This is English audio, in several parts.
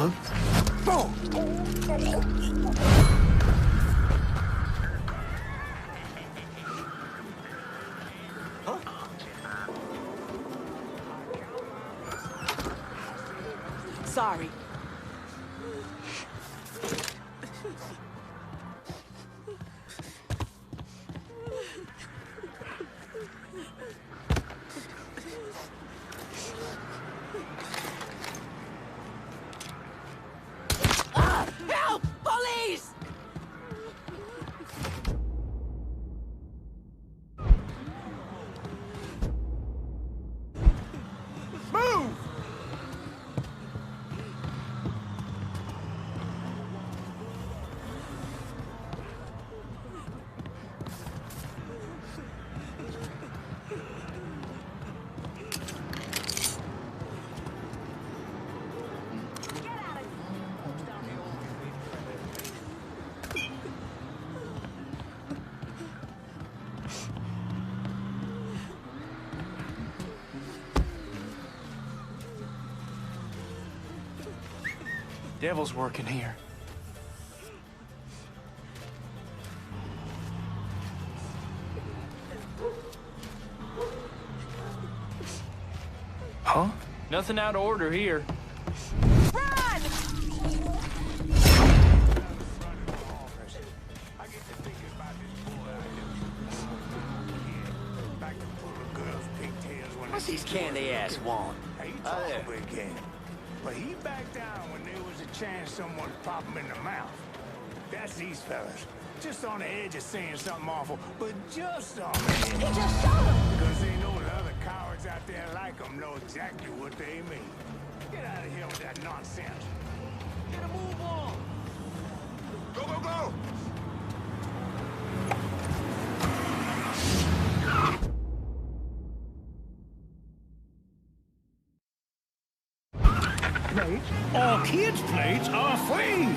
Huh? Boom! Huh? Sorry. Help! Police! Move! Devil's working here. Huh? Nothing out of order here. Run! What's these candy-ass want? He talked big game, but he backed down when there was a chance someone would pop him in the mouth. That's these fellas. Just on the edge of saying something awful, but just on the edge. He just shot him! Because they know the other cowards out there like them know exactly what they mean. Get out of here with that nonsense. Get a move on. Go, go, go! All kids' plates are free.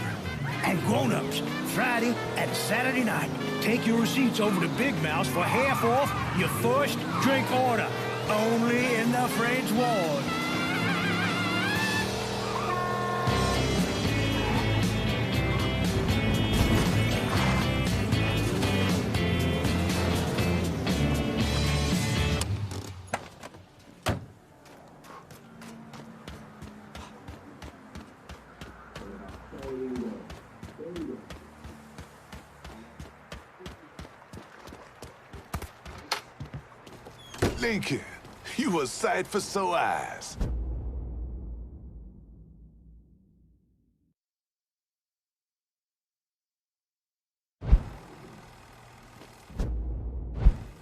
And grown-ups, Friday and Saturday night. Take your receipts over to Big Mouse for half off your first drink order. Only in the French Ward. Lincoln, you a sight for sore eyes.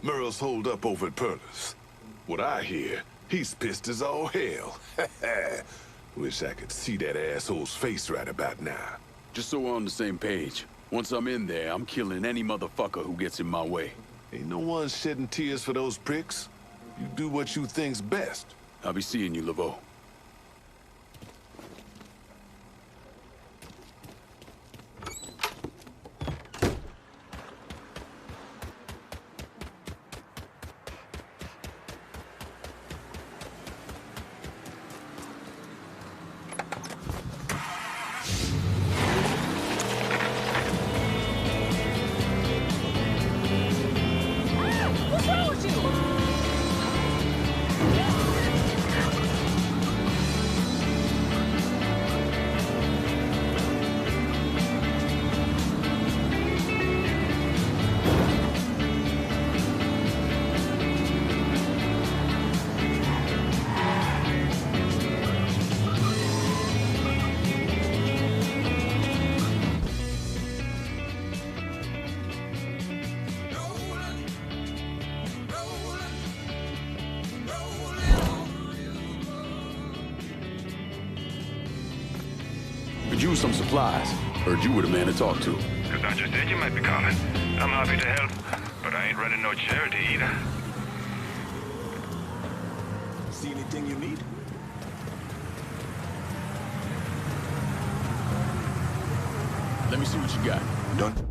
Merle's holed up over at Perla's. What I hear, he's pissed as all hell. Wish I could see that asshole's face right about now. Just so we're on the same page. Once I'm in there, I'm killing any motherfucker who gets in my way. Ain't no one shedding tears for those pricks. You do what you think's best. I'll be seeing you, Laveau. What's wrong with you? Could use some supplies. Heard you were the man to talk to. The doctor said you might be calling. I'm happy to help, but I ain't running no charity either. See anything you need? Let me see what you got. Done.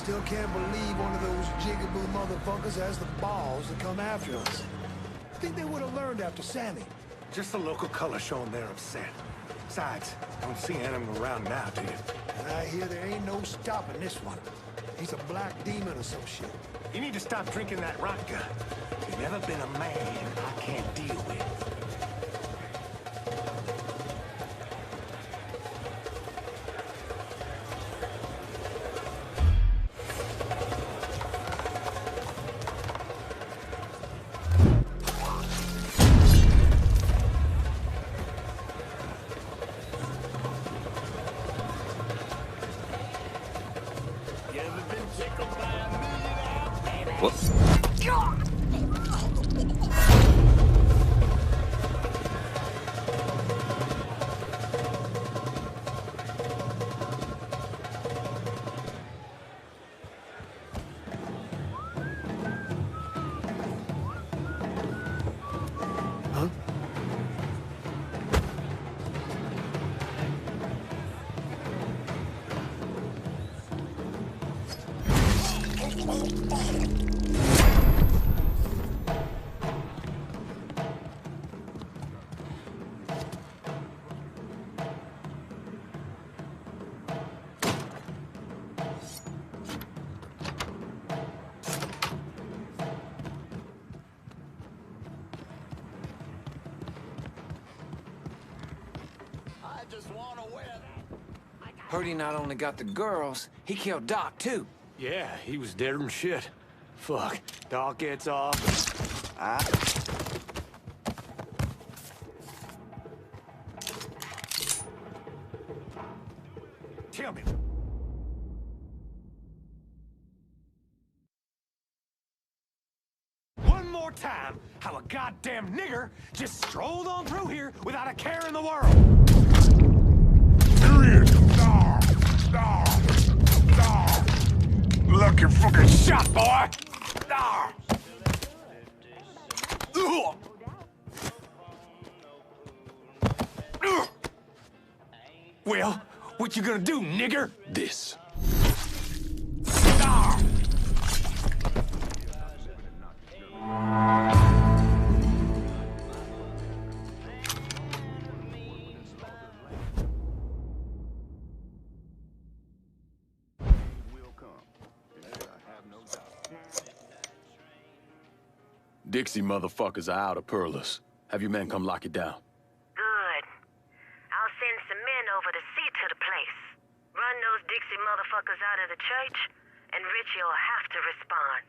still can't believe one of those jigaboo motherfuckers has the balls to come after us. I think they would have learned after Sammy. Just the local color showing they're upset. Besides, don't see any of them around now, do you? I hear there ain't no stopping this one. He's a black demon or some shit. You need to stop drinking that rock gun. You've never been a man I can't deal with. Heard he not only got the girls, he killed Doc, too. Yeah, he was deader than shit. Fuck. Doc gets off. Tell me. One more time, how a goddamn nigger just strolled on through here without a care in the world. Look, you're fucking shot, boy! Well, what you gonna do, nigger? This. Dixie motherfuckers are out of Perlis. Have your men come lock it down. Good. I'll send some men over to see to the place. Run those Dixie motherfuckers out of the church, and Richie'll have to respond.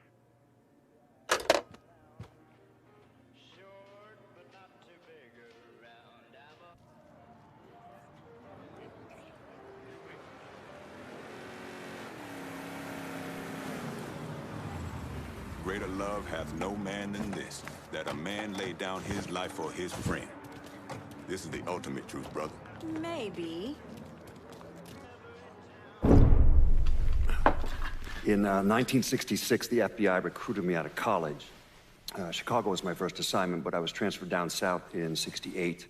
Greater love hath no man than this, that a man lay down his life for his friend. This is the ultimate truth, brother. Maybe. In 1966, the FBI recruited me out of college. Chicago was my first assignment, but I was transferred down south in '68.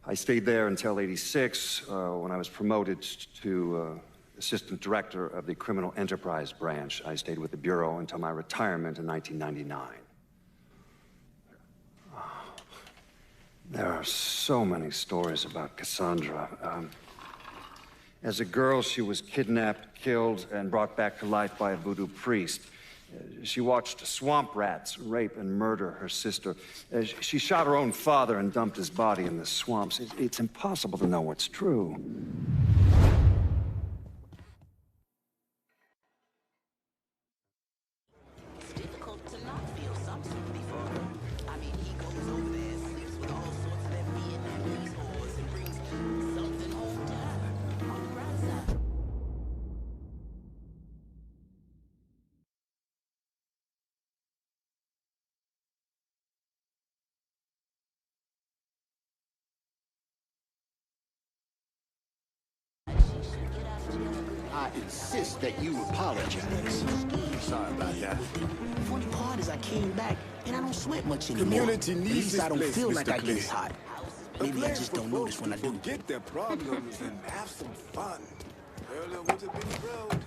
I stayed there until '86, when I was promoted to Assistant Director of the Criminal Enterprise Branch. I stayed with the Bureau until my retirement in 1999. There are so many stories about Cassandra. As a girl, she was kidnapped, killed, and brought back to life by a voodoo priest. She watched swamp rats rape and murder her sister. She shot her own father and dumped his body in the swamps. It's impossible to know what's true. I insist that you apologize. Sorry about that. The funny part is I came back and I don't sweat much anymore. Community At needs least this I don't place, feel Mr. like I Clay. get hot. Maybe I just don't notice when I do. Forget their problems and have some fun. Earlier was a busy road.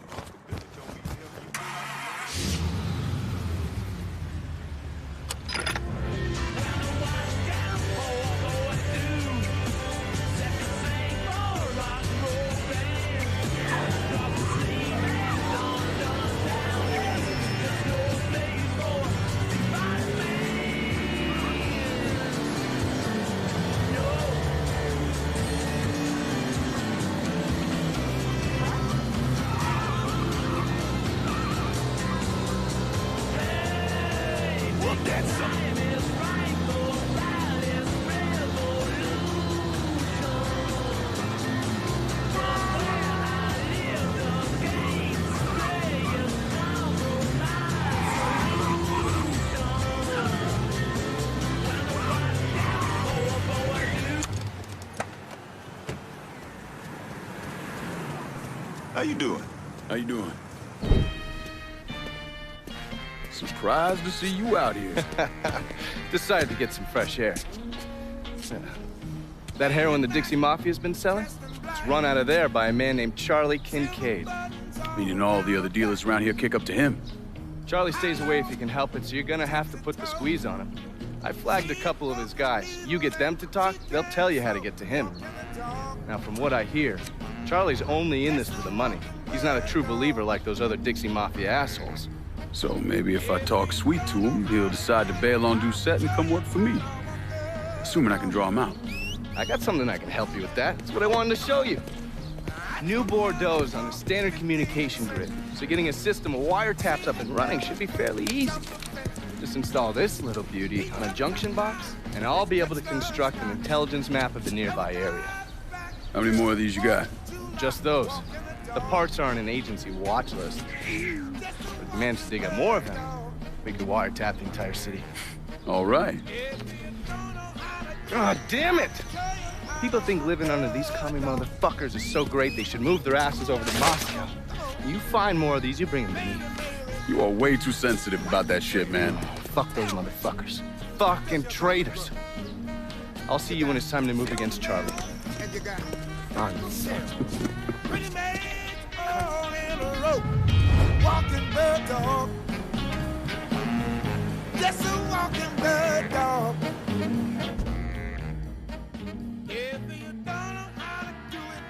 How you doing? How you doing? Surprised to see you out here. Decided to get some fresh air. That heroin the Dixie Mafia's been selling? It's run out of there by a man named Charlie Kincaid. Meaning all the other dealers around here kick up to him. Charlie stays away if he can help it, so you're gonna have to put the squeeze on him. I flagged a couple of his guys. You get them to talk, they'll tell you how to get to him. Now, from what I hear, Charlie's only in this for the money. He's not a true believer like those other Dixie Mafia assholes. So maybe if I talk sweet to him, he'll decide to bail on Doucette and come work for me. Assuming I can draw him out. I got something I can help you with that. That's what I wanted to show you. New Bordeaux's on a standard communication grid, so getting a system of wiretaps up and running should be fairly easy. Just install this little beauty on a junction box, and I'll be able to construct an intelligence map of the nearby area. How many more of these you got? Just those. The parts are on an agency watch list. But if we manage to dig up more of them, we could wiretap the entire city. All right. God damn it! People think living under these commie motherfuckers is so great they should move their asses over to Moscow. You find more of these, you bring them to me. You are way too sensitive about that shit, man. Fuck those motherfuckers. Fucking traitors. I'll see you when it's time to move against Charlie. On. Pretty man all in a row, walking bird dog. Just a walking bird dog. If you don't know how to do it,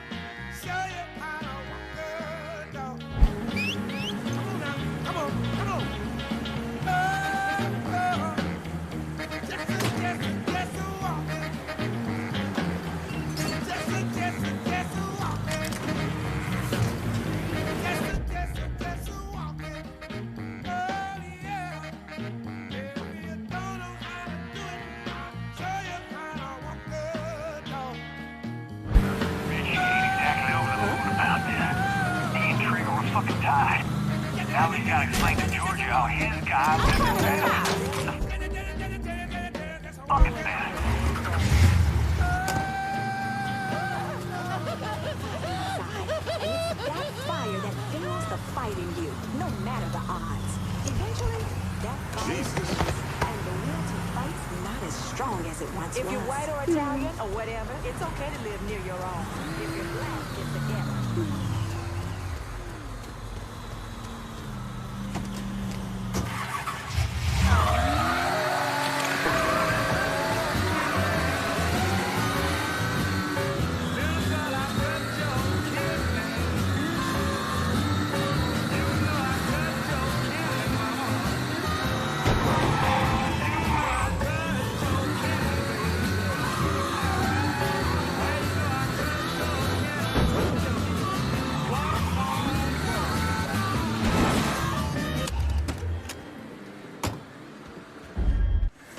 show you how to walk bird dog. Come on now, come on, come on. Just a walking. Just a walking. Now we gotta explain to Georgia how his guy was fucking bad. It's that fire that fuels the fight in you, no matter the odds. Eventually, that fire and the will to fight's not as strong as it once was. If you're white or Italian or whatever, it's okay to live near your own. If you're black, get together.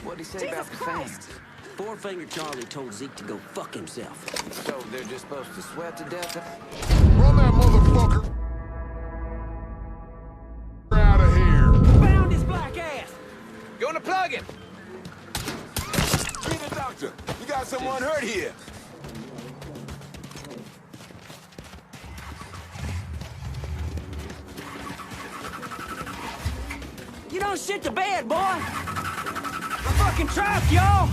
What'd he say about the fans? Four-Finger Charlie told Zeke to go fuck himself. So they're just supposed to sweat to death? Run that motherfucker out of here. Found his black ass! Gonna plug him! Be the doctor. You got someone hurt here. You don't shit the bed, boy! We're fucking trapped, y'all!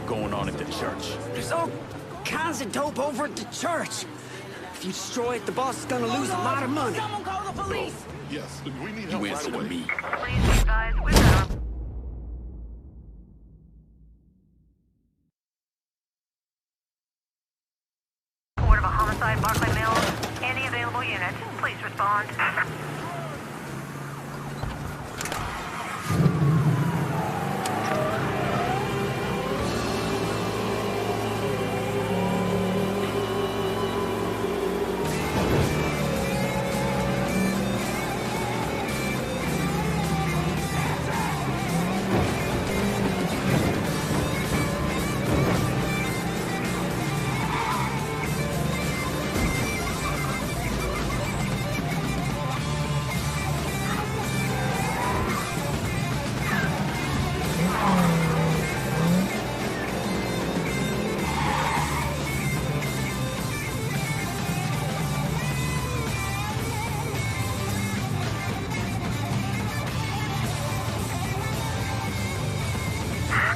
going on at the church? There's all kinds of dope over at the church. If you destroy it, the boss is gonna lose a lot of money. Someone call the police! Yes, we need You help answer right to away. me. Please be advised, we're not. Report of a homicide, Barclay Mills. Any available units, please respond.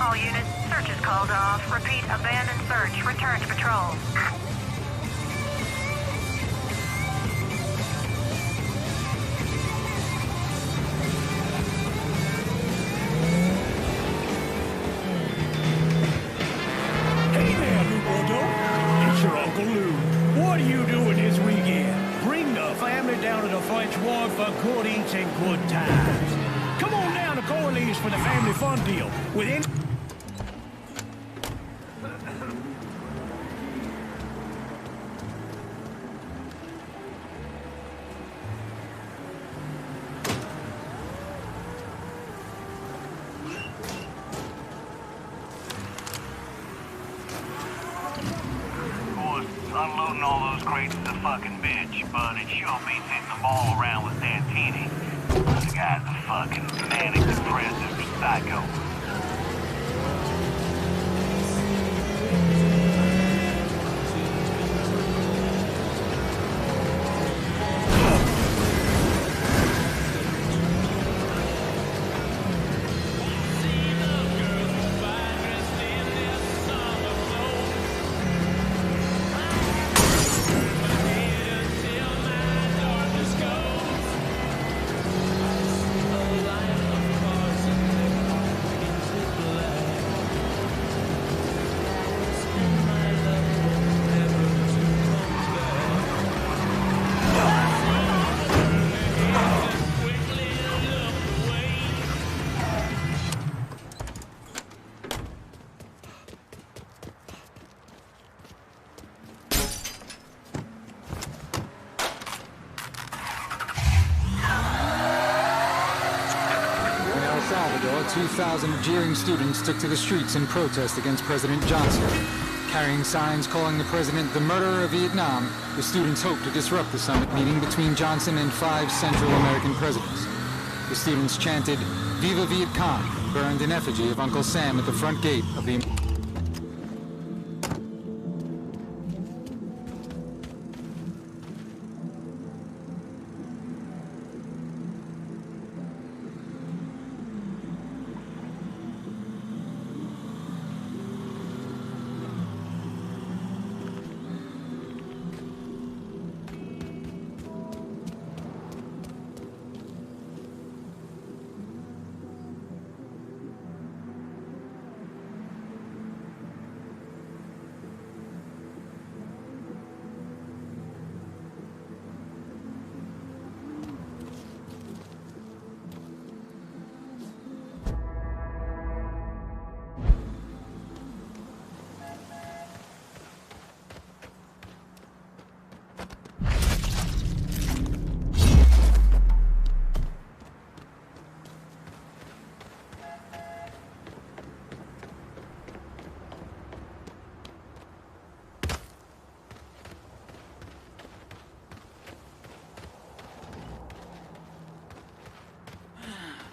All units, search is called off. Repeat, abandon search. Return to patrol. Hey there, Lou Bordeaux. It's your Uncle Lou. What are you doing this weekend? Bring the family down to the French Ward for good eats and good times. Come on down to Corley's for the family fun deal. With Boys, unloading all those crates is a fucking bitch, but it sure beats hitting the ball around with Santini. The guy's a fucking manic depressive psycho. In El Salvador, 2,000 jeering students took to the streets in protest against President Johnson. Carrying signs calling the president the murderer of Vietnam, the students hoped to disrupt the summit meeting between Johnson and 5 Central American presidents. The students chanted, "Viva Viet Cong," burned an effigy of Uncle Sam at the front gate of the...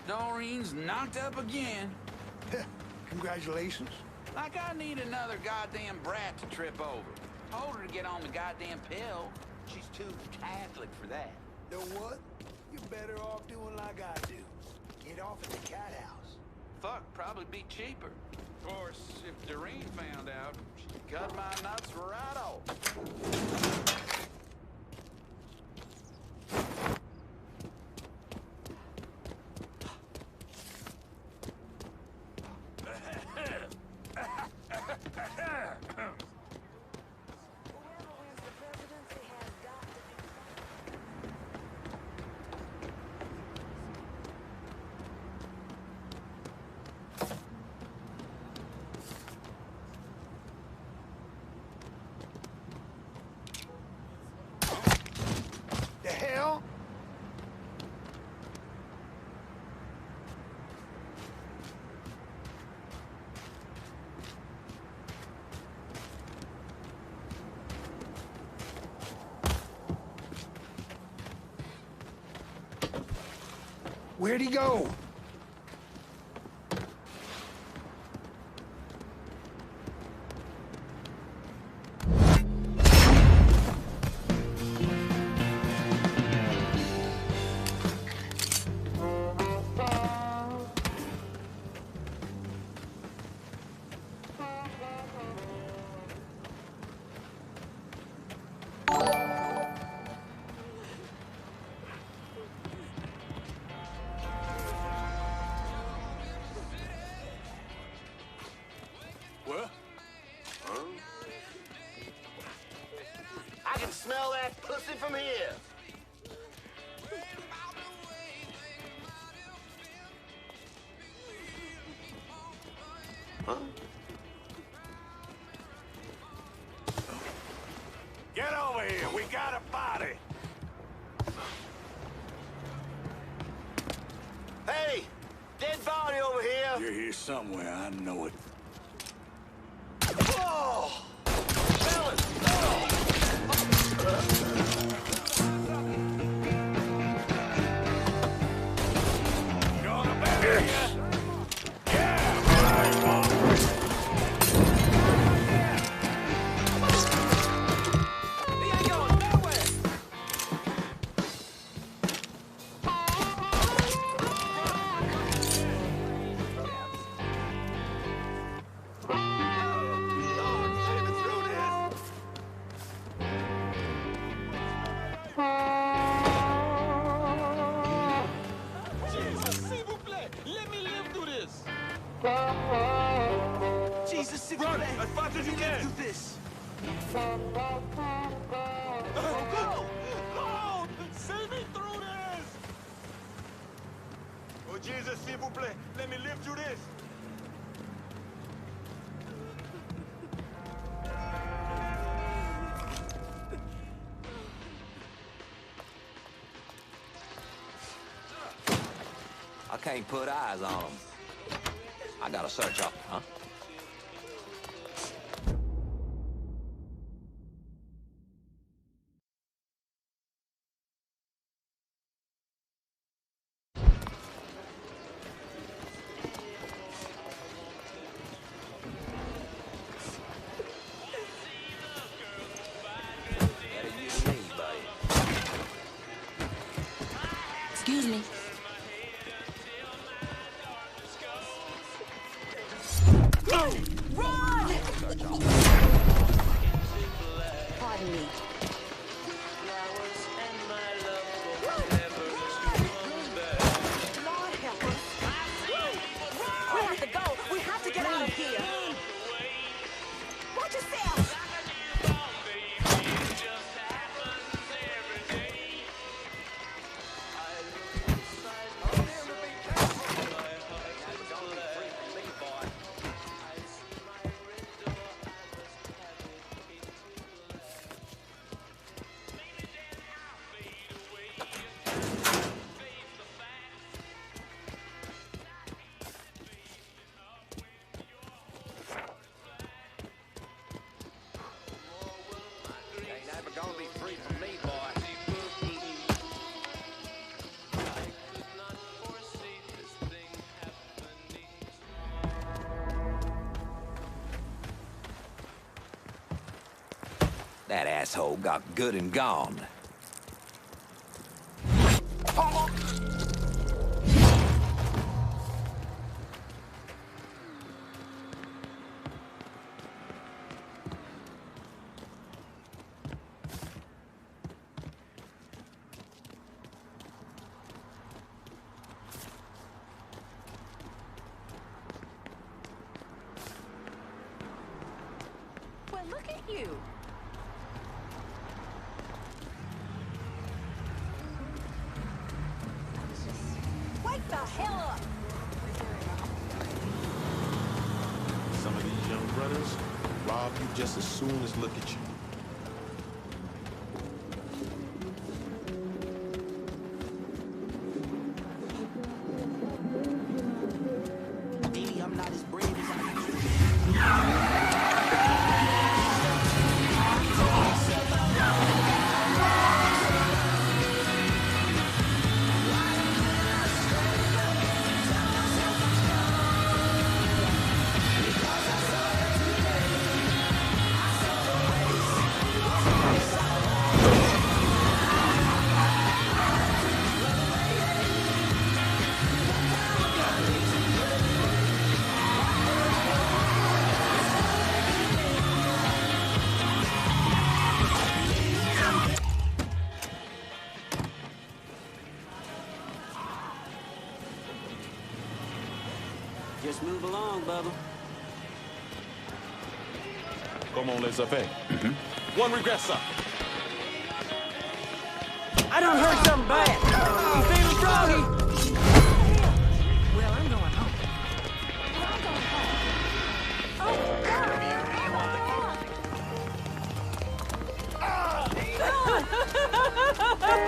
Doreen's knocked up again. Congratulations. Like I need another goddamn brat to trip over. Told her to get on the goddamn pill. She's too Catholic for that. Know what? You're better off doing like I do. Get off at the cat house. Fuck, probably be cheaper. Of course, if Doreen found out, she'd cut my nuts right off. The hell? Where'd he go? What? Huh? I can smell that pussy from here. Huh? Get over here. We got a body. Hey! Dead body over here! You're here somewhere. I know it. Oh! Fellas! Gonna bury ya? Yeah, right. He ain't going nowhere! Jesus, s'il vous plaît. As fast as you can. Do this. Go! Lord, save me through this! Oh, Jesus, s'il vous plaît. Let me live through this. I can't put eyes on them. I gotta search up, huh? Excuse me. Run! Pardon me. Lord help us. We have to go. We have to get out of here. Watch yourself. Gonna be free from me, boy. That asshole got good and gone. you. Wake the hell up! Some of these young brothers rob you just as soon as look at you. I'm not as brave as I Just move along, Bubba. Comment les affaires? One regressa. I done heard something bad. You feeling froggy? Well, I'm going home.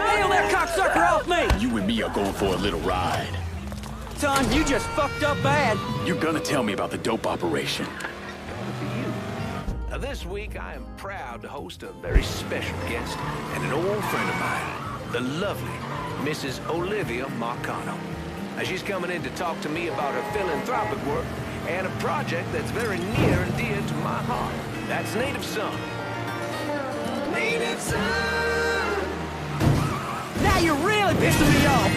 Nail that cocksucker off me! You and me are going for a little ride. Son, you just fucked up bad. You're gonna tell me about the dope operation. Now, this week, I am proud to host a very special guest and an old friend of mine, the lovely Mrs. Olivia Marcano. Now, she's coming in to talk to me about her philanthropic work and a project that's very near and dear to my heart. That's Native Son. Native Son! Now you're really pissing me off!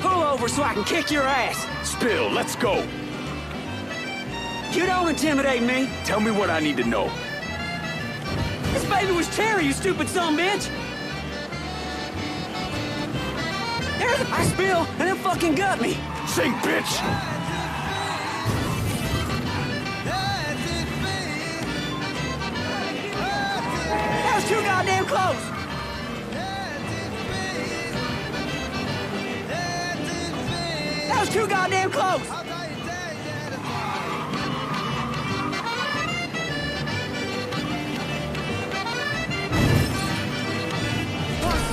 Pull over so I can kick your ass! Spill, let's go! You don't intimidate me! Tell me what I need to know. This baby was Terry, you stupid son bitch! There's I spill, and then fucking gut me! Sing, bitch! That was too goddamn close! That was too goddamn close!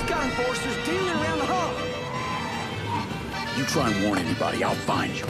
Skunk enforcers dealing around the hall. You try and warn anybody, I'll find you.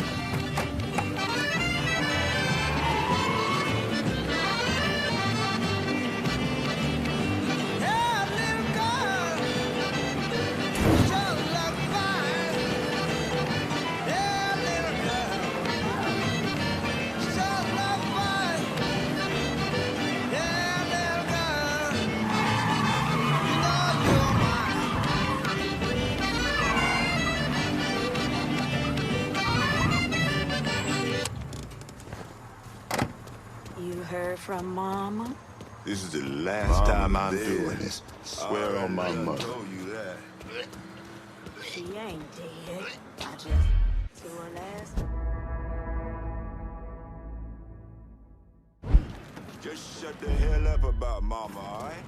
You heard from Mama? This is the last time I'm doing this. Swear on my mother. She ain't dead. I just to her last. Just shut the hell up about Mama, all right?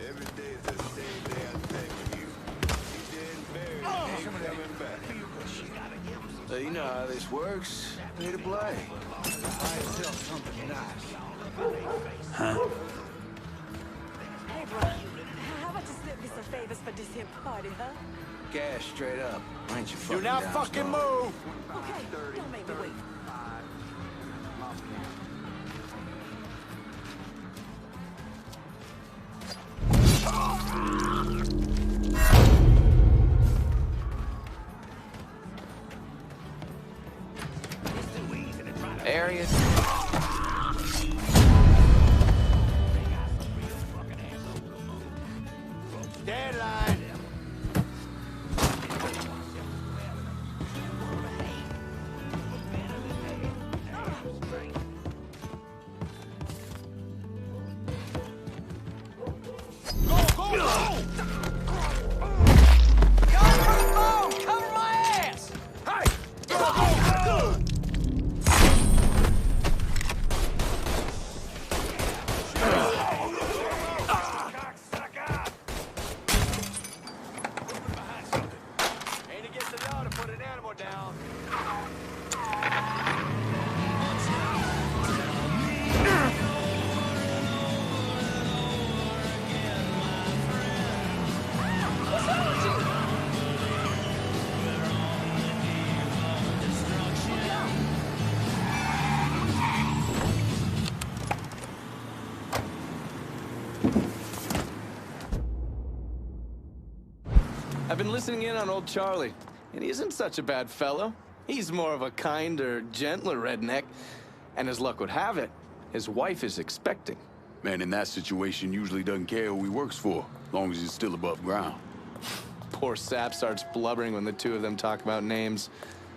Every day's the same damn thing with you. She's dead and buried. Ain't coming back. So you know how this works. Here to play. Huh? Hey, bro. How about you slip me some favors for this here party, huh? Cash straight up. Ain't you Do fucking not down, fucking Storm? move! Okay, don't make me wait. Area. Deadline! Cover my ass! Hey! Go! I've been listening in on old Charlie, and he isn't such a bad fellow. He's more of a kinder, gentler redneck. And as luck would have it, his wife is expecting. Man in that situation usually doesn't care who he works for, as long as he's still above ground. Poor Sap starts blubbering when the two of them talk about names.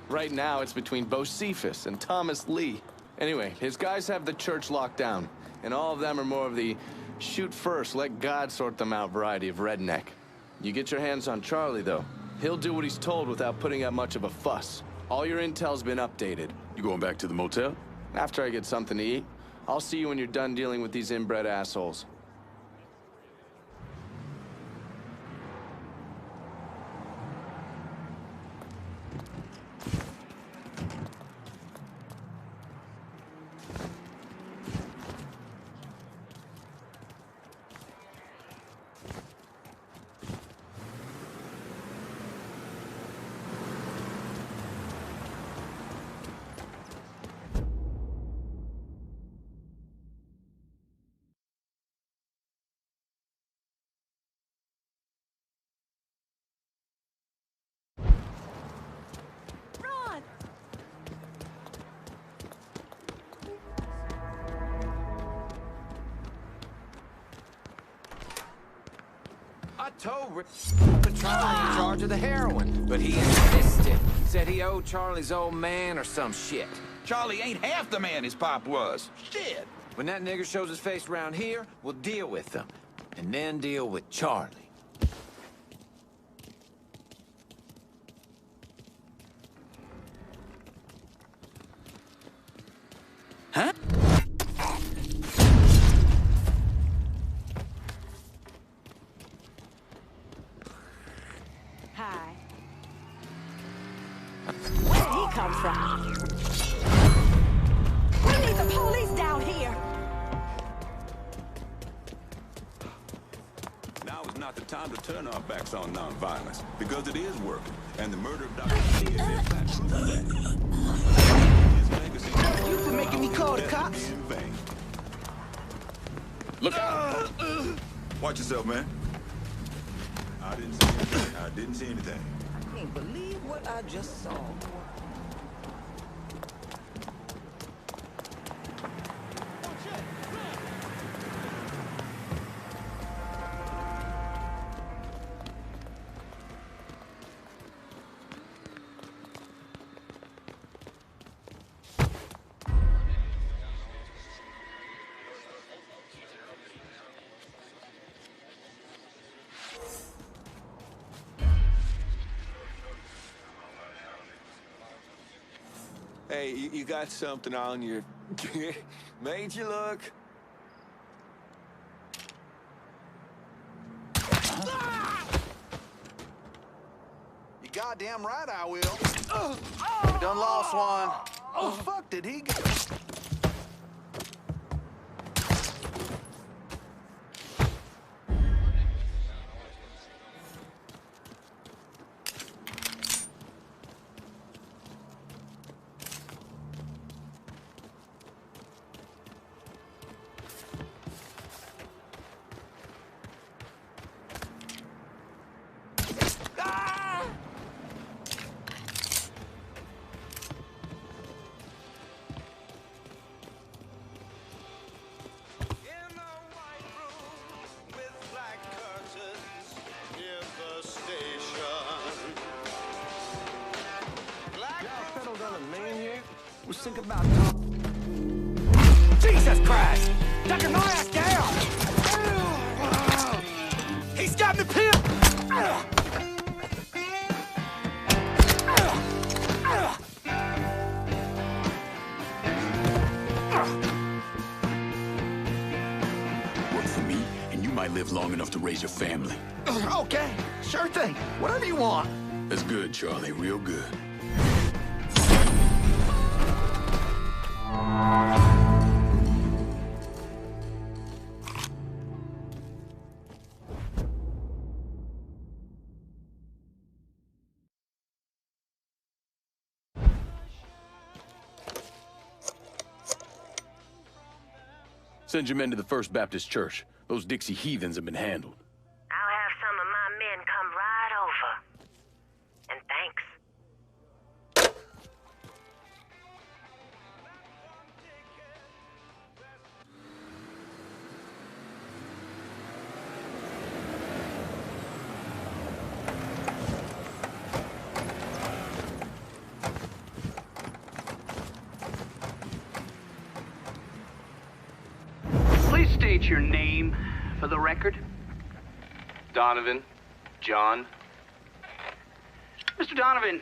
Right now, it's between Bocephus and Thomas Lee. Anyway, his guys have the church locked down, and all of them are more of the shoot first, let God sort them out variety of redneck. You get your hands on Charlie, though. He'll do what he's told without putting up much of a fuss. All your intel's been updated. You going back to the motel? After I get something to eat. I'll see you when you're done dealing with these inbred assholes. I told Rick put Charlie in charge of the heroin, but he insisted. Said he owed Charlie's old man or some shit. Charlie ain't half the man his pop was. Shit. When that nigger shows his face around here, we'll deal with him. And then deal with Charlie. Huh? Hi. Where did he come from? We need the police down here. Now is not the time to turn our backs on nonviolence, because it is working, and the murder of Dr. Lee is in fact proof of that. His legacy You've been making me call the cops. in vain. Look out! Watch yourself, man. I didn't see anything. I didn't see anything. I can't believe what I just saw. Hey, you got something on your... made you look? You goddamn right I will. You done lost one. Oh, fuck, did he get... Was thinking about Jesus Christ! Dr. Noyak down! He's got me pinned! Work for me, and you might live long enough to raise your family. Okay, sure thing. Whatever you want. That's good, Charlie, real good. Send your men to the First Baptist Church. Those Dixie heathens have been handled. I'll have some of my men come right over. And thanks. Please state your name for the record. Donovan. John. Mr. Donovan,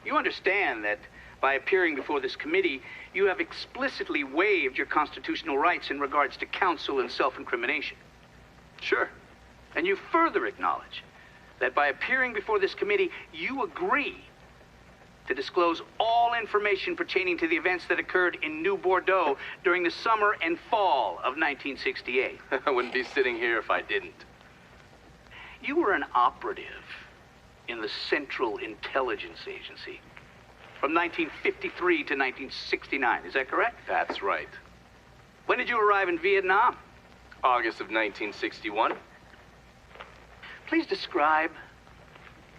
you understand that by appearing before this committee, you have explicitly waived your constitutional rights in regards to counsel and self-incrimination. Sure. And you further acknowledge that by appearing before this committee, you agree to disclose all information pertaining to the events that occurred in New Bordeaux during the summer and fall of 1968. I wouldn't be sitting here if I didn't. You were an operative in the Central Intelligence Agency from 1953 to 1969, is that correct? That's right. When did you arrive in Vietnam? August of 1961. Please describe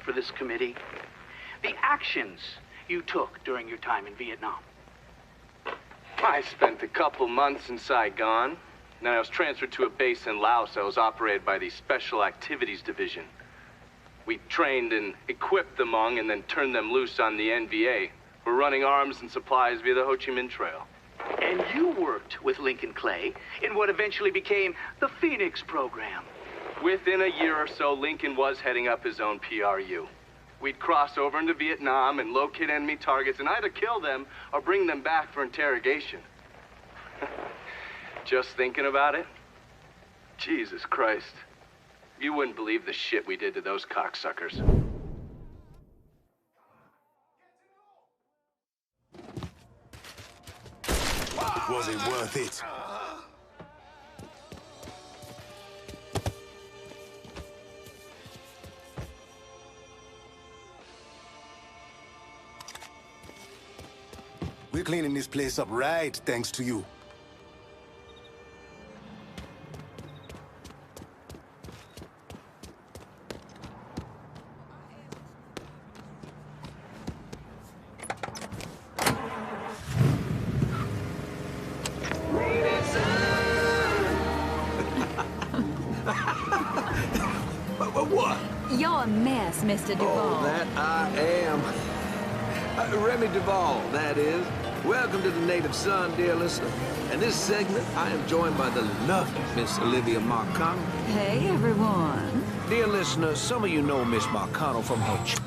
for this committee the actions you took during your time in Vietnam. I spent a couple months in Saigon. Then I was transferred to a base in Laos that was operated by the Special Activities Division. We trained and equipped the Hmong and then turned them loose on the NVA. We're running arms and supplies via the Ho Chi Minh Trail. And you worked with Lincoln Clay in what eventually became the Phoenix program. Within a year or so, Lincoln was heading up his own PRU. We'd cross over into Vietnam and locate enemy targets and either kill them or bring them back for interrogation. Just thinking about it? Jesus Christ. You wouldn't believe the shit we did to those cocksuckers. Was it worth it? We're cleaning this place up right, thanks to you. What? You're a mess, Mr. Duvall. Oh, that I am. Remy Duvall, that is. Welcome to the Native Son, dear listener. And this segment, I am joined by the lovely Miss Olivia Marcano. Hey, everyone. Dear listener, some of you know Miss Marcano from her...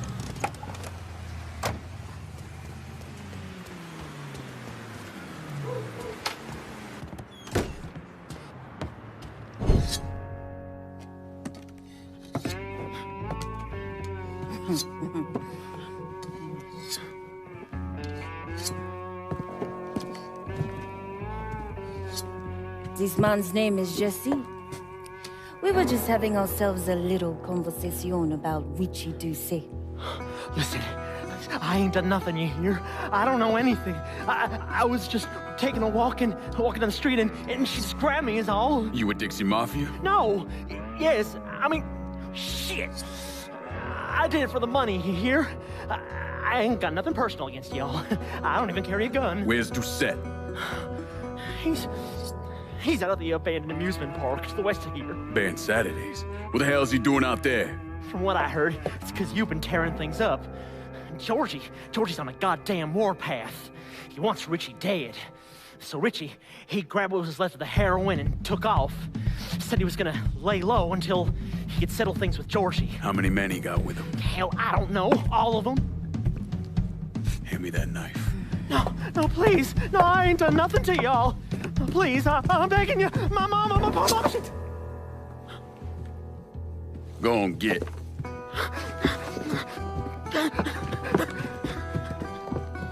This man's name is Jesse. We were just having ourselves a little conversation about Richie Doucet. Listen, I ain't done nothing, you hear? I don't know anything. I was just taking a walking down the street, and she just grabbed me is all. You with Dixie Mafia? No. Yes, I mean, shit. I did it for the money, you hear? I ain't got nothing personal against y'all. I don't even carry a gun. Where's Doucet? He's out of the abandoned amusement park to the west of here. Banned Saturdays. What the hell is he doing out there? From what I heard, it's because you've been tearing things up. Georgie's on a goddamn warpath. He wants Richie dead. So Richie, he grabbed what was left of the heroin and took off. Said he was gonna lay low until he could settle things with Georgie. How many men he got with him? Hell, I don't know. All of them. Hand me that knife. No, please. No, I ain't done nothing to y'all. No, please, I'm begging you. My mom, shit. Go on, get.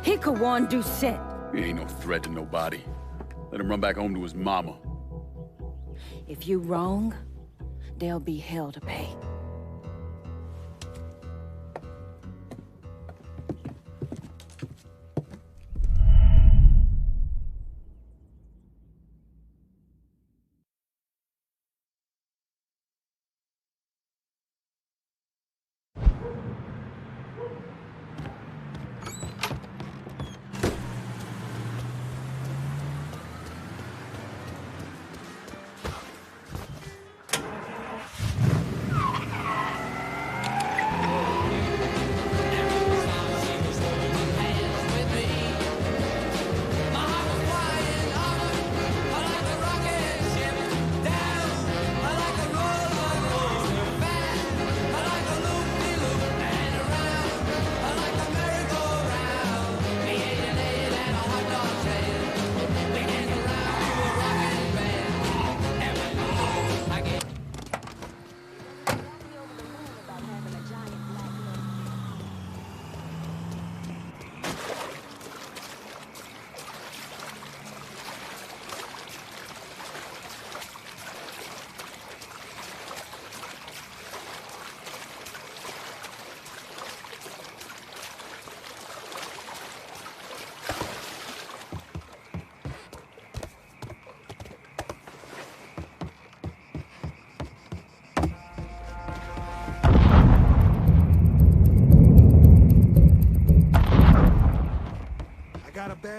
He could warn Doucet. He ain't no threat to nobody. Let him run back home to his mama. If you wrong, there'll be hell to pay.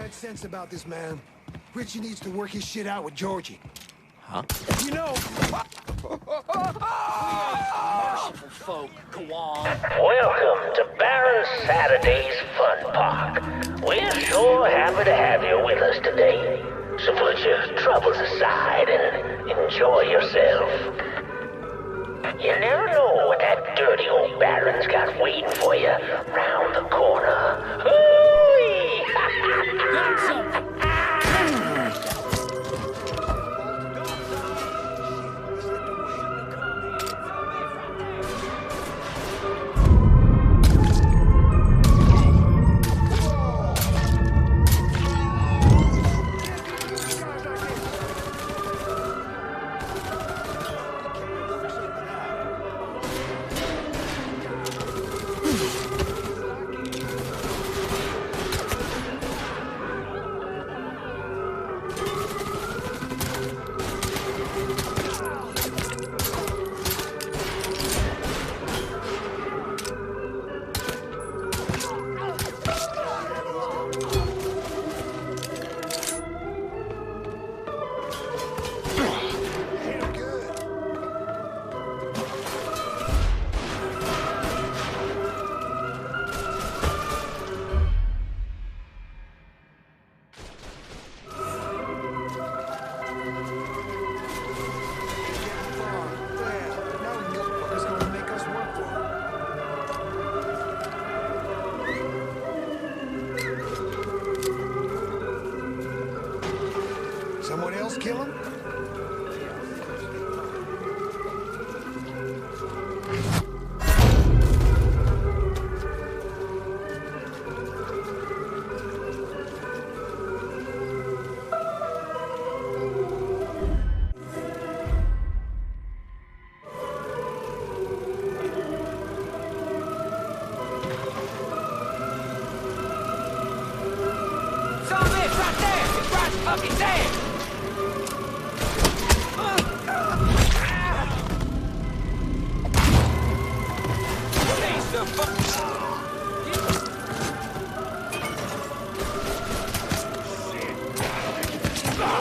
right sense about this, man. Richie needs to work his shit out with Georgie. Huh? You know... Merciful folk, Kawan. Welcome to Baron Saturday's Fun Park. We're sure happy to have you with us today. So put your troubles aside and enjoy yourself. You never know what that dirty old Baron's got waiting for you round the corner. Hooey! Got something. Someone else kill him? Fucking dead!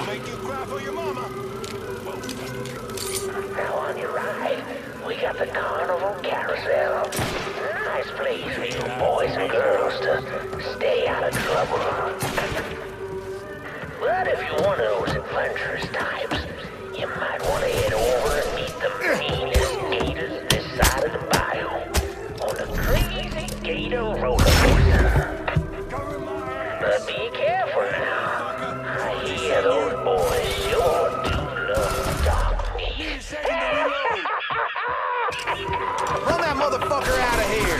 Make you cry for your mama. Now on your right, we got the Carnival Carousel. Nice place for you boys and girls to stay out of trouble. But if you're one of those adventurous types, you might want to head over and meet the meanest gators this side of the bayou on the Crazy Gator roller coaster. But be careful now. I hear those boys sure do love dark meat. Run that motherfucker out of here!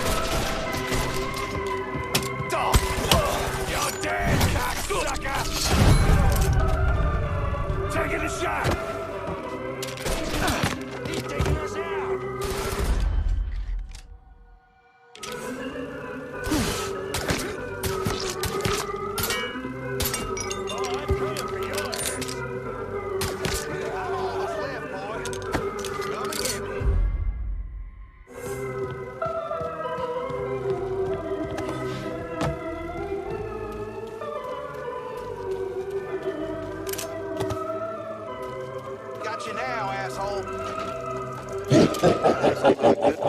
You're dead, cocksucker! Taking a shot! He's taking us out! You now, asshole.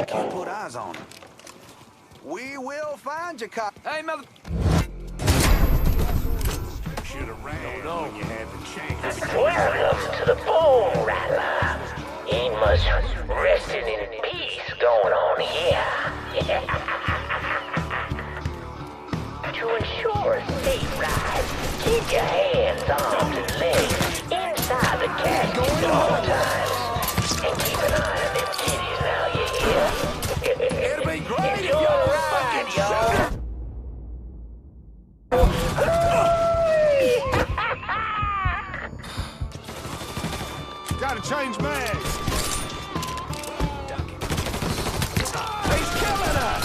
Can't put eyes on him. We will find you, cop. Hey, mother... Should have ran when you had the chance. Welcome to the Bone Rattler. Ain't much resting in peace going on here. To ensure a safe ride, keep your hands, arms, and legs inside the casket at all times. And keep an eye on them kitties now, you hear? It'll be great if Enjoy y'all the ride, y'all. Gotta change mags. He's killing us!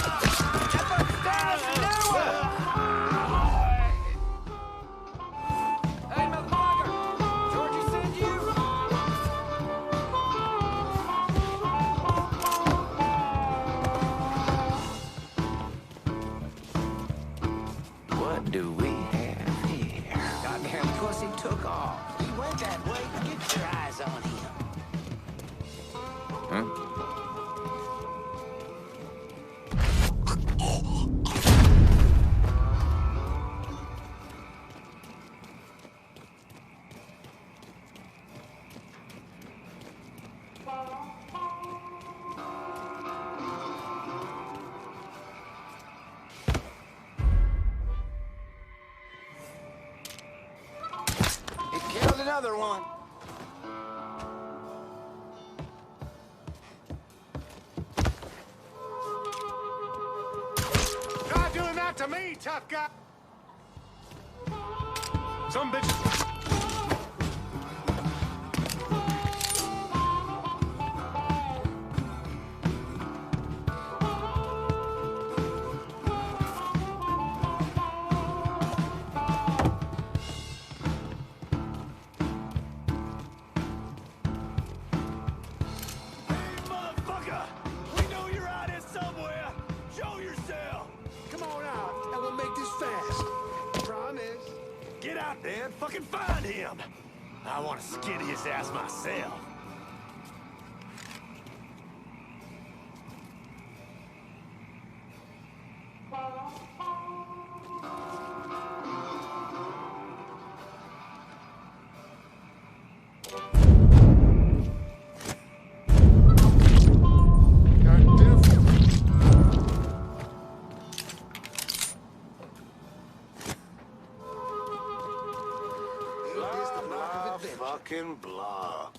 Hey, motherfucker! Georgie sent you? Huh? He killed another one. Try doing that to me, tough guy. Some bitch. And fucking find him. I want to skin his ass myself. Fucking blah.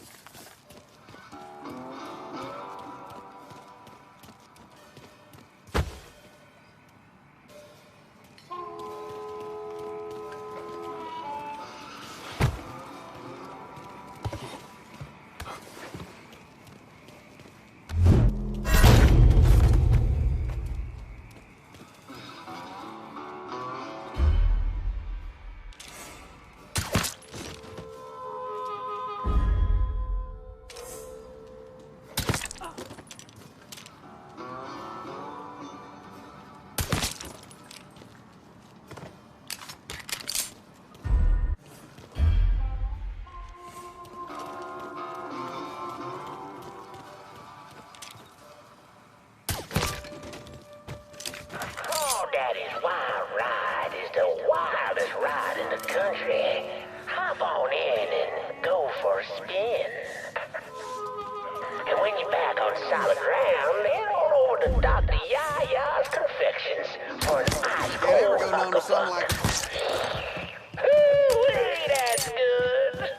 Daddy's Wild Ride is the wildest ride in the country. Hop on in and go for a spin. And when you're back on solid ground, head on over to Dr. Yaya's Confections for an ice cold. Ever go down to something like Ooh, that's good.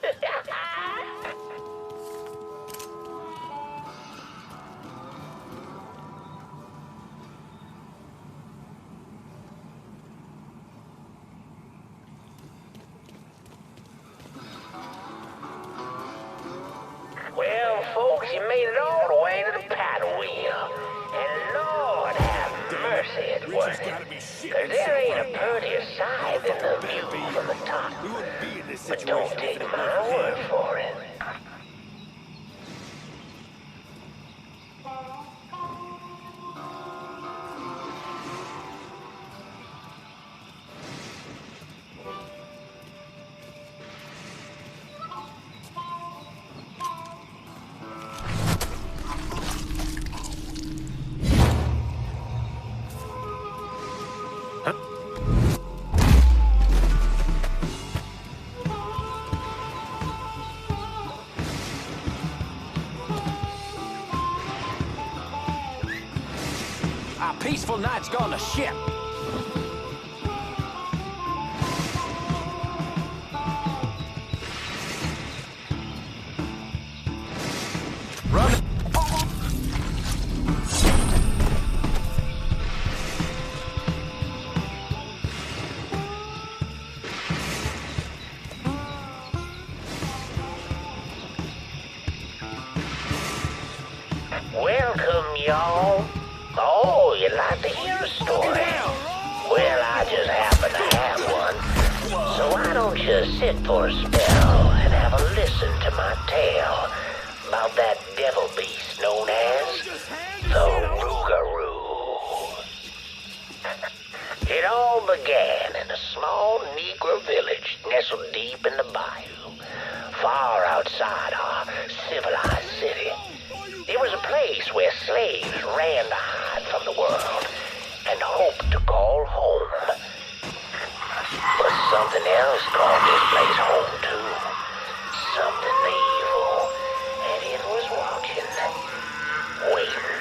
Well, folks, you made it all the way to the paddle wheel. And Lord have mercy, it's worth it. 'Cause there ain't a prettier sight than the view from the top. But don't take my word for it. Our peaceful night's gone to shit. Run. Welcome, y'all. Oh, you'd like to hear a story? Well, I just happen to have one. So why don't you sit for a spell and have a listen to my tale about that devil beast known as the Rougarou. It all began in a small Negro village nestled deep in the bayou, far outside our civilized city. It was a place place where slaves ran to hide from the world and hoped to call home. But something else called this place home too. Something evil. And it was watching. Waiting.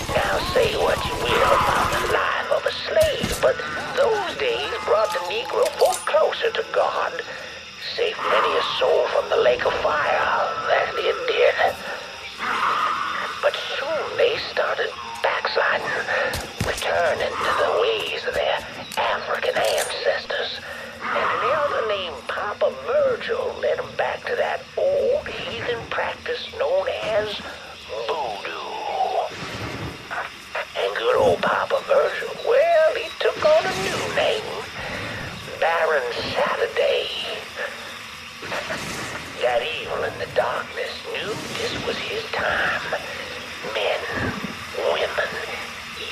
Now say what you will about the life of a slave, but those days brought the Negro folk closer to God. Saved many a soul from the lake of fire, that it did. But soon they started backsliding, returning to the ways of their African ancestors. And an elder named Papa Virgil led them back to that old heathen practice known as voodoo. And good old Papa Virgil, well, he took on a new name, Baron Saturday. That evil in the darkness knew this was his time. Men, women,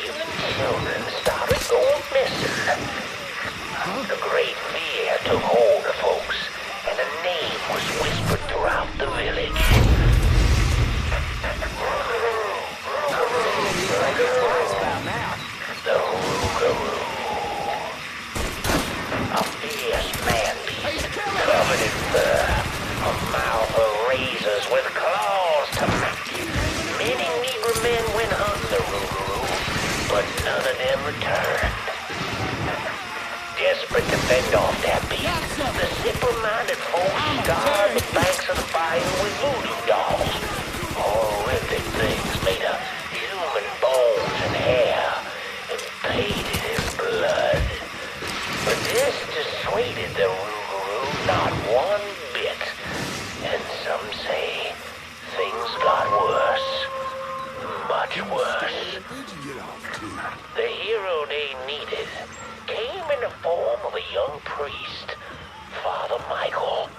even children started going missing. A great fear took hold of folks, and a name was whispered throughout the village. The Rougarou. A fierce man-beast covered in fur, a mouth of razors with claws to match. Many Negro men went hunting the Rougarou, but none of them returned. Desperate to fend off that beast, the simple-minded folks scoured the banks of the bayou with voodoo dolls. Horrific things made of human bones and hair, and painted in blood. But this dissuaded the Rougarou not one bit. And some say things got worse. Much worse. The hero they needed came in the form of a young priest, Father Michael.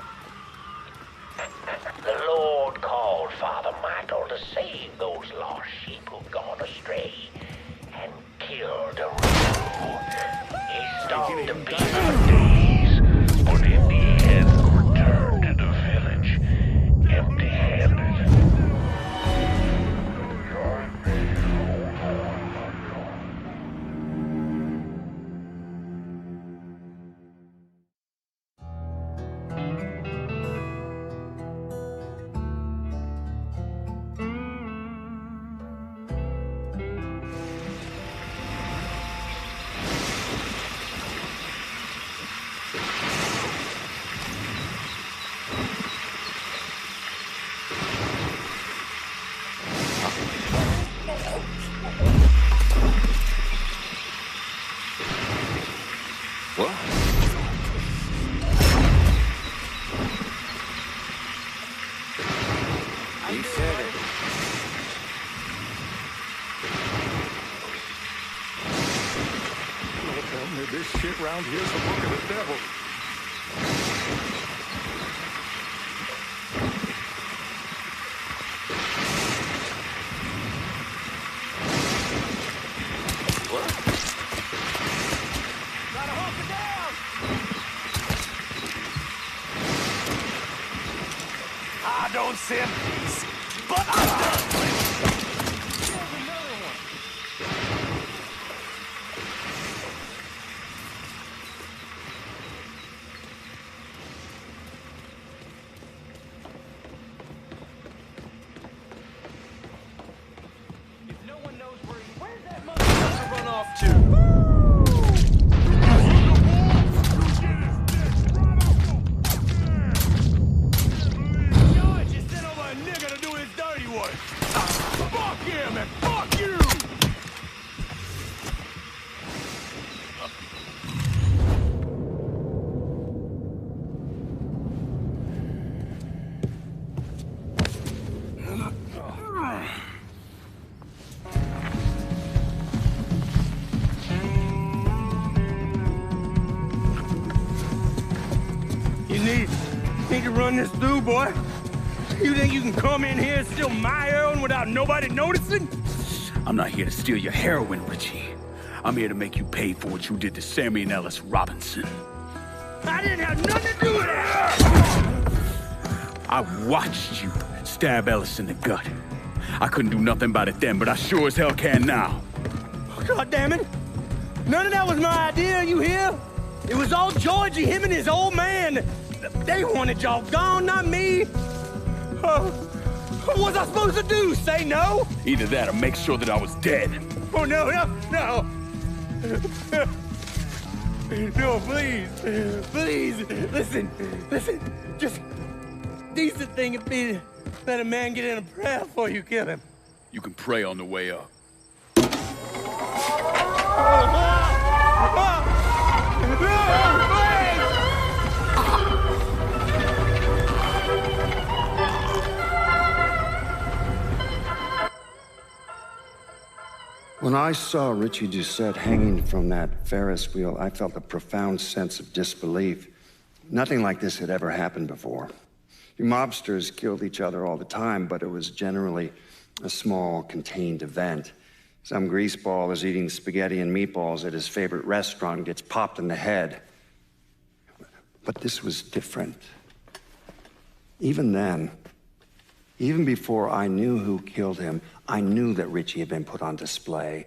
The Lord called Father Michael to save those lost sheep who'd gone astray and killed the Rougarou. He stalked the beast for days, but in the end returned to the village empty-handed. What? He said it. Don't tell me this shit round here's the book of the devil. I don't send peace, but I'm done. If no one knows where's that motherfucker run off to? Fuck him and fuck you! You need to run this through, boy. You think you can come in here and steal my heroin without nobody noticing? I'm not here to steal your heroin, Richie. I'm here to make you pay for what you did to Sammy and Ellis Robinson. I didn't have nothing to do with that! I watched you stab Ellis in the gut. I couldn't do nothing about it then, but I sure as hell can now. God damn it! None of that was my idea, you hear? It was all Georgie, him and his old man. They wanted y'all gone, not me. What was I supposed to do, say no? Either that or make sure that I was dead. Oh, no. No, please. Please, listen. Just decent thing would be to let a man get in a prayer before you kill him. You can pray on the way up. When I saw Richie Doucette hanging from that Ferris wheel, I felt a profound sense of disbelief. Nothing like this had ever happened before. You mobsters killed each other all the time, but it was generally a small, contained event. Some greaseball is eating spaghetti and meatballs at his favorite restaurant and gets popped in the head. But this was different. Even then, even before I knew who killed him, I knew that Richie had been put on display.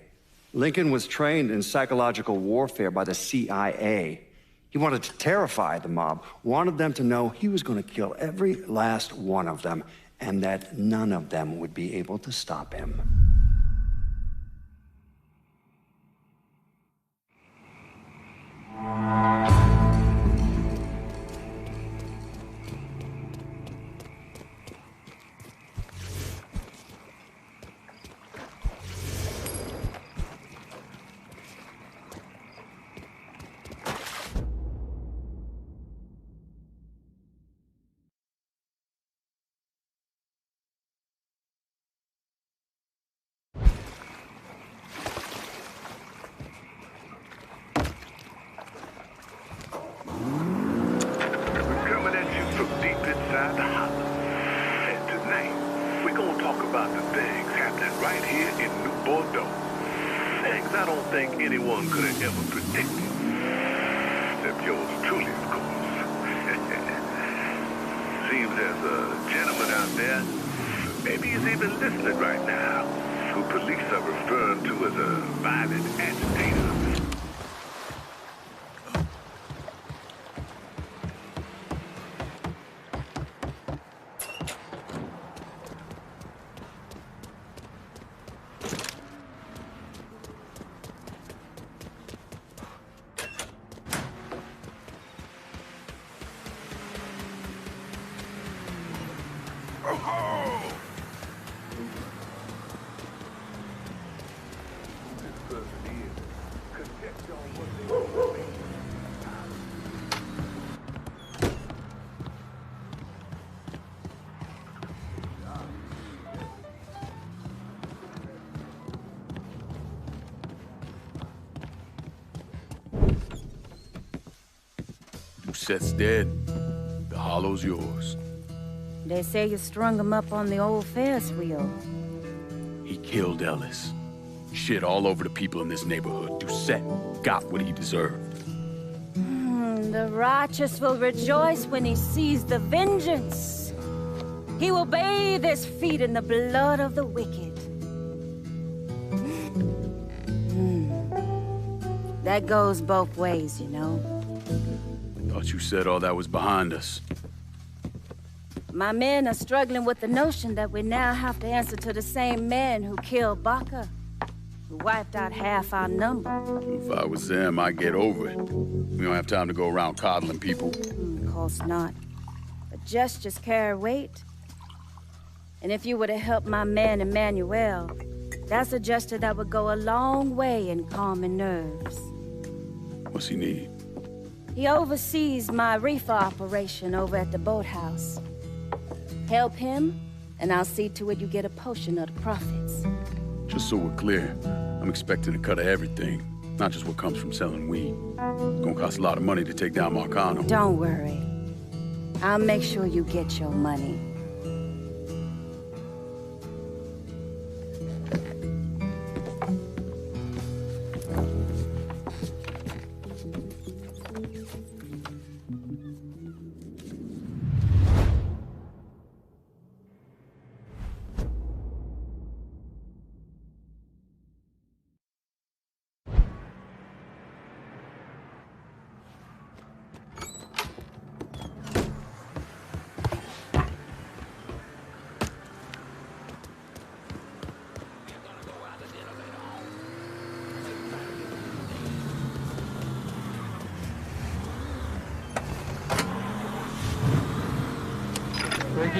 Lincoln was trained in psychological warfare by the CIA. He wanted to terrify the mob, wanted them to know he was going to kill every last one of them, and that none of them would be able to stop him. Anyone could have ever predicted. Except yours truly, of course. Seems there's a gentleman out there, maybe he's even listening right now, who police are referring to as a violent agitator. Doucette's dead. The hollow's yours. They say you strung him up on the old Ferris wheel. He killed Ellis. Shit all over the people in this neighborhood. Doucette got what he deserved. The righteous will rejoice when he sees the vengeance. He will bathe his feet in the blood of the wicked. That goes both ways, you know. Thought you said all that was behind us. My men are struggling with the notion that we now have to answer to the same man who killed Baca, who wiped out half our number. If I was them, I'd get over it. We don't have time to go around coddling people. Of course not. But gestures carry weight. And if you were to help my man Emmanuel, that's a gesture that would go a long way in calming nerves. What's he need? He oversees my reefer operation over at the boathouse. Help him, and I'll see to it you get a portion of the profits. Just so we're clear, I'm expecting a cut of everything, not just what comes from selling weed. It's gonna cost a lot of money to take down Marcano. Don't worry. I'll make sure you get your money.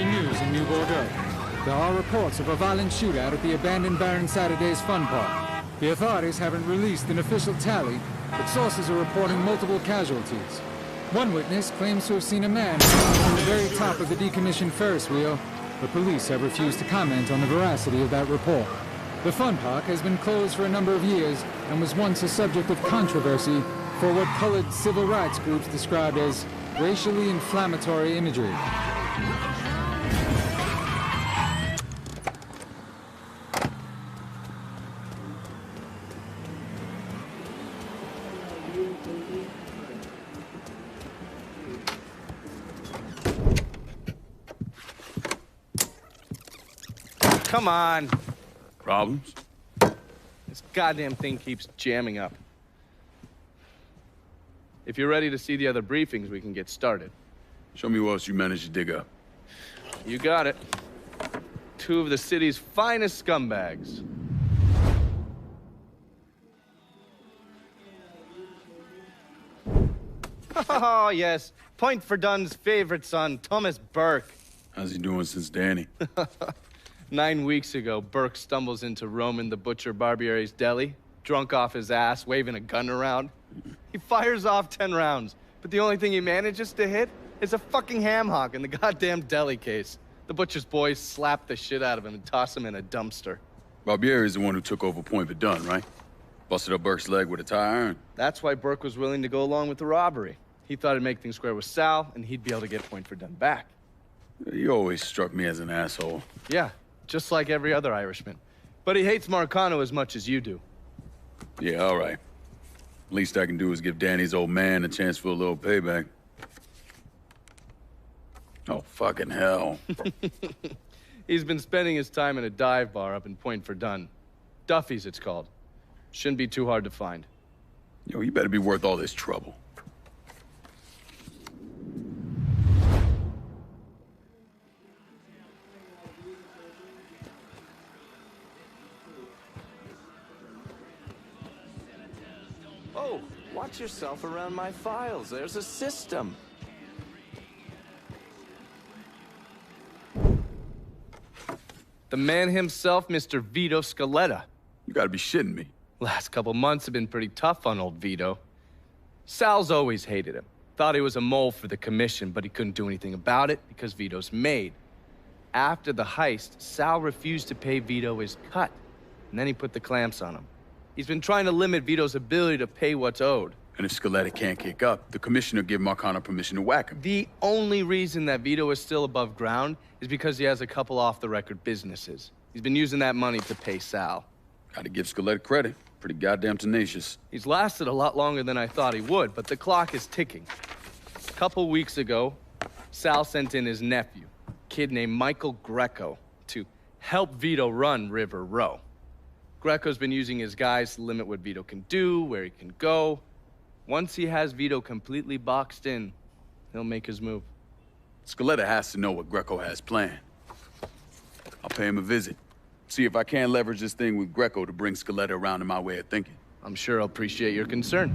breaking news in New Bordeaux. There are reports of a violent shootout at the abandoned Baron Saturday's Fun Park. The authorities haven't released an official tally, but sources are reporting multiple casualties. One witness claims to have seen a man on the very top of the decommissioned Ferris wheel, but police have refused to comment on the veracity of that report. The Fun Park has been closed for a number of years and was once a subject of controversy for what colored civil rights groups described as racially inflammatory imagery. Come on. Problems? This goddamn thing keeps jamming up. If you're ready to see the other briefings, we can get started. Show me what else you managed to dig up. You got it. 2 of the city's finest scumbags. Oh, yes. Point for Dunn's favorite son, Thomas Burke. How's he doing since Danny? 9 weeks ago, Burke stumbles into Roman the Butcher Barbiere's deli, drunk off his ass, waving a gun around. He fires off 10 rounds, but the only thing he manages to hit is a fucking ham hock in the goddamn deli case. The butcher's boys slap the shit out of him and toss him in a dumpster. Barbieri is the one who took over Point Verdun, right? Busted up Burke's leg with a tire iron. That's why Burke was willing to go along with the robbery. He thought it'd make things square with Sal, and he'd be able to get Point Verdun back. You always struck me as an asshole. Yeah, just like every other Irishman. But he hates Marcano as much as you do. Yeah, all right. Least I can do is give Danny's old man a chance for a little payback. Oh, fucking hell. He's been spending his time in a dive bar up in Point Verdun. Duffy's, it's called. Shouldn't be too hard to find. Yo, you better be worth all this trouble. Oh, watch yourself around my files. There's a system. The man himself, Mr. Vito Scaletta. You gotta be shitting me. Last couple months have been pretty tough on old Vito. Sal's always hated him. Thought he was a mole for the commission, but he couldn't do anything about it because Vito's made. After the heist, Sal refused to pay Vito his cut, and then he put the clamps on him. He's been trying to limit Vito's ability to pay what's owed. And if Scaletta can't kick up, the commissioner give Marcano permission to whack him. The only reason that Vito is still above ground is because he has a couple off-the-record businesses. He's been using that money to pay Sal. Gotta give Scaletta credit. Pretty goddamn tenacious. He's lasted a lot longer than I thought he would, but the clock is ticking. A couple weeks ago, Sal sent in his nephew, a kid named Michael Greco, to help Vito run River Row. Greco's been using his guys to limit what Vito can do, where he can go. Once he has Vito completely boxed in, he'll make his move. Scaletta has to know what Greco has planned. I'll pay him a visit. See if I can't leverage this thing with Greco to bring Scaletta around to my way of thinking. I'm sure he'll appreciate your concern.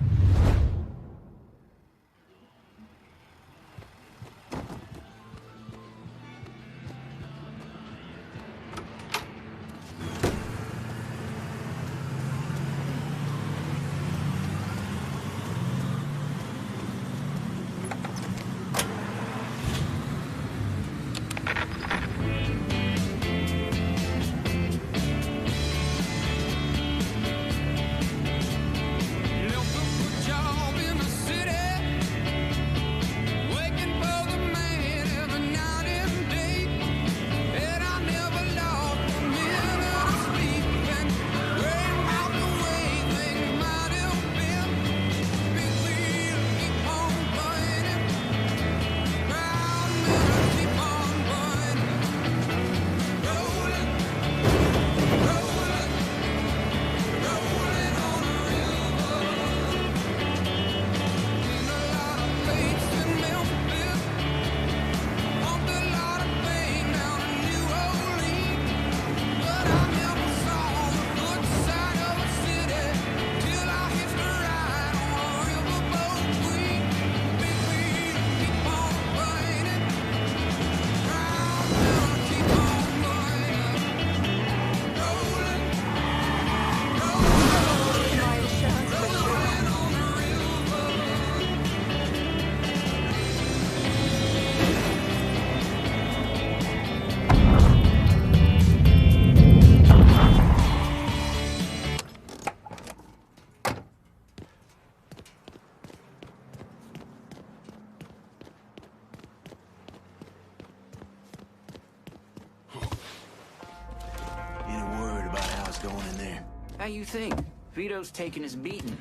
How you think? Vito's taking his beating.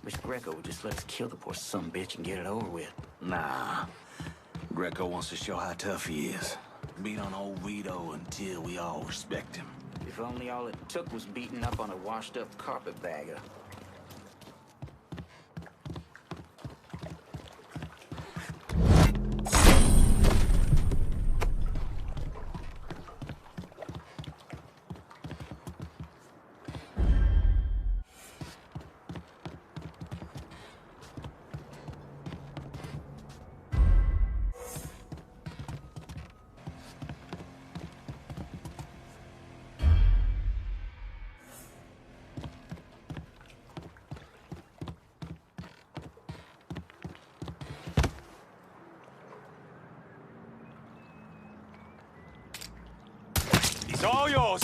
Wish Greco would just let us kill the poor sumbitch and get it over with. Nah. Greco wants to show how tough he is. Beat on old Vito until we all respect him. If only all it took was beating up on a washed-up carpetbagger. It's all yours.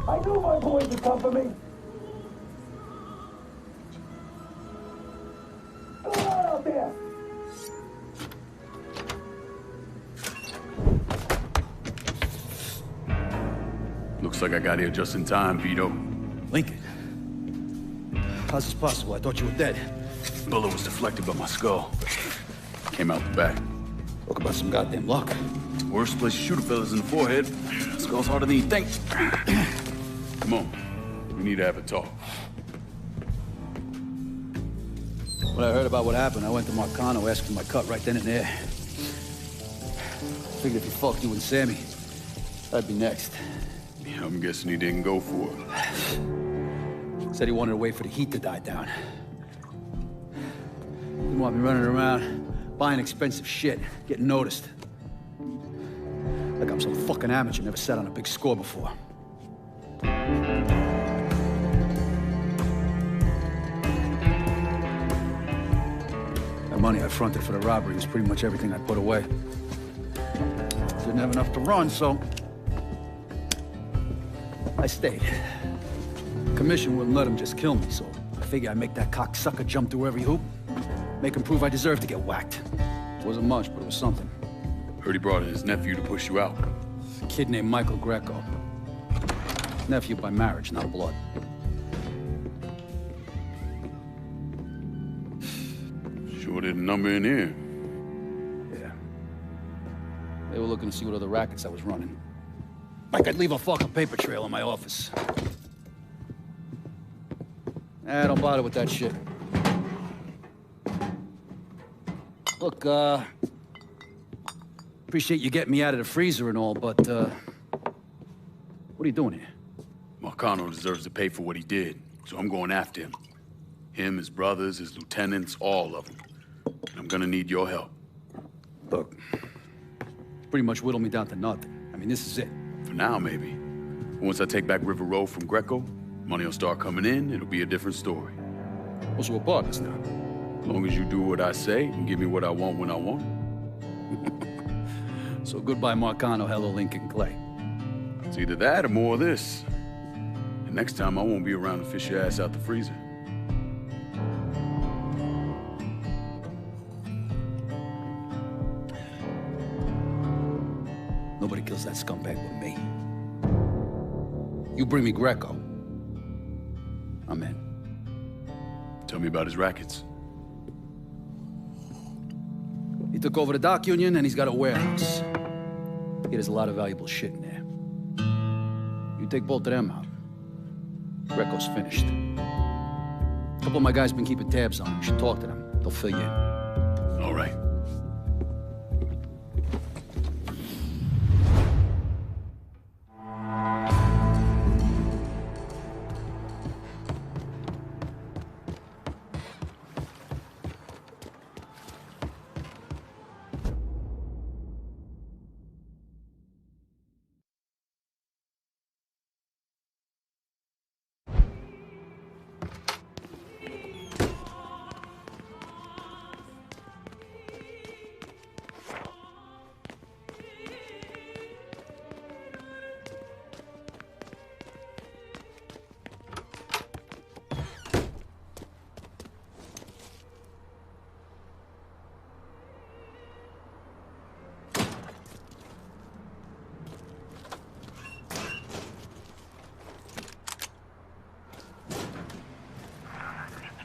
I knew my boys would come for me. Go on out there. Looks like I got here just in time, Vito. Lincoln. How's this possible? I thought you were dead. Bullet was deflected by my skull. Came out the back. Talk about some goddamn luck. Worst place to shoot a fella's in the forehead. Skull's harder than you think. Come on. We need to have a talk. When I heard about what happened, I went to Marcano, asked for my cut right then and there. Figured if he fucked you and Sammy, I'd be next. Yeah, I'm guessing he didn't go for it. Said he wanted to wait for the heat to die down. Didn't want me running around, buying expensive shit, getting noticed. Like I'm some fucking amateur, never sat on a big score before. The money I fronted for the robbery was pretty much everything I put away. Didn't have enough to run, so I stayed. Commission wouldn't let him just kill me, so I figured I'd make that cocksucker jump through every hoop. Make him prove I deserve to get whacked. Wasn't much, but it was something. Heard he brought in his nephew to push you out. A kid named Michael Greco. Nephew by marriage, not blood. Sure did a number in here. Yeah. They were looking to see what other rackets I was running. Like I'd leave a fucking paper trail in my office. Don't bother with that shit. Look, appreciate you getting me out of the freezer and all, but, what are you doing here? Marcano deserves to pay for what he did, so I'm going after him. Him, his brothers, his lieutenants, all of them. And I'm gonna need your help. Look, pretty much whittled me down to nothing. I mean, this is it. For now, maybe. Once I take back River Road from Greco, money will start coming in, it'll be a different story. Well, so we're partners now. As long as you do what I say and give me what I want when I want it. So goodbye, Marcano, hello, Lincoln Clay. It's either that or more of this. And next time, I won't be around to fish your ass out the freezer. Nobody kills that scumbag with me. You bring me Greco, I'm in. Tell me about his rackets. He took over the dock union and he's got a warehouse. He has a lot of valuable shit in there. You take both of them out. Greco's finished. A couple of my guys been keeping tabs on him. You should talk to them. They'll fill you in. All right.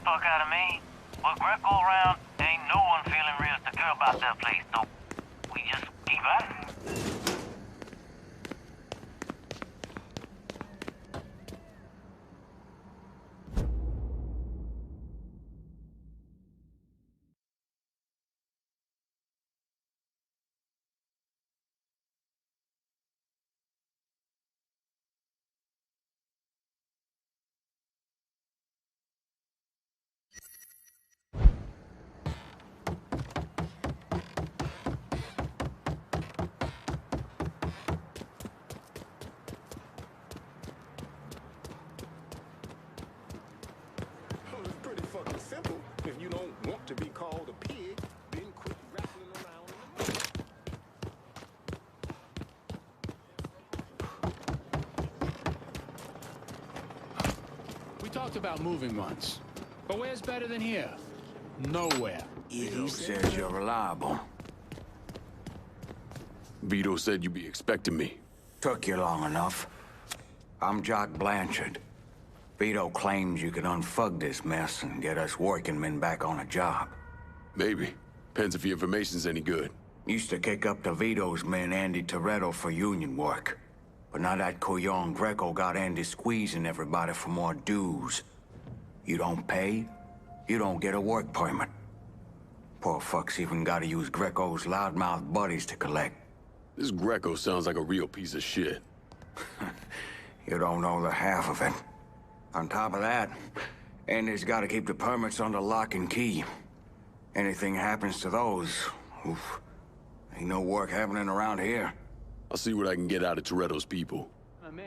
Fuck out of me. With Greco around, ain't no one feeling real secure about that place, so we just keep at it. It's pretty fucking simple. If you don't want to be called a pig, then quit rattling around in the mud. We talked about moving once. But where's better than here? Nowhere. He says you're reliable. Vito said you'd be expecting me. Took you long enough. I'm Jock Blanchard. Vito claims you can unfug this mess and get us working men back on a job. Maybe. Depends if the information's any good. Used to kick up to Vito's men Andy Toretto for union work. But now that Couillon Greco got Andy squeezing everybody for more dues. You don't pay, you don't get a work permit. Poor fuck's even gotta use Greco's loudmouth buddies to collect. This Greco sounds like a real piece of shit. You don't know the half of it. On top of that, Andy's gotta keep the permits under lock and key. Anything happens to those, oof, ain't no work happening around here. I'll see what I can get out of Toretto's people.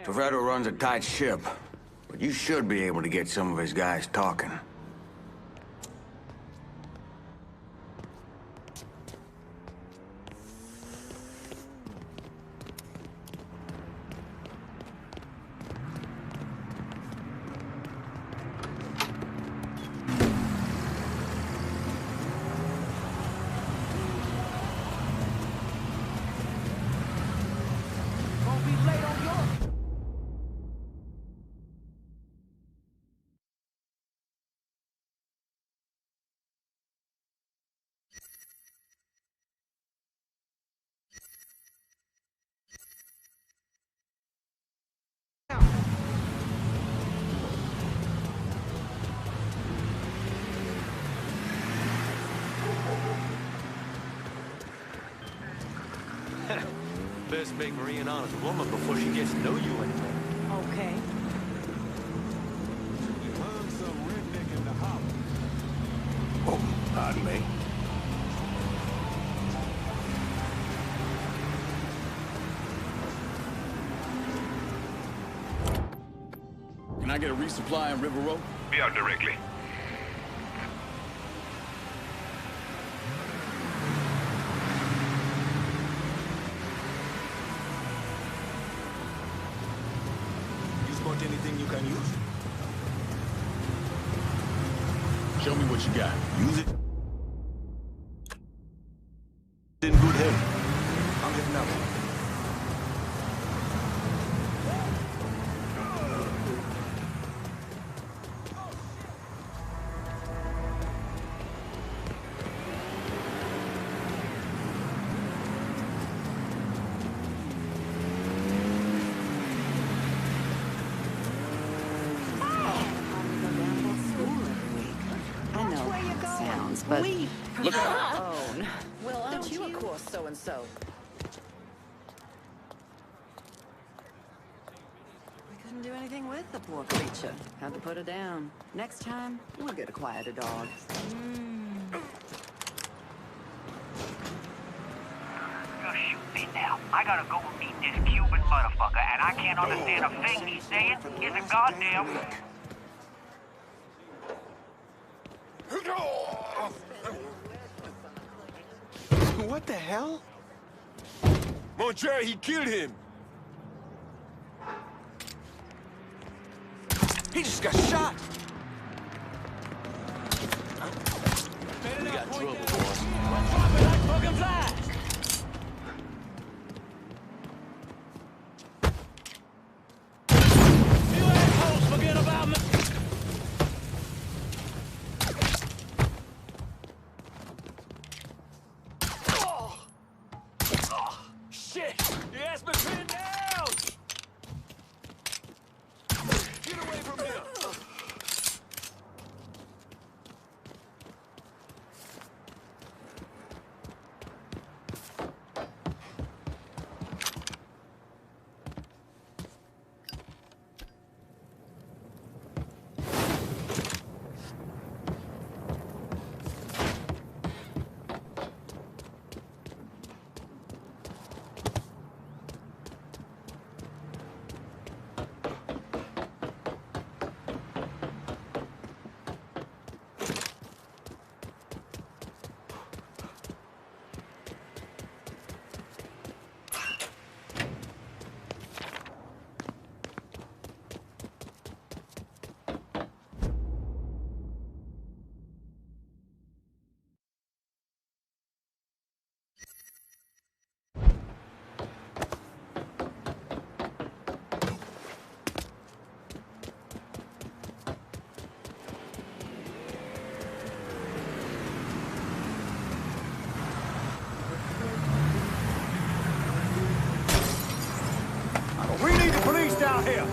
Toretto runs a tight ship, but you should be able to get some of his guys talking. Best make Marie an honest woman before she gets to know you anyway. Okay. You heard some redneck in the holler. Oh, pardon me. Can I get a resupply in River Road? Be out directly. Anything you can use? Show me what you got. Use it. In good health. I'm getting out. sounds, but We look prefer at our own. Well, aren't you, of course, so-and-so? We couldn't do anything with the poor creature. Had to put her down. Next time, we'll get a quieter dog. You're shooting me now. I gotta go meet this Cuban motherfucker, and I can't understand a thing he's saying. It's a goddamn... What the hell? Montre, he killed him. He just got shot. We got trouble, boss. Dropping like fucking flies. You assholes forget about me. Shit! He has me pinned down! Get away from him! We need the police down here.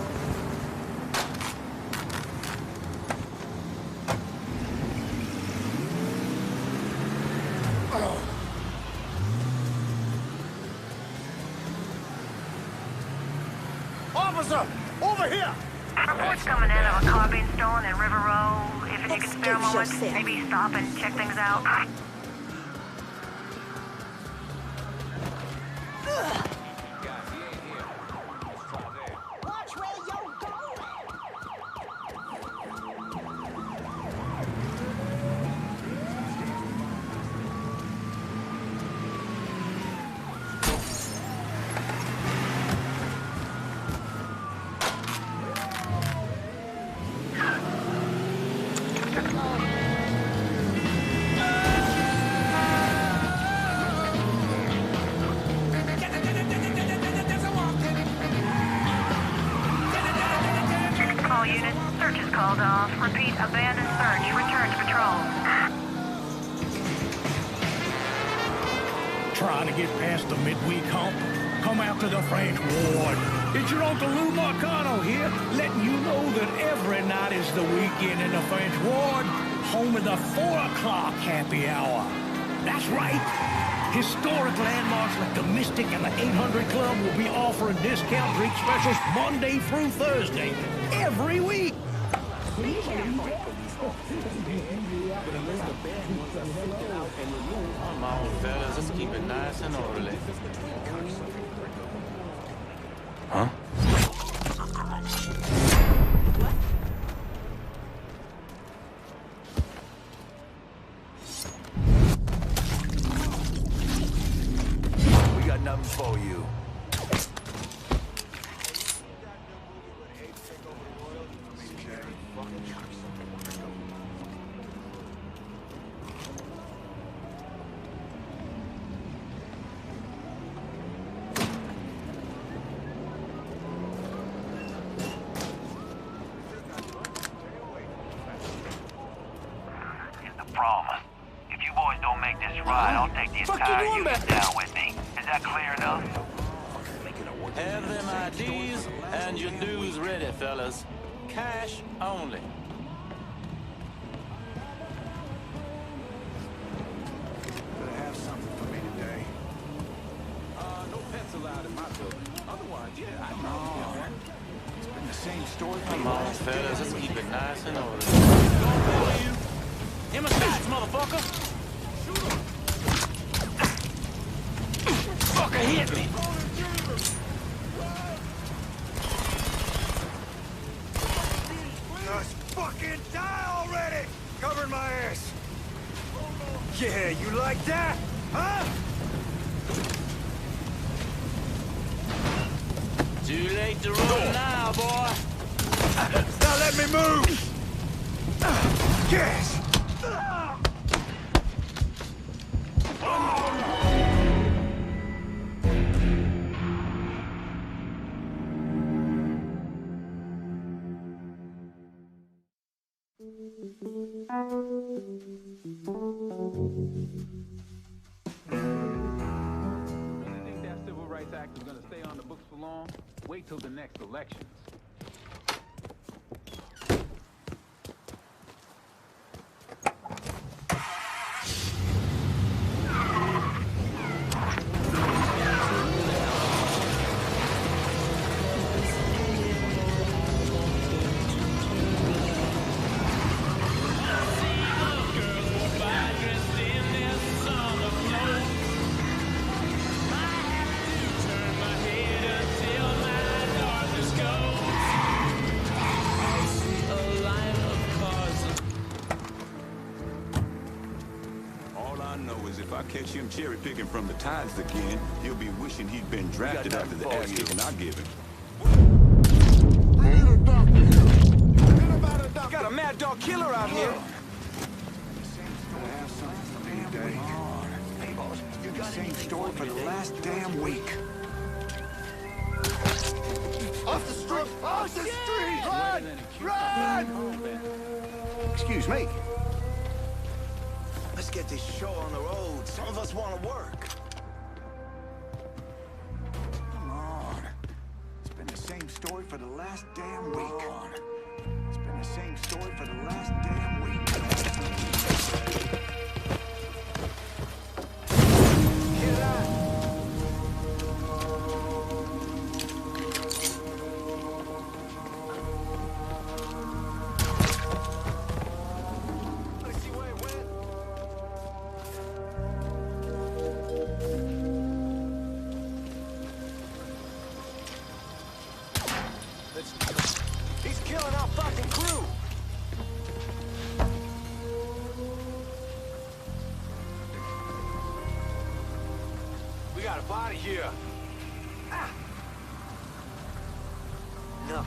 Officer, over here. Reports coming in of a car being stolen in River Row. If you can spare a moment, maybe stop and check things out. Watch where you're going. All units, search is called off. Repeat, abandoned search. Return to patrol. Trying to get past the midweek hump? Come out to the French Ward. It's your Uncle Lou Marcano here, letting you know that every night is the weekend in the French Ward, home of the 4 o'clock happy hour. That's right. Historic landmarks like the Mystic and the 800 Club will be offering discount drink specials Monday through Thursday, every week. Come on, fellas, let's keep it nice and orderly. Huh? We got nothing for you. Promise. If you boys don't make this right, I'll take the entire unit down with me. Is that clear enough? Have them IDs and your dues ready, fellas. Cash only. same story. Come on, fellas, let's keep it nice and orderly. Go for you. In my sights, motherfucker. Fucker hit me. Just fucking die already! Covering my ass. Yeah, you like that? Huh? Too late to run now, boy. Now let me move! Yes! Act is going to stay on the books for long, wait till the next elections. Catch him cherry picking from the tides again, he'll be wishing he'd been drafted after the ass kicking I give him. Got a mad dog killer out here. Same story for the last damn week. Off the street! Off the street! Run! Run! Excuse me. Let's get this show on the road. Some of us want to work. Come on. It's been the same story for the last damn week. It's been the same story for the last damn week. Get out! He's killing our fucking crew! We got a body here. Ah. No.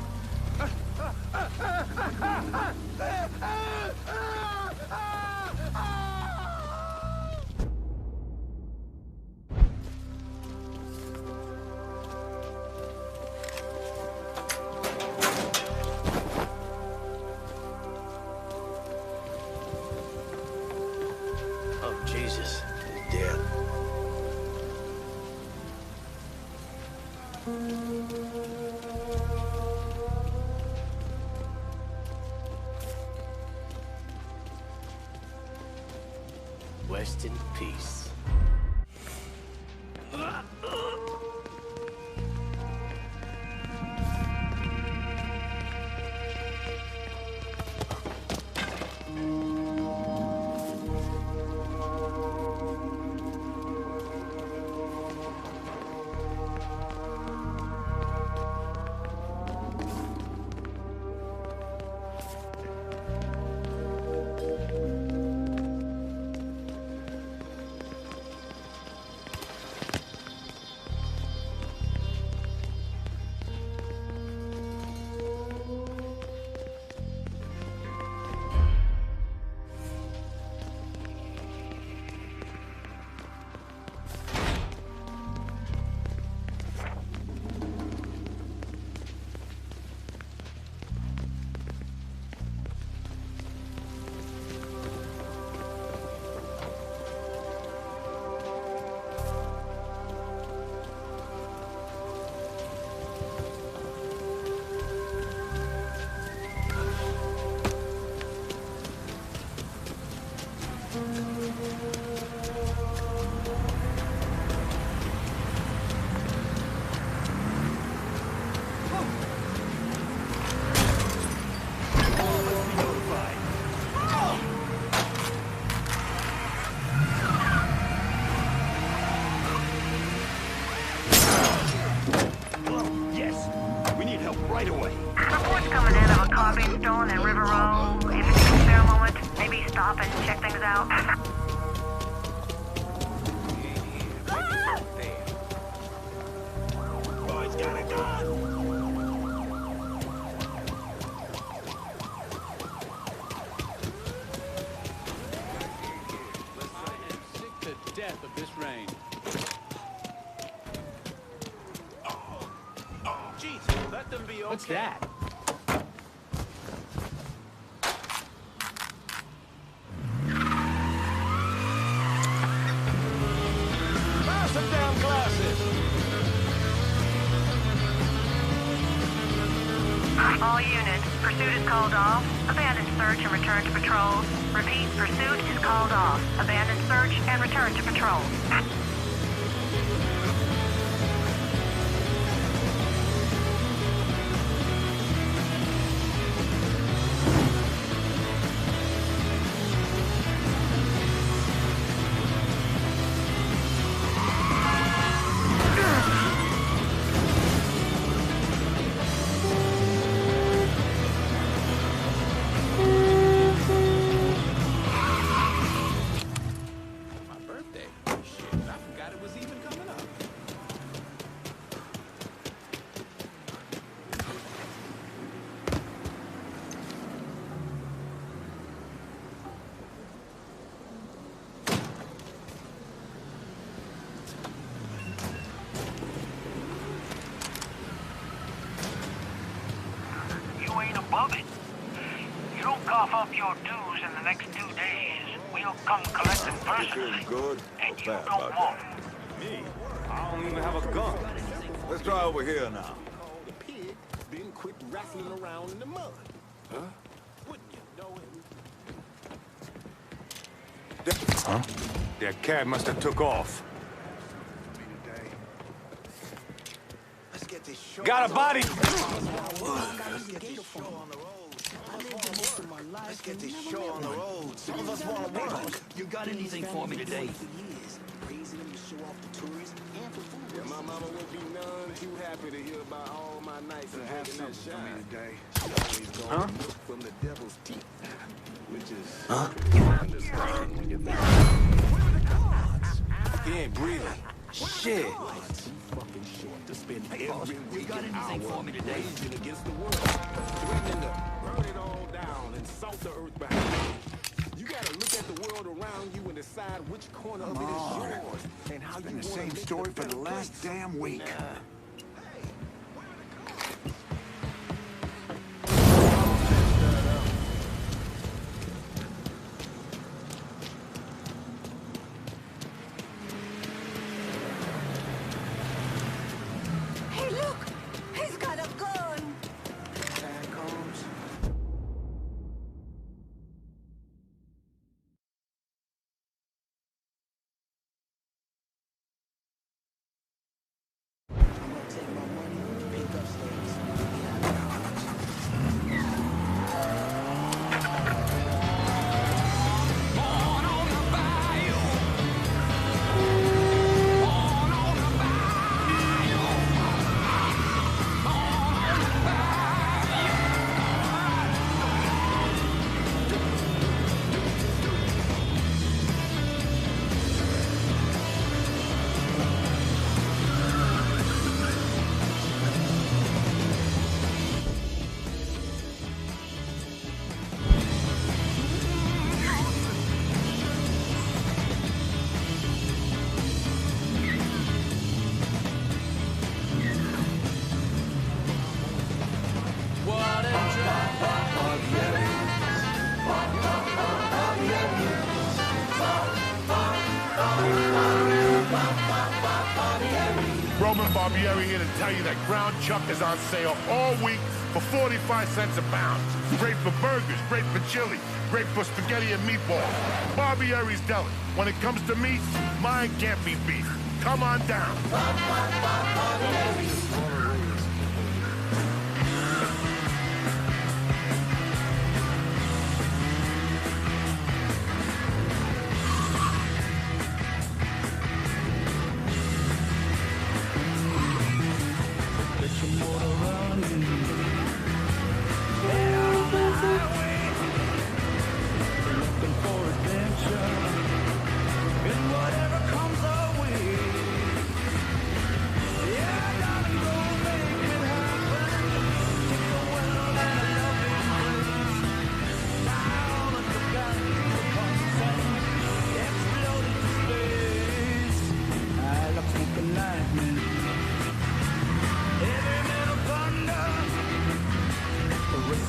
Jesus is dead. Rest in peace. right away. Reports coming in of a car being stolen in River Road. If you can spare a moment, maybe stop and check things out. Boy's got a gun! Death of this rain. Jesus, let them be okay. What's that? Buy some damn glasses. All units, pursuit is called off. Abandon search and return to patrol. Repeat, pursuit is called off. Abandon search and return to patrol. above it. You don't cough up your dues in the next 2 days, we'll come collect them personally. Good and you bad don't want them. Me? I don't even have a gun. Let's try over here now. The pig then quit wrestling around in the mud. Huh? Wouldn't you know it? Huh? That cat must have took off. Got a body! Let's get this show on the road. Some of us want to work. You got anything for me today? Raising them to show off the tourists and for food. Yeah, my mama would be none too happy to hear about all my nights and having that shine today. She always gonna look from the devil's teeth, which is Where are the cards? He ain't breathing. Shit. Fucking short to spend Hey, boss, every you got weekend anything hour for me today? raging against the world, threatening to burn it all down and salt the earth behind you. You gotta look at the world around you and decide which corner of it is yours and how you want to make Same story for the last damn week. Hey, look! He's got a gun! Roman Barbieri here to tell you that ground chuck is on sale all week for 45 cents a pound. Great for burgers, great for chili, great for spaghetti and meatballs. Barbieri's Deli. When it comes to meat, mine can't be beat. Come on down. Let your motor run.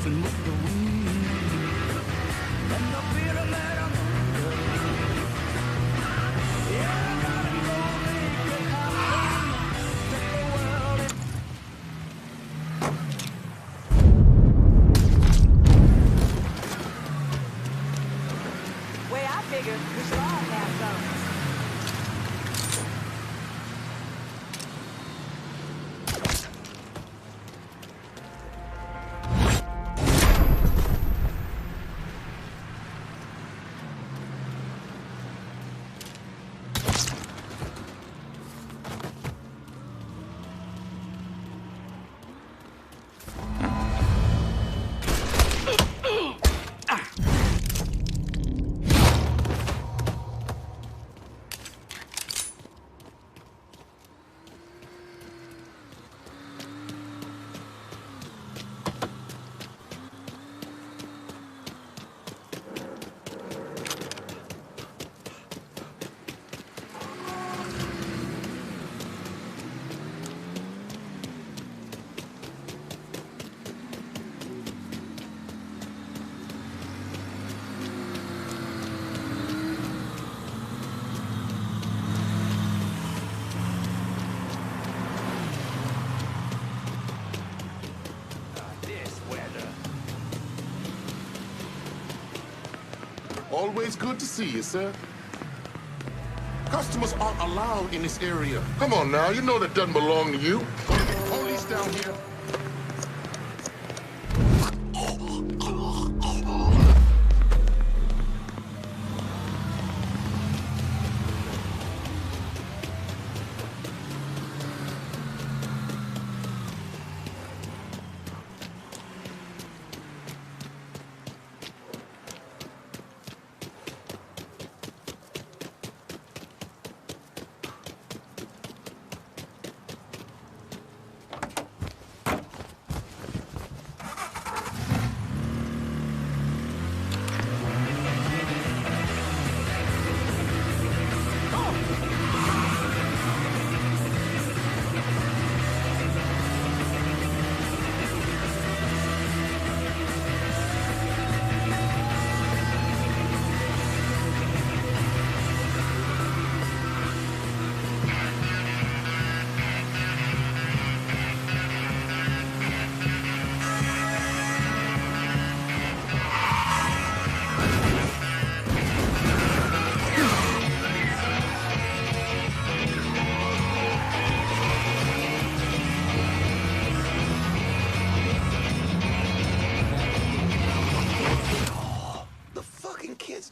dancing with the wind. And the feeling that I'm under. Yeah, I gotta go make it happen. Take the world in. Way I figure we should all have some. Always good to see you, sir. Customers aren't allowed in this area. Come on now, you know that doesn't belong to you. Police down here.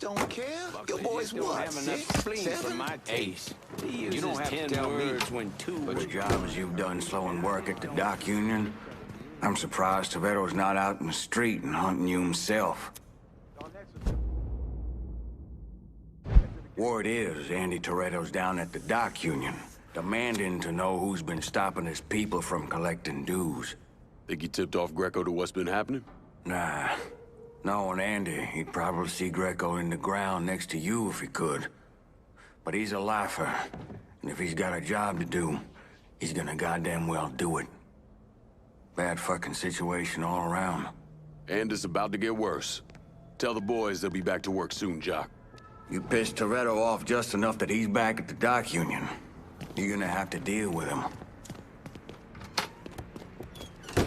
Don't care. Your boy's what? Have enough spleen for my taste. You don't have to tell me when two. For the job as you've done slowing work at the dock union, I'm surprised Toretto's not out in the street and hunting you himself. Word is Andy Toretto's down at the dock union, demanding to know who's been stopping his people from collecting dues. Think he tipped off Greco to what's been happening? Nah. Knowing Andy, he'd probably see Greco in the ground next to you if he could. But he's a lifer, and if he's got a job to do, he's gonna goddamn well do it. Bad fucking situation all around. And it's about to get worse. Tell the boys they'll be back to work soon, Jock. You pissed Toretto off just enough that he's back at the dock union. You're gonna have to deal with him.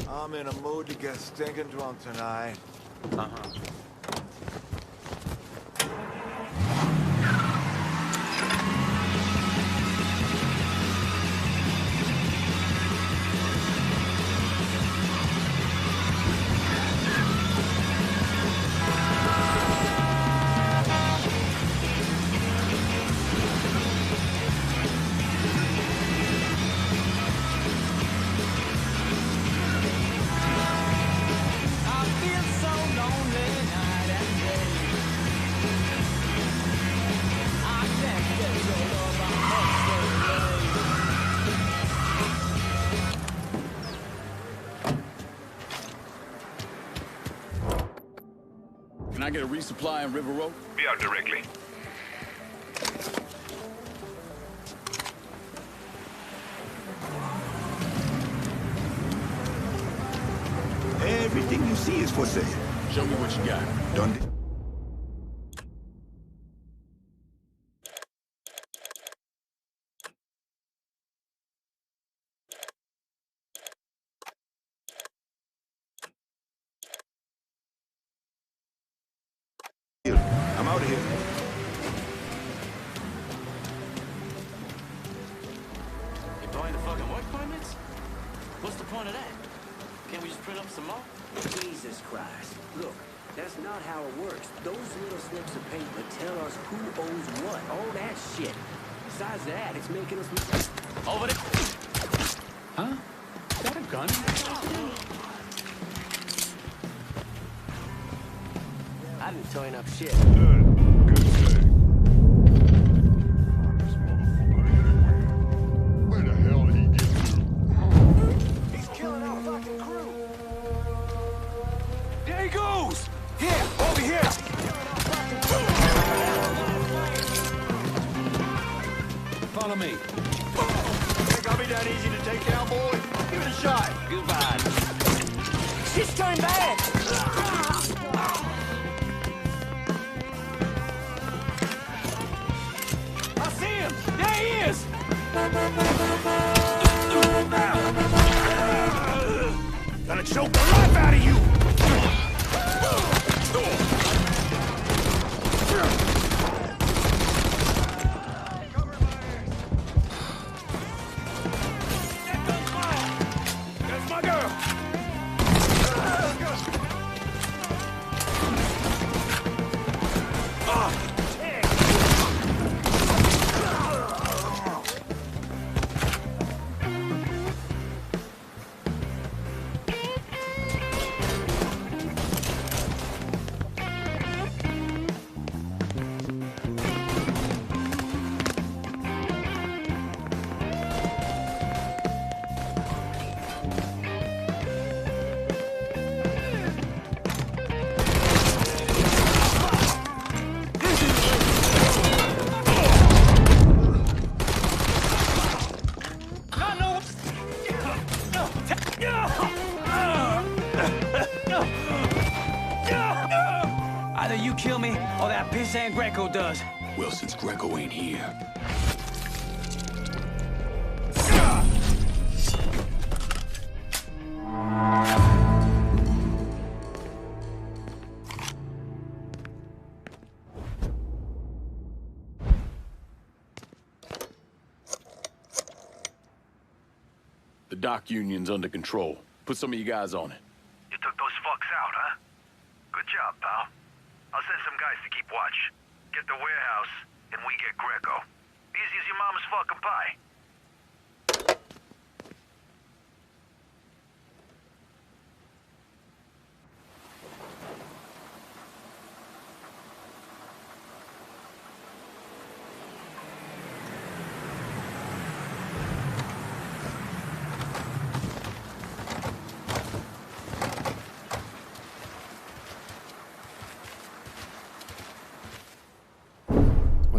I'm in a mood to get stinking drunk tonight. Can I get a resupply on River Road? Be out directly. Everything you see is for sale. Show me what you got. Done. I'm out of here. You buying the fucking work permits? What's the point of that? Can't we just print up some more? Jesus Christ. Look, that's not how it works. Those little slips of paper tell us who owes what. All that shit. Besides that, it's making us... Over there. Huh? Is that a gun? I didn't turn up shit. Where the hell did he get to? He's killing our fucking crew. There he goes! Here, over here! Follow me. Think I'll be that easy to take down, boy? Give it a shot. Goodbye. Shit's turned bad. I see him! There he is! Gonna choke the life out of you! That's my girl! Either you kill me, or that pissant Greco does. Well, since Greco ain't here. The dock union's under control. Put some of you guys on it. You took those fucks out, huh? Good job, pal. I'll send some guys to keep watch. Get the warehouse, and we get Greco. Easy as your mama's fucking pie.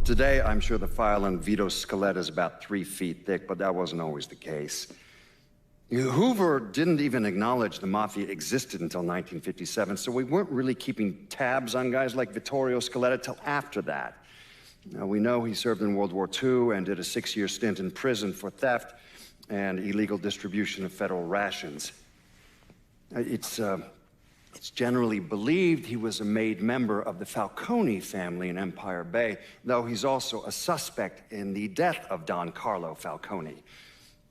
Today, I'm sure the file on Vito's skeleton is about 3 feet thick, but that wasn't always the case. Hoover didn't even acknowledge the Mafia existed until 1957, so we weren't really keeping tabs on guys like Vittorio Scaletta till after that. Now, we know he served in World War II and did a 6-year stint in prison for theft and illegal distribution of federal rations. It's generally believed he was a made member of the Falcone family in Empire Bay, though he's also a suspect in the death of Don Carlo Falcone.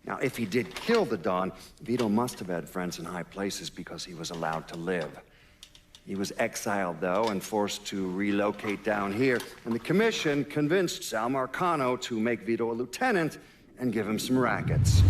Now, if he did kill the Don, Vito must have had friends in high places because he was allowed to live. He was exiled, though, and forced to relocate down here, and the commission convinced Sal Marcano to make Vito a lieutenant and give him some rackets.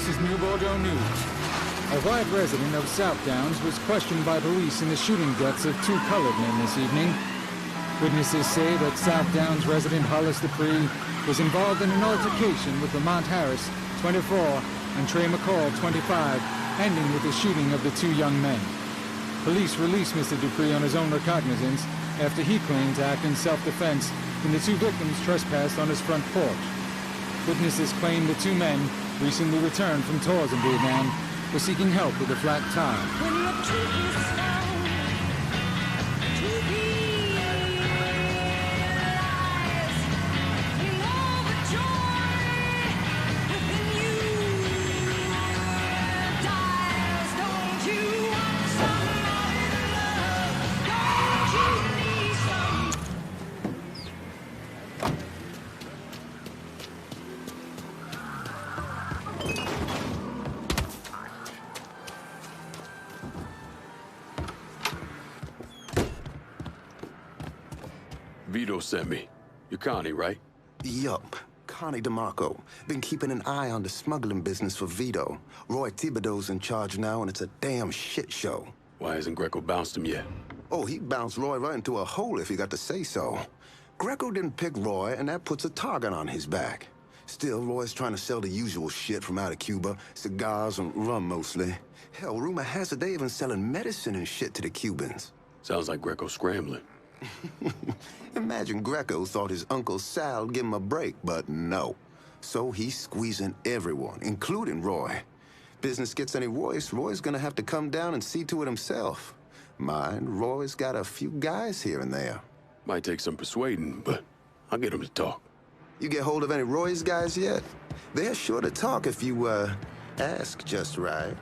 is New Bordeaux News. A white resident of South Downs was questioned by police in the shooting deaths of two colored men this evening. Witnesses say that South Downs resident Hollis Dupree was involved in an altercation with Lamont Harris, 24, and Trey McCall, 25, ending with the shooting of the two young men. Police released Mr. Dupree on his own recognizance after he claimed to act in self-defense when the two victims trespassed on his front porch. Witnesses claim the two men, recently returned from tours in Vietnam, were seeking help with a flat tire. When your truth is found to be lies, you know the joy within you dies. Don't you want somebody to love? Don't you need some? Vito sent me. You're Connie, right? Yup. Connie DeMarco. Been keeping an eye on the smuggling business for Vito. Roy Thibodeau's in charge now, and it's a damn shit show. Why hasn't Greco bounced him yet? Oh, he bounced Roy right into a hole if he got to say so. Greco didn't pick Roy, and that puts a target on his back. Still, Roy's trying to sell the usual shit from out of Cuba. Cigars and rum, mostly. Hell, rumor has it they even selling medicine and shit to the Cubans. Sounds like Greco's scrambling. Imagine Greco thought his Uncle Sal would give him a break, but no. So he's squeezing everyone, including Roy. Business gets any worse, Roy's gonna have to come down and see to it himself. Mind, Roy's got a few guys here and there. Might take some persuading, but I'll get him to talk. You get hold of any Roy's guys yet? They're sure to talk if you, ask just right.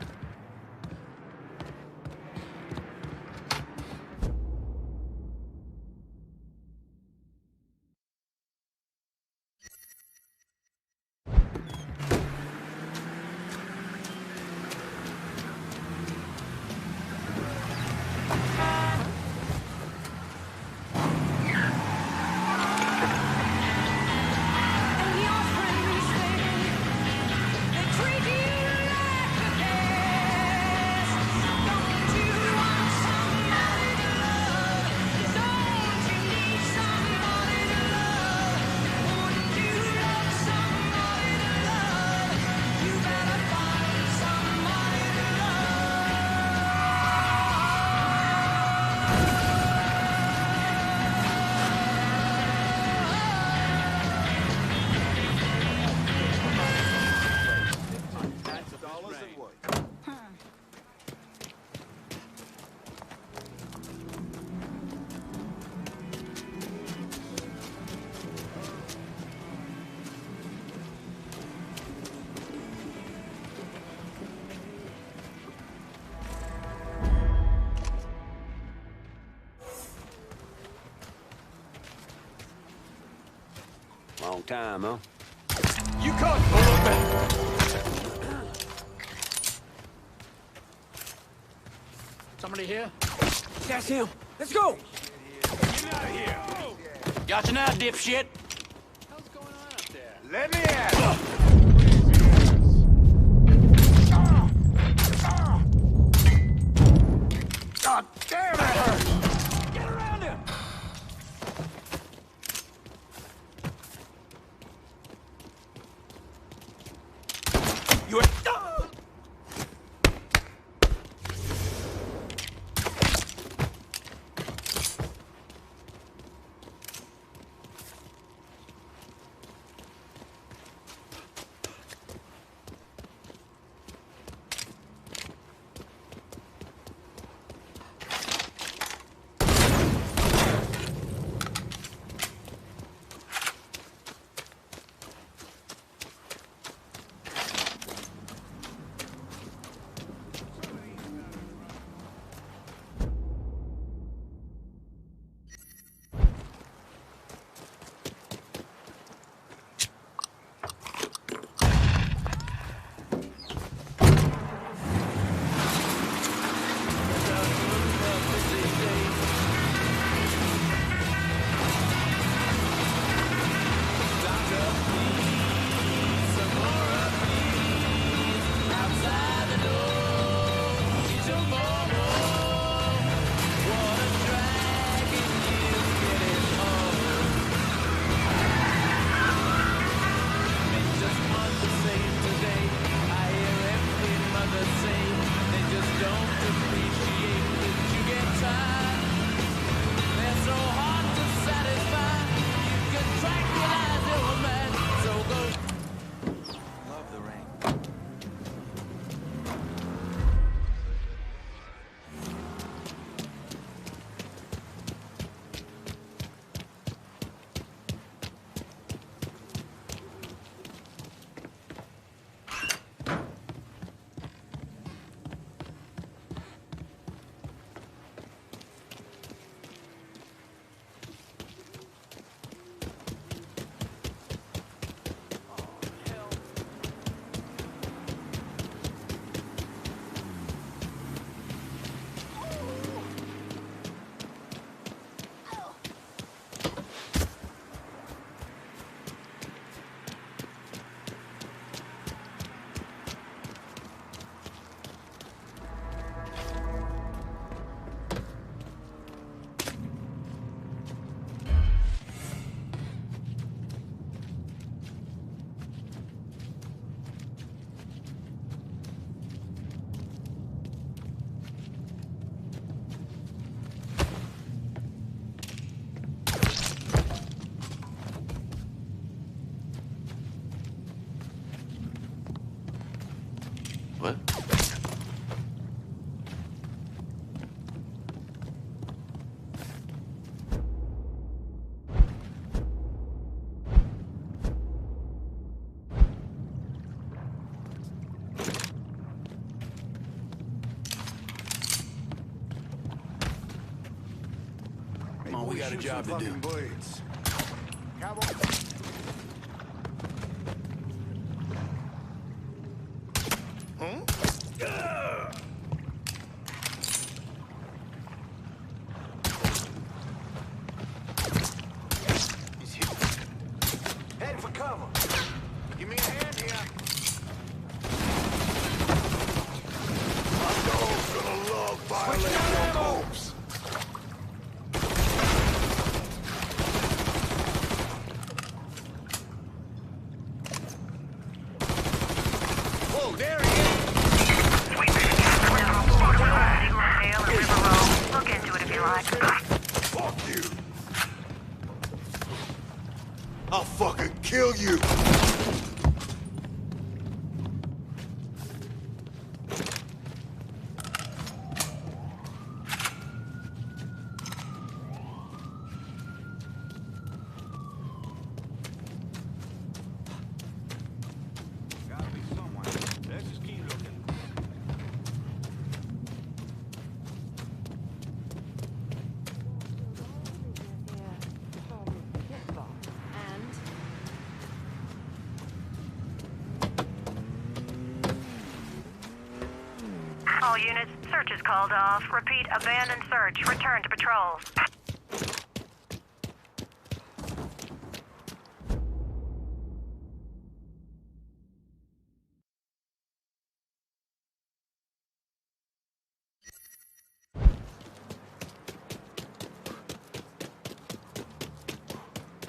Long time, huh? You caught Somebody here? That's him. Let's go. Get out of here. Got you now, dipshit. What's going on up there? Let me at it. God damn it! Get around him! You're... got a job to do. Blades. Heading for cover. Give me a hand here. My dog's gonna love violating your corpse. Whoa, there he is. Look into it if you like. Fuck you. I'll fucking kill you. Gotta be someone. Let's just keep looking. All units, search is called off. Repeat, abandoned search. Return to patrols.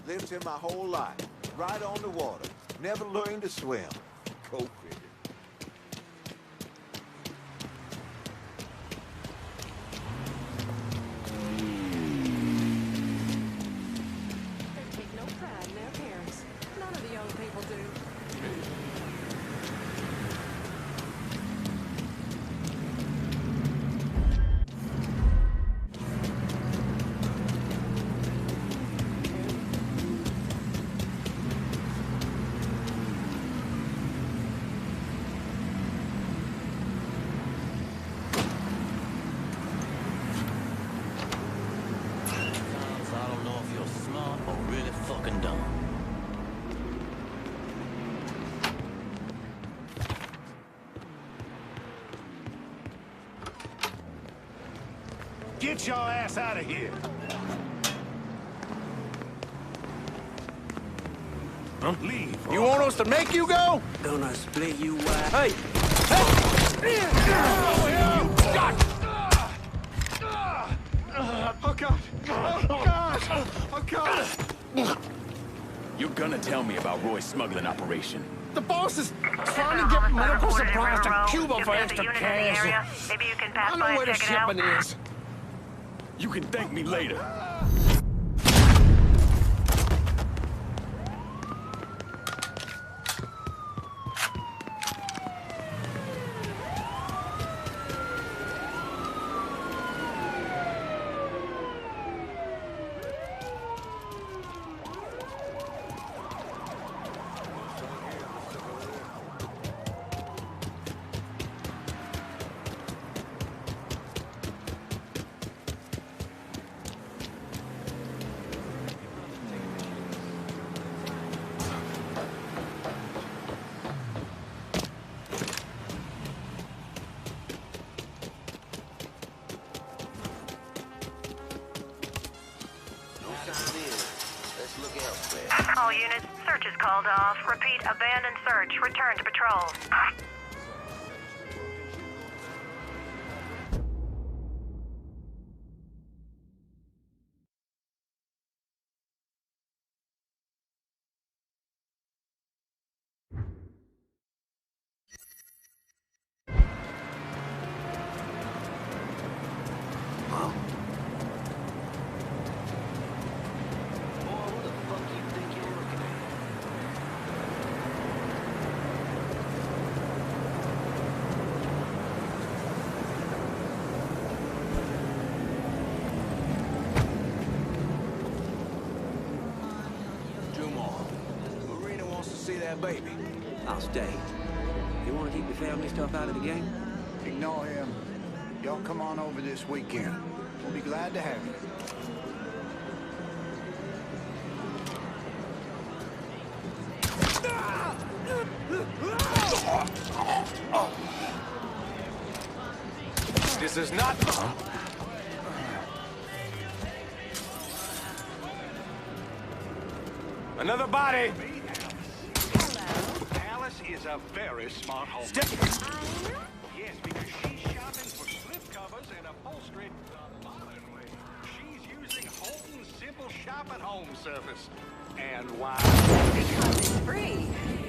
Lived here my whole life, right on the water. Never learned to swim. Go figure. They take no pride in their appearance. None of the young people do. Sometimes I don't know if you're smart or really fucking dumb. Get your ass out of here. Huh? Leave. You want us to make you go? Gonna split you wide. Hey! Oh, God. Oh, God. Oh, God. You're gonna tell me about Roy's smuggling operation. The boss is trying to get medical supplies to Cuba for extra cash. Maybe you can I pass know by where and the check it out. shipment is. You can thank me later. All units, search is called off. Repeat, abandoned search. Return to patrols. See that baby? I'll stay. You want to keep the family stuff out of the game? Ignore him. Y'all come on over this weekend. We'll be glad to have you. This is not... Another body! Alice is a very smart home. Yes, because she's shopping for slipcovers and upholstery the modern way. She's using Holton's Simple Shop at Home service. And why? It's free.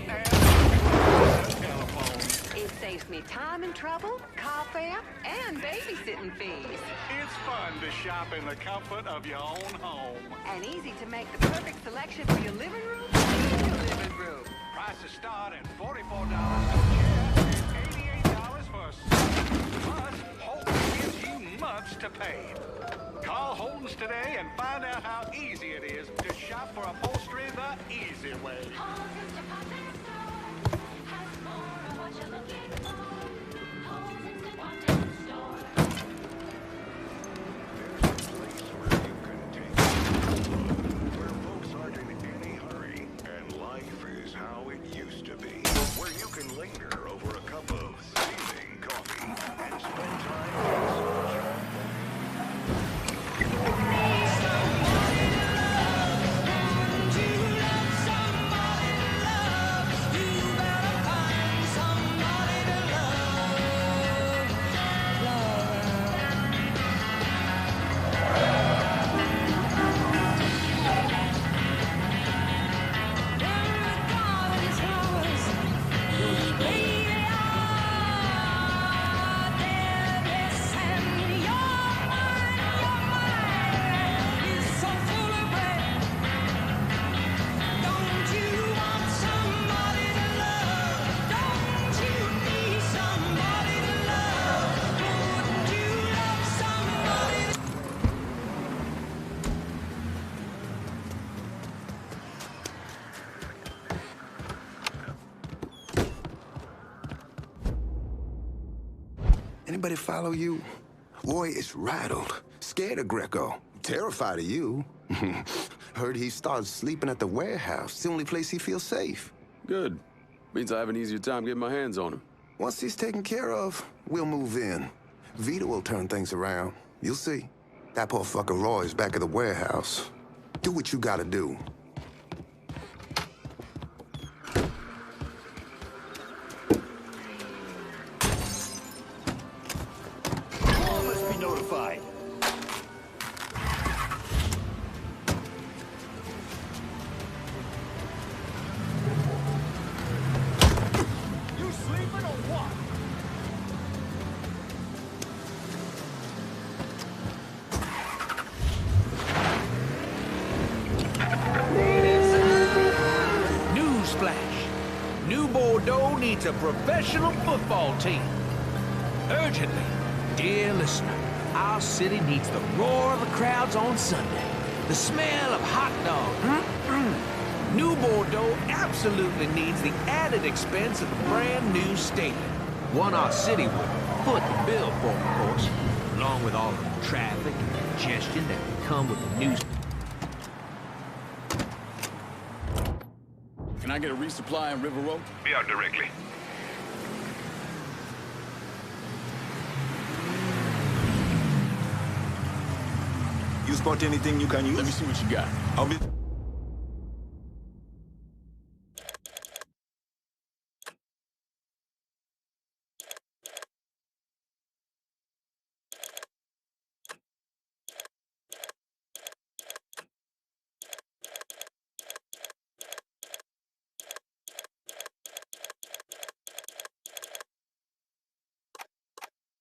And the telephone. It saves me time and trouble, car fare, and babysitting fees. It's fun to shop in the comfort of your own home. And easy to make the perfect selection for your living room and your living room. Prices start at $44 for a chair and $88 for a suite. Plus, Holton gives you months to pay. Call Holton's today and find out how easy it is to shop for upholstery the easy way. Where you can linger over a cup of steaming coffee and spend time Anybody follow you? Roy is rattled, scared of Greco, terrified of you. Heard he started sleeping at the warehouse. It's the only place he feels safe. Good. Means I have an easier time getting my hands on him. Once he's taken care of, we'll move in. Vito will turn things around. You'll see. That poor fucker Roy is back at the warehouse. Do what you gotta do. Notified. You sleeping or what? Newsflash. New Bordeaux needs a professional football team. Urgently. Dear listener, our city needs the roar of the crowds on Sunday, the smell of hot dog. New Bordeaux absolutely needs the added expense of a brand new stadium. One our city would foot the bill for, of course, along with all of the traffic and congestion that would come with the news. Can I get a resupply on River Road? Be out directly. You spot anything you can use? Let me see what you got. I'll be...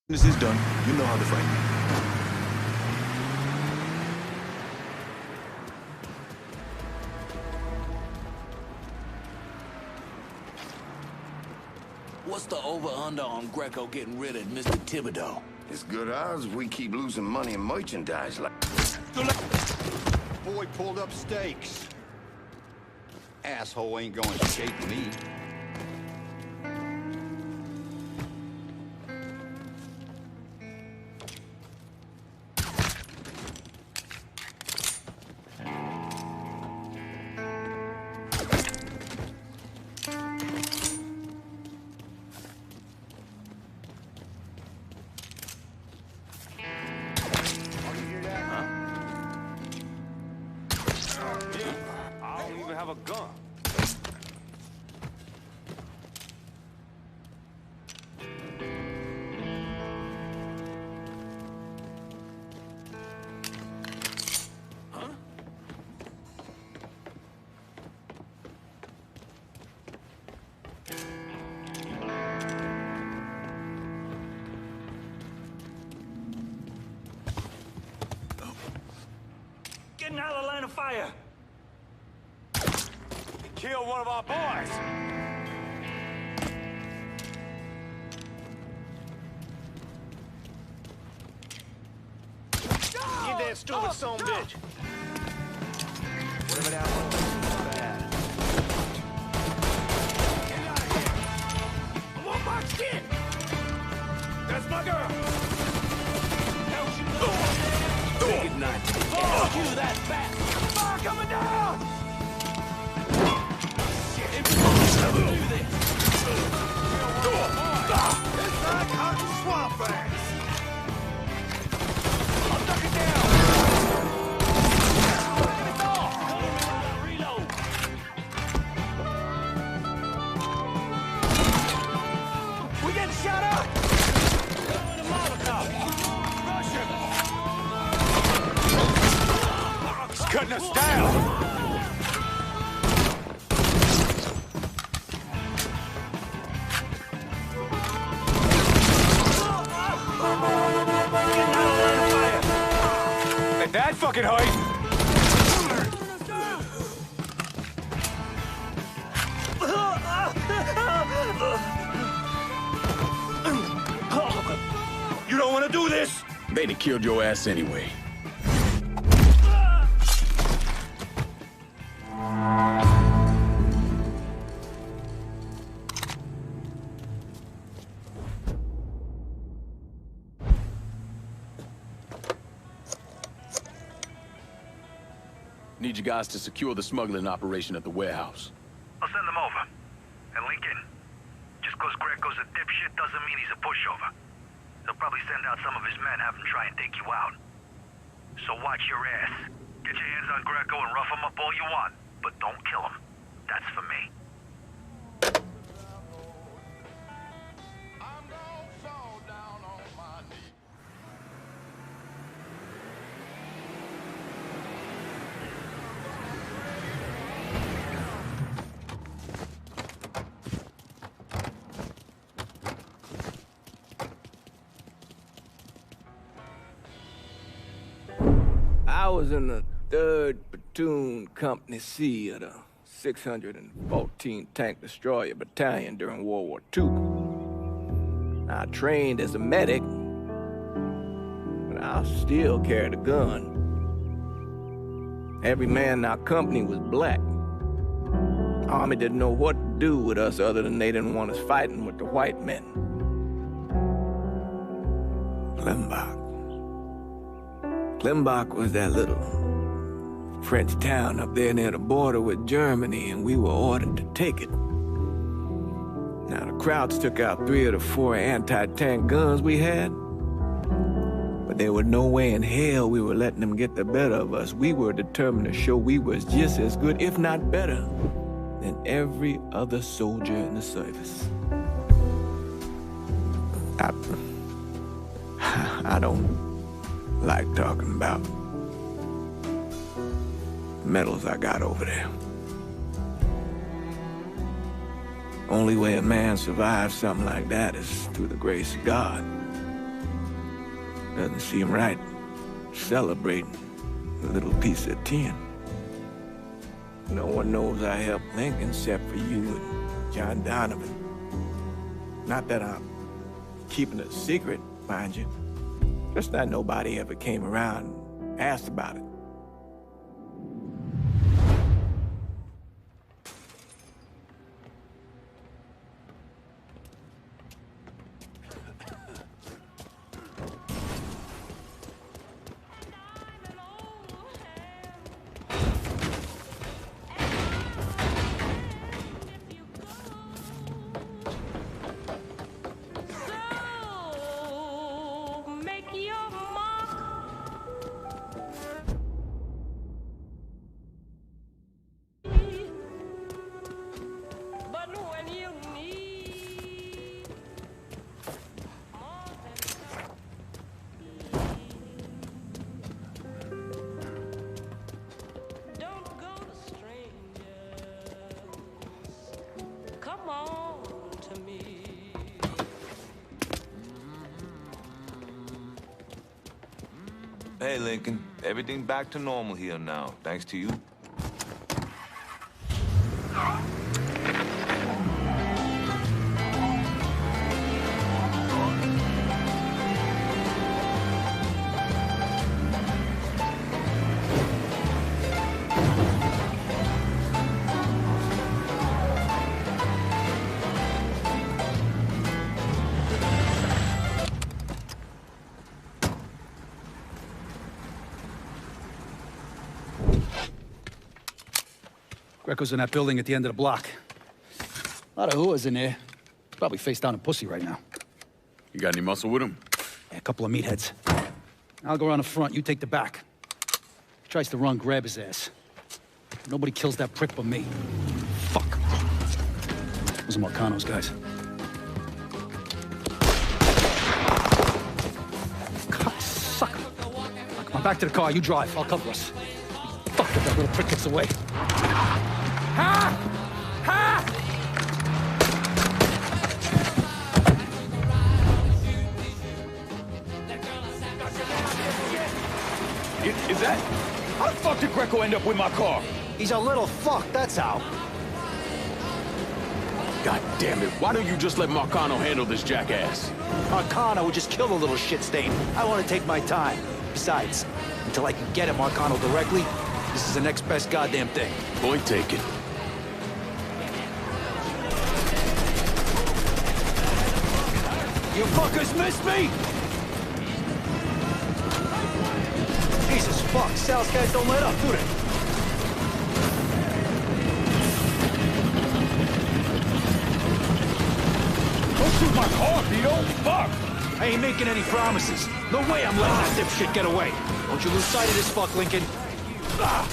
This is done. You know how to find me. What's the over-under on Greco getting rid of Mr. Thibodeau? It's good odds we keep losing money in merchandise like... Boy pulled up stakes. Asshole ain't going to shake me. have a gun. Getting out of the line of fire! He killed one of our boys! Get that stupid son bitch! Whatever that was, bad. Get out of here! I'm on my skin! That's my girl! Take it night. Cue that back. Fire coming down! Do this. It's like hunting swamp rats! I'll duck it down! It's off. Cover me while I reload. We getting shot up! Cover the Molotov. Rush him. He's cutting us down! At that fucking height! You don't want to do this! They'd have killed your ass anyway. Need you guys to secure the smuggling operation at the warehouse. I'll send them over. And Lincoln, just cause Greco's a dipshit doesn't mean he's a pushover. He'll probably send out some of his men, have them try and take you out. So watch your ass. Get your hands on Greco and rough him up all you want, but don't kill him. That's for me. I was in the 3rd Platoon Company C of the 614 Tank Destroyer Battalion during World War II. I trained as a medic, but I still carried a gun. Every man in our company was black. Army didn't know what to do with us other than they didn't want us fighting with the white men. Klimbach was that little French town up there near the border with Germany, and we were ordered to take it. Now, the Krauts took out 3 of the 4 anti-tank guns we had, but there was no way in hell we were letting them get the better of us. We were determined to show we was just as good, if not better, than every other soldier in the service. I don't like talking about medals I got over there. Only way a man survives something like that is through the grace of God. Doesn't seem right celebrating a little piece of tin. No one knows I helped Lincoln except for you and John Donovan. Not that I'm keeping it a secret, mind you. Just that nobody ever came around and asked about it. right, Lincoln. Everything back to normal here now, thanks to you. Greco's in that building at the end of the block. A lot of whoas in there. Probably face down in pussy right now. You got any muscle with him? Yeah, a couple of meatheads. I'll go around the front, you take the back. If he tries to run, grab his ass. Nobody kills that prick but me. Fuck. Those are Marcano's guys. Cocksucker. Come on, back to the car, you drive. I'll cover us. Fuck if that little prick gets away. Ha! Ha! Is that? How the fuck did Greco end up with my car? He's a little fuck, that's how. God damn it, why don't you just let Marcano handle this jackass? Marcano would just kill the little shit stain. I want to take my time. Besides, until I can get at Marcano directly, this is the next best goddamn thing. Point taken. You fuckers missed me! Jesus fuck, Sal's guys don't let up, do they? Don't shoot my car, Vito! Fuck! I ain't making any promises. No way I'm letting that dipshit get away. Don't you lose sight of this fuck, Lincoln. Ah!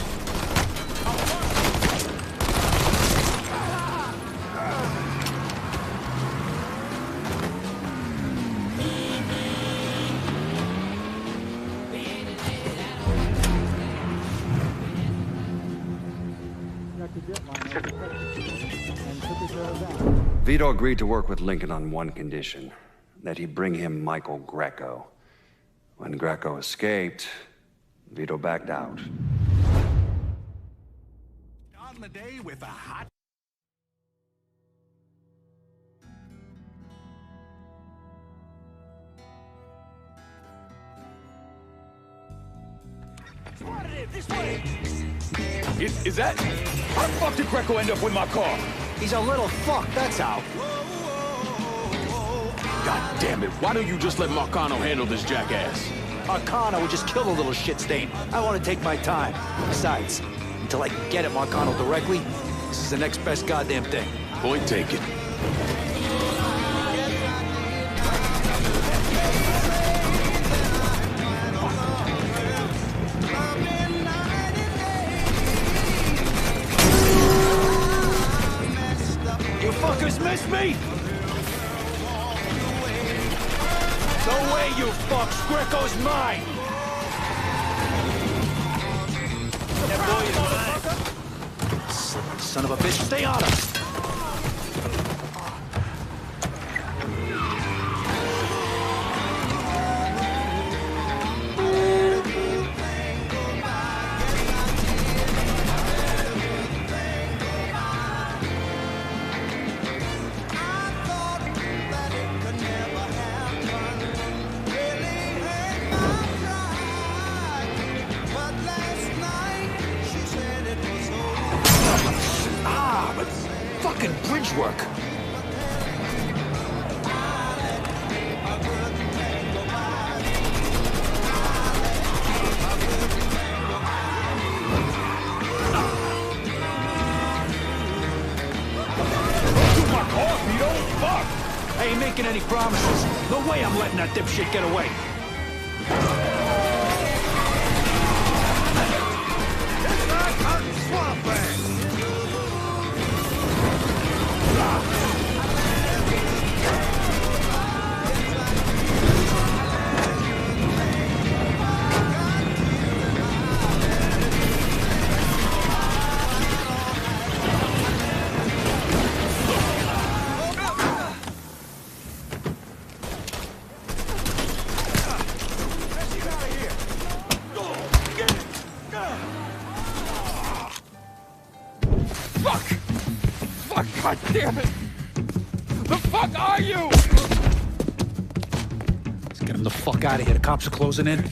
Vito agreed to work with Lincoln on one condition, that he bring him Michael Greco. When Greco escaped, Vito backed out. On the day with a hot... Is that? How the fuck did Greco end up with my car? He's a little fuck, that's how. God damn it, why don't you just let Marcano handle this jackass? Marcano would just kill the little shit stain. I want to take my time. Besides, until I can get at Marcano directly, this is the next best goddamn thing. Point taken. You fuckers missed me? No way, you fucks! Greco's mine! Son of a bitch, stay on us! Bridge work. I ain't making any promises. No way I'm letting that dipshit get away. God damn it! The fuck are you? Let's get him the fuck out of here. The cops are closing in.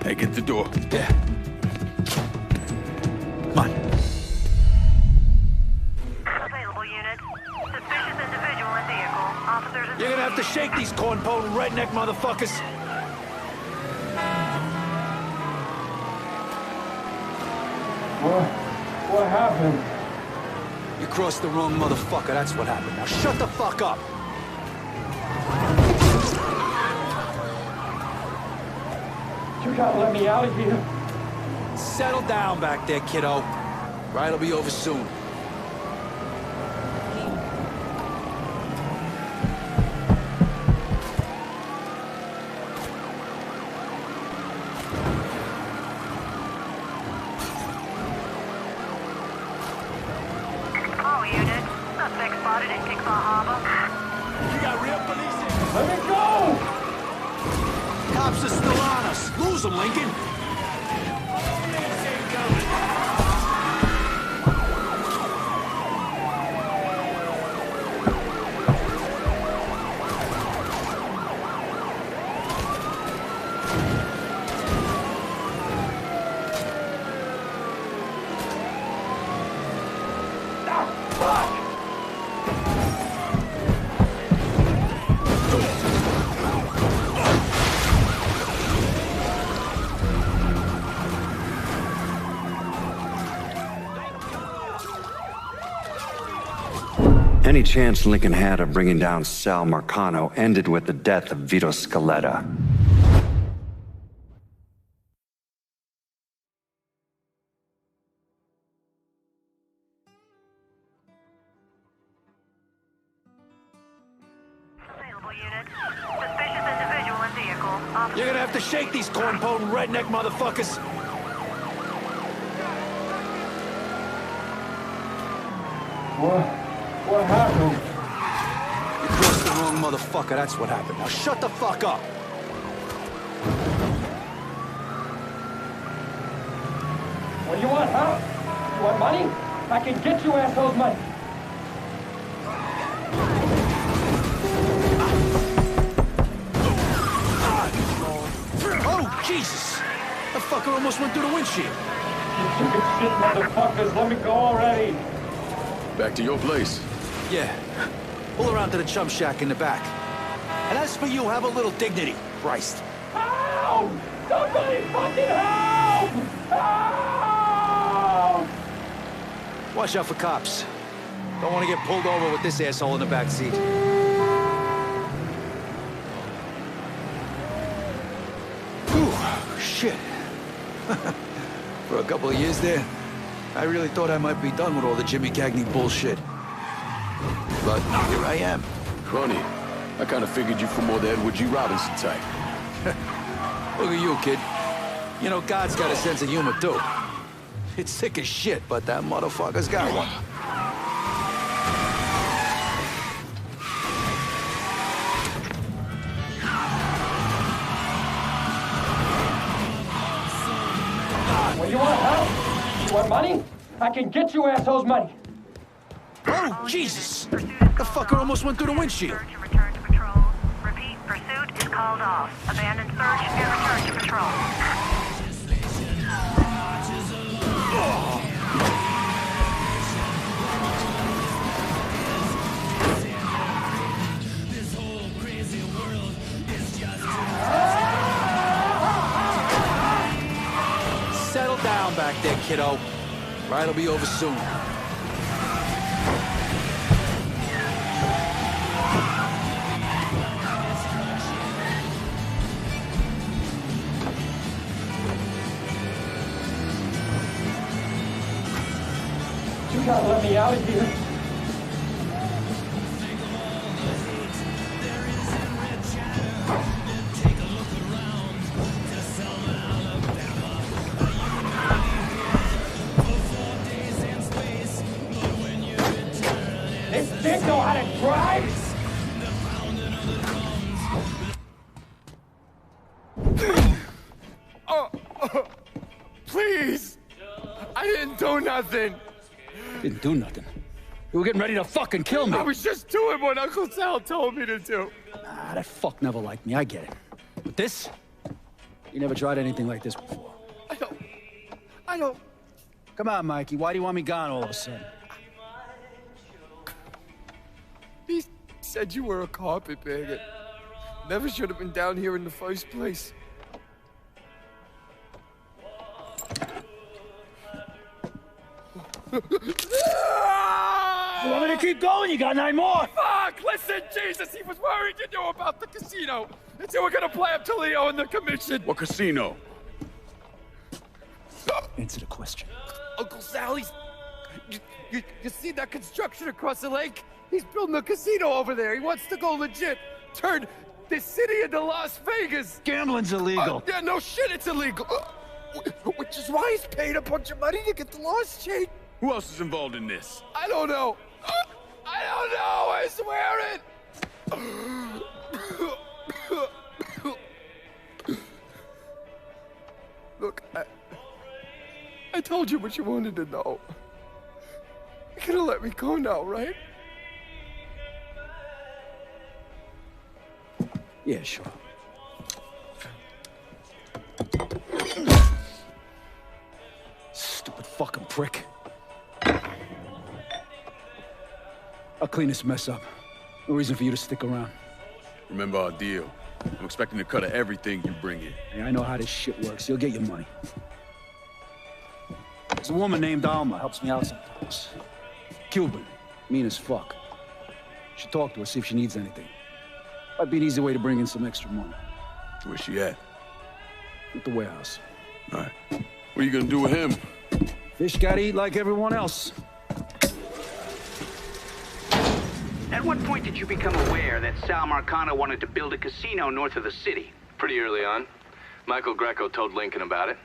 Hey, get the door. Yeah. Come on. Available units. Suspicious individual in vehicle. Officers in... You're gonna have to shake these corn-pone redneck motherfuckers. What happened? You crossed the wrong motherfucker, that's what happened. Now shut the fuck up! You gotta let me out of here. Settle down back there, kiddo. Ride'll be over soon. All units. Suspect spotted in Kicksaw Harbor. You got real police in. Let me go! Cops are still on us. Lose them, Lincoln. Any chance Lincoln had of bringing down Sal Marcano ended with the death of Vito Scaletta. Available units. Suspicious individual in vehicle. Officers... You're gonna have to shake these corn-pone redneck motherfuckers. What happened? You crossed the wrong motherfucker, that's what happened. Now shut the fuck up! What do you want, huh? You want money? I can get you assholes money. Oh, Jesus! That fucker almost went through the windshield. You stupid shit motherfuckers, let me go already. Back to your place. Yeah. Pull around to the chum shack in the back. And as for you, have a little dignity, Christ. Help! Somebody fucking help! Help! Watch out for cops. Don't want to get pulled over with this asshole in the back seat. Whew, shit. For a couple of years there, I really thought I might be done with all the Jimmy Cagney bullshit. But here I am. Funny. I kind of figured you for more the Edward G. Robinson type. Look at you, kid. You know, God's got a sense of humor, too. It's sick as shit, but that motherfucker's got one. What do you want, huh? You want money? I can get you assholes money. Oh, Jesus! The fucker almost went through the windshield. Return to patrol. Repeat, pursuit is called off. Abandon search and return to patrol. Settle down back there, kiddo. Ride'll be over soon. You gotta let me out of here. This dick know how to drive? Please! I didn't do nothing! Didn't do nothing. You were getting ready to fucking kill me. I was just doing what Uncle Sal told me to do. Ah, that fuck never liked me, I get it. But this? You never tried anything like this before. I don't... Come on, Mikey, why do you want me gone all of a sudden? He said you were a carpetbagger. Never should have been down here in the first place. You want me to keep going? You got 9 more! Fuck! Listen, Jesus, he was worried you knew about the casino. And so we're gonna play up to Leo and the commission. What casino? Answer the question. Uncle Sally's... You see that construction across the lake? He's building a casino over there. He wants to go legit. Turn this city into Las Vegas. Gambling's illegal. Yeah, no shit, it's illegal. Which is why he's paid a bunch of money to get the lost chain. Who else is involved in this? I don't know. I don't know, I swear it. Look, I told you what you wanted to know. You're gonna let me go now, right? Yeah, sure. Stupid fucking prick. I'll clean this mess up. No reason for you to stick around. Remember our deal. I'm expecting a cut of everything you bring in. Hey, I know how this shit works. You'll get your money. There's a woman named Alma, helps me out sometimes. Cuban, mean as fuck. Should talk to her, see if she needs anything. Might be an easy way to bring in some extra money. Where's she at? At the warehouse. All right. What are you gonna do with him? Fish gotta eat like everyone else. At what point did you become aware that Sal Marcano wanted to build a casino north of the city? Pretty early on. Michael Greco told Lincoln about it.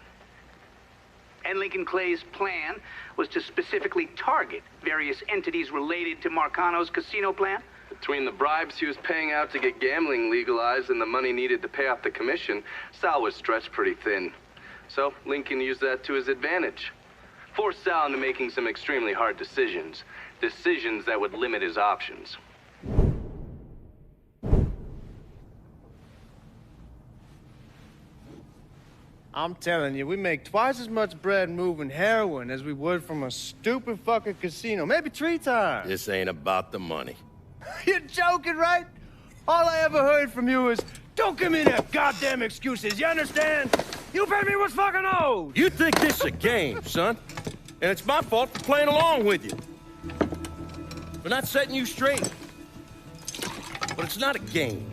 And Lincoln Clay's plan was to specifically target various entities related to Marcano's casino plan? Between the bribes he was paying out to get gambling legalized and the money needed to pay off the commission, Sal was stretched pretty thin. So Lincoln used that to his advantage. Forced Sal into making some extremely hard decisions. Decisions that would limit his options. I'm telling you, we make twice as much bread moving heroin as we would from a stupid fucking casino. Maybe 3 times. This ain't about the money. You're joking, right? All I ever heard from you is, don't give me that goddamn excuses, you understand? You pay me what's fucking owed! You think this is a game, son? And it's my fault for playing along with you. For not setting you straight. But it's not a game.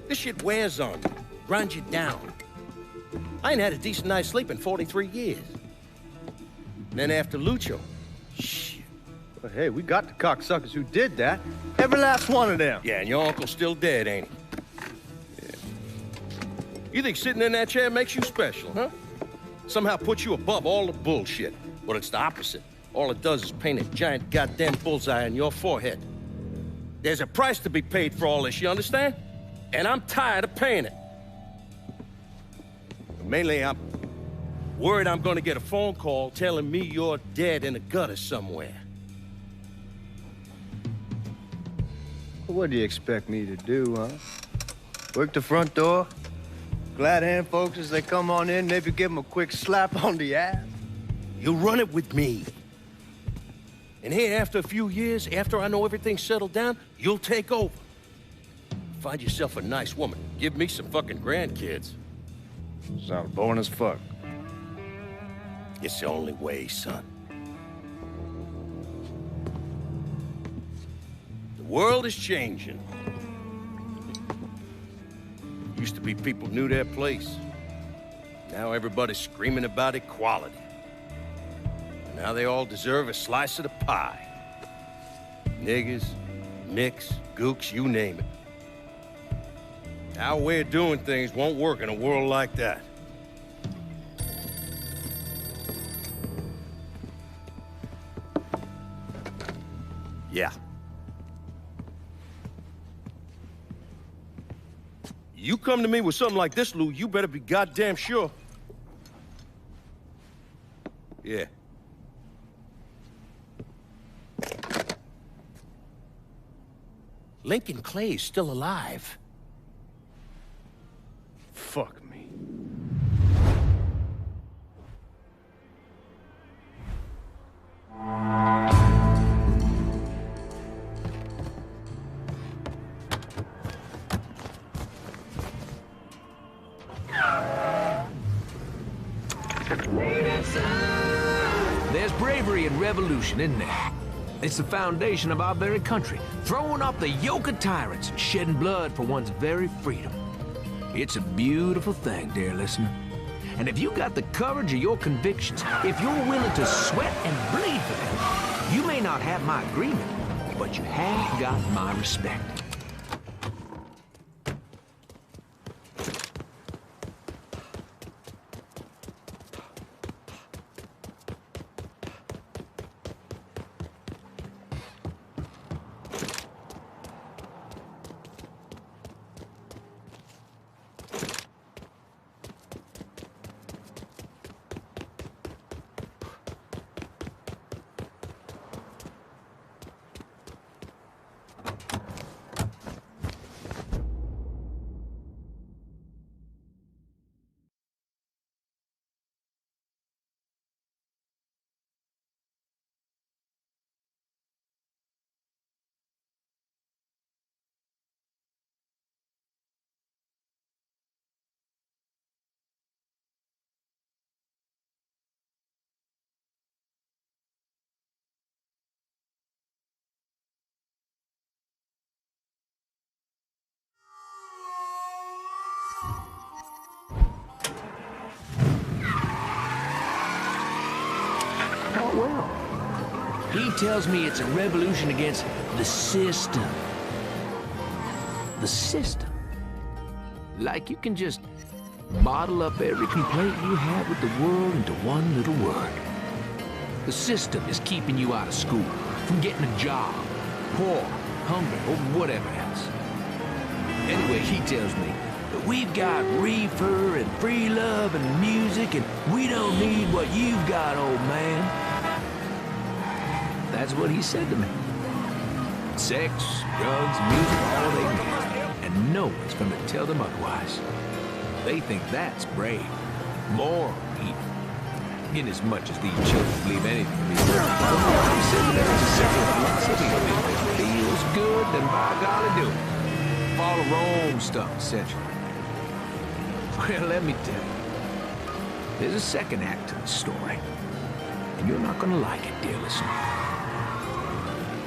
This shit wears on you, grinds you down. I ain't had a decent night's sleep in 43 years. And then after Lucho, shit. Well, hey, we got the cocksuckers who did that. Every last one of them. Yeah, and your uncle's still dead, ain't he? Yeah. You think sitting in that chair makes you special, huh? Somehow puts you above all the bullshit. But it's the opposite. All it does is paint a giant goddamn bullseye on your forehead. There's a price to be paid for all this, you understand? And I'm tired of paying it. But mainly, I'm worried I'm gonna get a phone call telling me you're dead in a gutter somewhere. What do you expect me to do, huh? Work the front door? Glad hand folks as they come on in, maybe give them a quick slap on the ass? You run it with me. And here, after a few years, after I know everything's settled down, you'll take over. Find yourself a nice woman. Give me some fucking grandkids. Sounds boring as fuck. It's the only way, son. The world is changing. Used to be people knew their place. Now everybody's screaming about equality. Now they all deserve a slice of the pie. Niggers, nicks, gooks, you name it. Our way of doing things won't work in a world like that. Yeah. You come to me with something like this, Lou, you better be goddamn sure. Yeah. Lincoln Clay's still alive. Fuck me. There's bravery in revolution, isn't there? It's the foundation of our very country, throwing off the yoke of tyrants and shedding blood for one's very freedom. It's a beautiful thing, dear listener. And if you got the courage of your convictions, if you're willing to sweat and bleed for them, you may not have my agreement, but you have got my respect. He tells me it's a revolution against the system. The system? Like you can just bottle up every complaint you have with the world into one little word. The system is keeping you out of school, from getting a job, poor, hungry, or whatever else. Anyway, he tells me that we've got reefer and free love and music, and we don't need what you've got, old man. That's what he said to me. Sex, drugs, music, all they need. And no one's gonna tell them otherwise. They think that's brave, moral, even. Inasmuch as these children believe anything to be true. He said that there's a secular philosophy of it. If it feels good, then by golly do it. Follow Rome stuff, essentially. Well, let me tell you. There's a second act to the story. And you're not gonna like it, dear listener.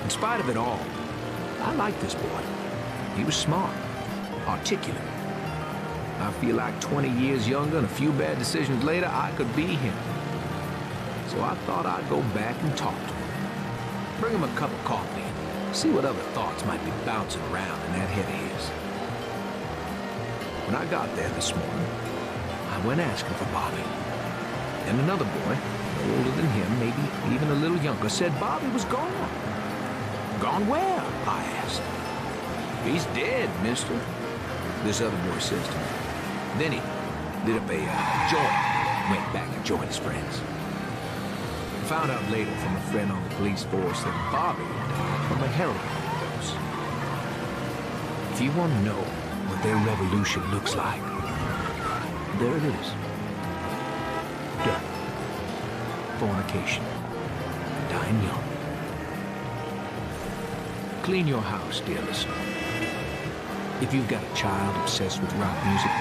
In spite of it all, I like this boy. He was smart, articulate. I feel like 20 years younger and a few bad decisions later, I could be him. So I thought I'd go back and talk to him. Bring him a cup of coffee and see what other thoughts might be bouncing around in that head of his. When I got there this morning, I went asking for Bobby. And another boy, older than him, maybe even a little younger, said Bobby was gone. Gone where? I asked. He's dead, mister, this other boy says to me. Then he lit up a joint and went back and joined his friends. I found out later from a friend on the police force that Bobby died from a heroin overdose. If you want to know what their revolution looks like, there it is. Dirt. Fornication. Dying young. Clean your house, dear listener. If you've got a child obsessed with rock music,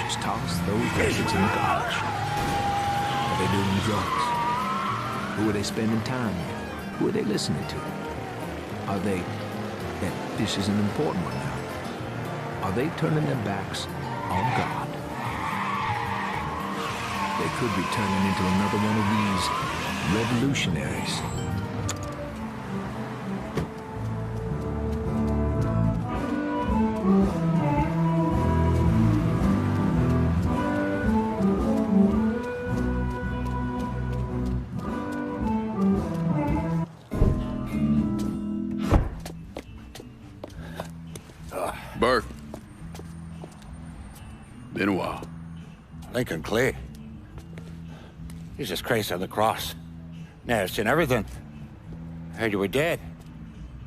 just toss those records in the garbage. Are they doing drugs? Who are they spending time with? Who are they listening to? Are they... And this is an important one now. Are they turning their backs on God? They could be turning into another one of these revolutionaries. Burke. Been a while. Lincoln Clay. Jesus Christ on the cross. Nasty and everything. Heard you were dead.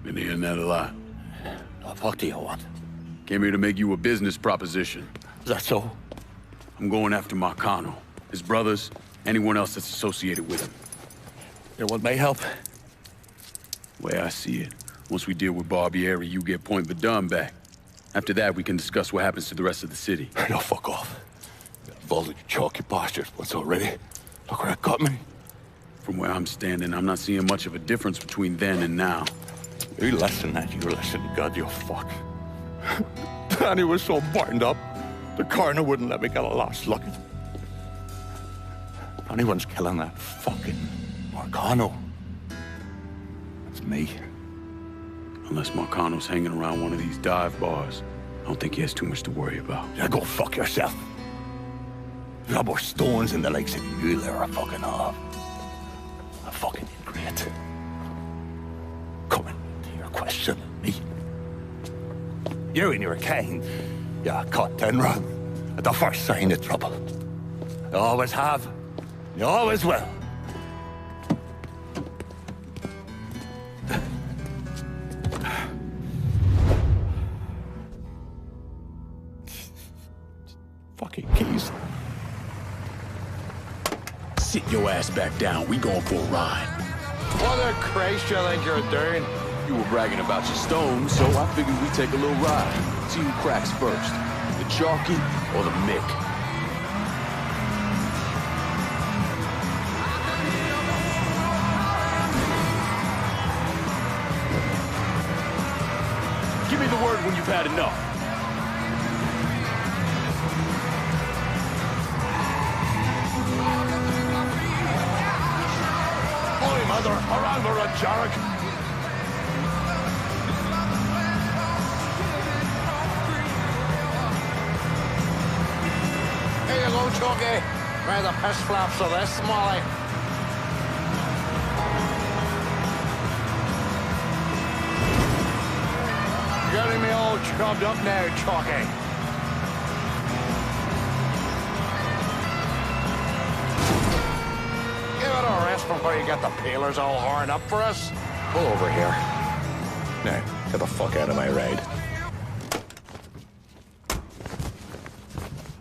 Been hearing that a lot. What do you want? Came here to make you a business proposition. Is that so? I'm going after Marcano, his brothers, anyone else that's associated with him. You want my help? Way I see it, once we deal with Barbieri, you get Point Verdun back. After that, we can discuss what happens to the rest of the city. No, fuck off. I've already chalky bastards once already. Look where it got me. From where I'm standing, I'm not seeing much of a difference between then and now. You listen, God, you fuck. Danny was so burned up, the coroner wouldn't let me get a last look. If anyone's killing that fucking Marcano, it's me. Unless Marcano's hanging around one of these dive bars, I don't think he has too much to worry about. Yeah, go fuck yourself. You got more stones in the likes of you there are fucking off. A fucking idiot. Coming to your question, me. You and your kind, you caught and run at the first sign of trouble. You always have, you always will. Fucking keys. Sit your ass back down. We going for a ride. What the Christ you think you're doing? You were bragging about your stones, so I figured we'd take a little ride. See who cracks first, the Chalky or the Mick. Give me the word when you've had enough. Holy mother, around the red Jarek. Here you go, Chunky. Where the piss flaps of this, Molly. Getting me all chubbed up now, Chunky. Give it a rest before you get the peelers all horned up for us. Pull over here. Now, get the fuck out of my ride.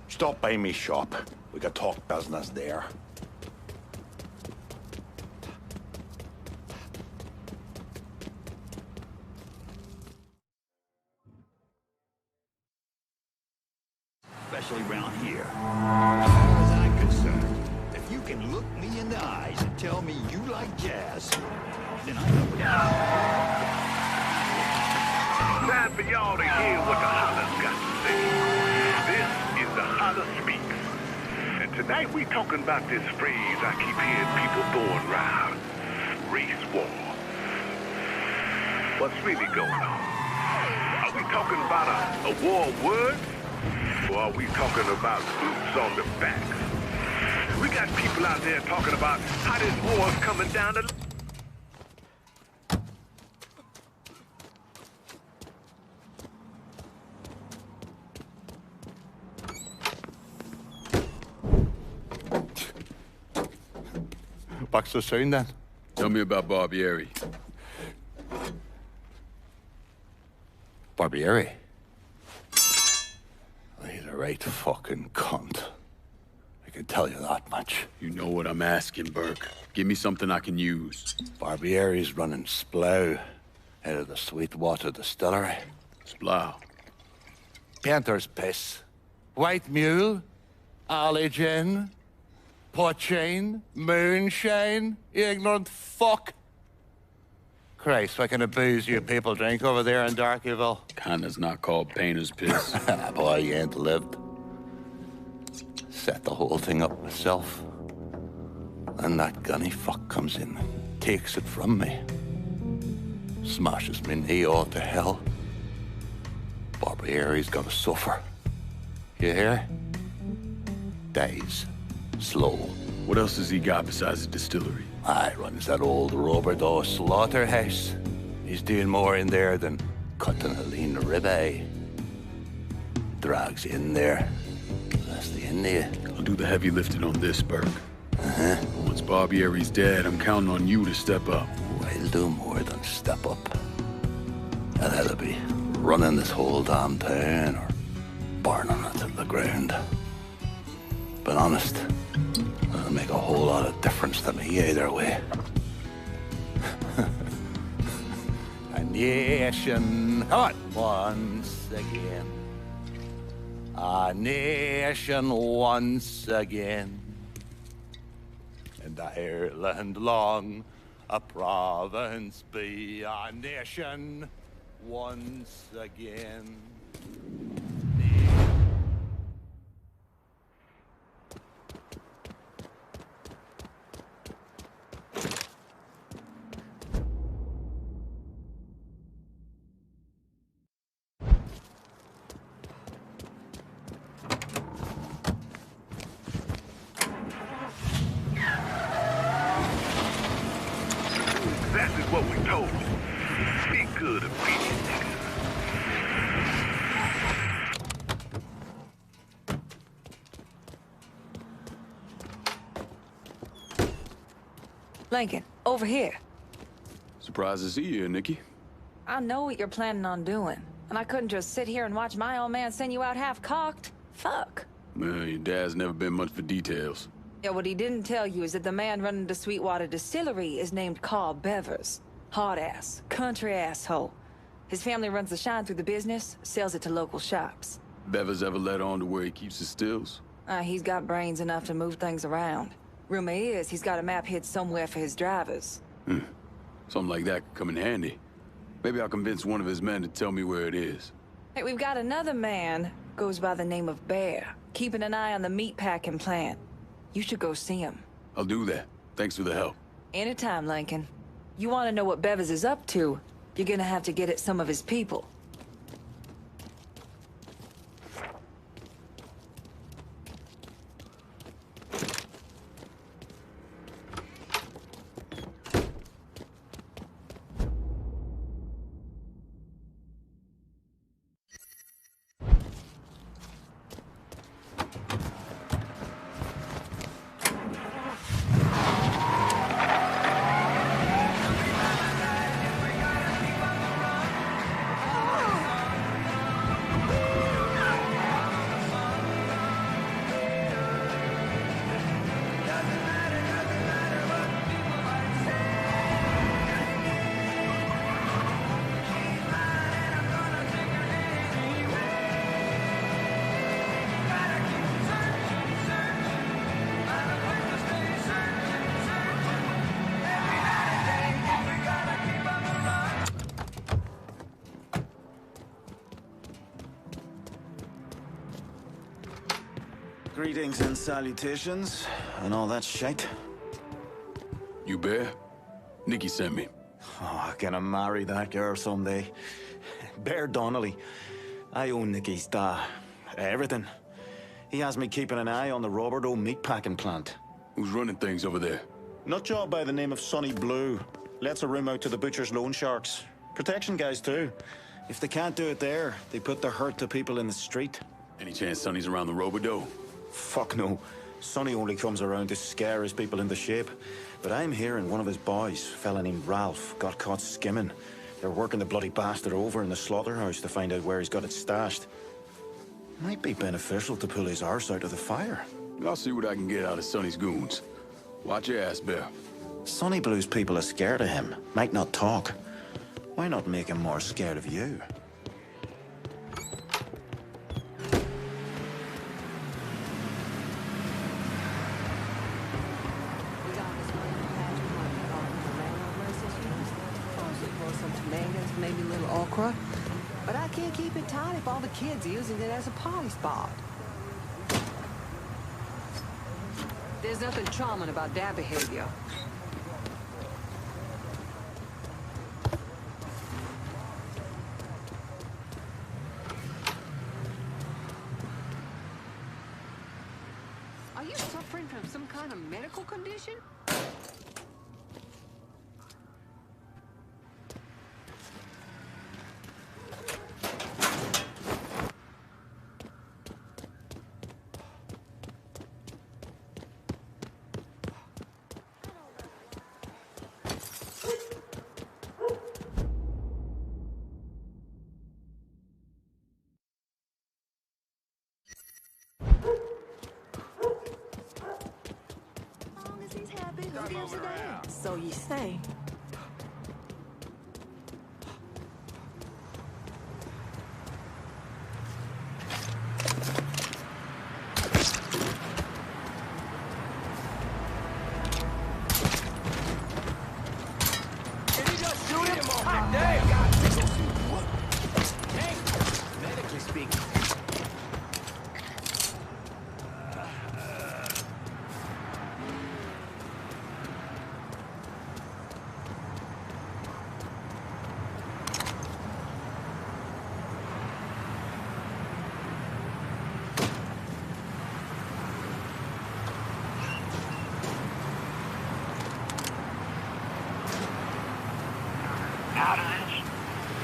Stop by me shop. We could talk business there. Especially around here. As far as I'm concerned, if you can look me in the eyes and tell me you like jazz, then I know what Time for y'all to hear what the Hollers got to say. This is the Holler Speaks. And tonight we talking about this phrase I keep hearing people throwing around. Race war. What's really going on? Are we talking about a war of words? Or are we talking about boots on the backs? We got people out there talking about how this war is coming down the... Back so soon, then? Tell me about Barbieri. Barbieri? He's a right fucking cunt. I can tell you that much. You know what I'm asking, Burke. Give me something I can use. Barbieri's running Splow out of the Sweetwater Distillery. Splow? Panther's piss. White mule. Alley gin. Poachine. Moonshine. You ignorant fuck. Christ, what kind of booze you people drink over there in Darkyville? Kinda's not called painter's piss. Boy, you ain't lived. Set the whole thing up myself. And that gunny fuck comes in and takes it from me. Smashes me knee all to hell. Barbieri's gonna suffer. You hear? Dies. Slow. What else has he got besides the distillery? Runs that old Robert O. slaughterhouse. He's doing more in there than cutting a lean ribeye. Drags in there. That's the end of you. I'll do the heavy lifting on this, Burke. Once Barbieri's dead, I'm counting on you to step up. I'll do more than step up. And that'll be running this whole damn town or burning it to the ground. But honest, it doesn't make a whole lot of difference to me either way. A nation hot once again. A nation once again. And Ireland long, a province be a nation once again. Exactly what we told you. Be good and beat it, niggas. Lincoln, over here. Surprised to see you here, Nikki. I know what you're planning on doing, and I couldn't just sit here and watch my old man send you out half-cocked. Fuck. Well, your dad's never been much for details. Yeah, what he didn't tell you is that the man running the Sweetwater Distillery is named Carl Bevers. Hard-ass, country asshole. His family runs the shine through the business, sells it to local shops. Bevers ever let on to where he keeps his stills? He's got brains enough to move things around. Rumor is he's got a map hid somewhere for his drivers. Something like that could come in handy. Maybe I'll convince one of his men to tell me where it is. Hey, we've got another man, goes by the name of Bear, keeping an eye on the meatpacking plant. You should go see him. I'll do that. Thanks for the help. Anytime, Lincoln. You want to know what Bevers is up to, you're gonna have to get at some of his people. Greetings and salutations, and all that shite. You Bear? Nikki sent me. Oh, gonna marry that girl someday. Bear Donnelly. I own Nicky's everything. He has me keeping an eye on the Roberto meatpacking plant. Who's running things over there? Nutjob by the name of Sonny Blue. Lets a room out to the butcher's loan sharks. Protection guys too. If they can't do it there, they put the hurt to people in the street. Any chance Sonny's around the Roberto? Fuck no. Sonny only comes around to scare his people into shape. But I'm hearing one of his boys, a fella named Ralph, got caught skimming. They're working the bloody bastard over in the slaughterhouse to find out where he's got it stashed. Might be beneficial to pull his arse out of the fire. I'll see what I can get out of Sonny's goons. Watch your ass, Bear. Sonny Blue's people are scared of him. Might not talk. Why not make him more scared of you? Maybe a little okra. But I can't keep it tight if all the kids are using it as a party spot. There's nothing charming about that behavior. Are you suffering from some kind of medical condition? happy? Who gives a damn? So you say. Did he just shoot him? Hot damn! Hey, medically speaking. Out of this.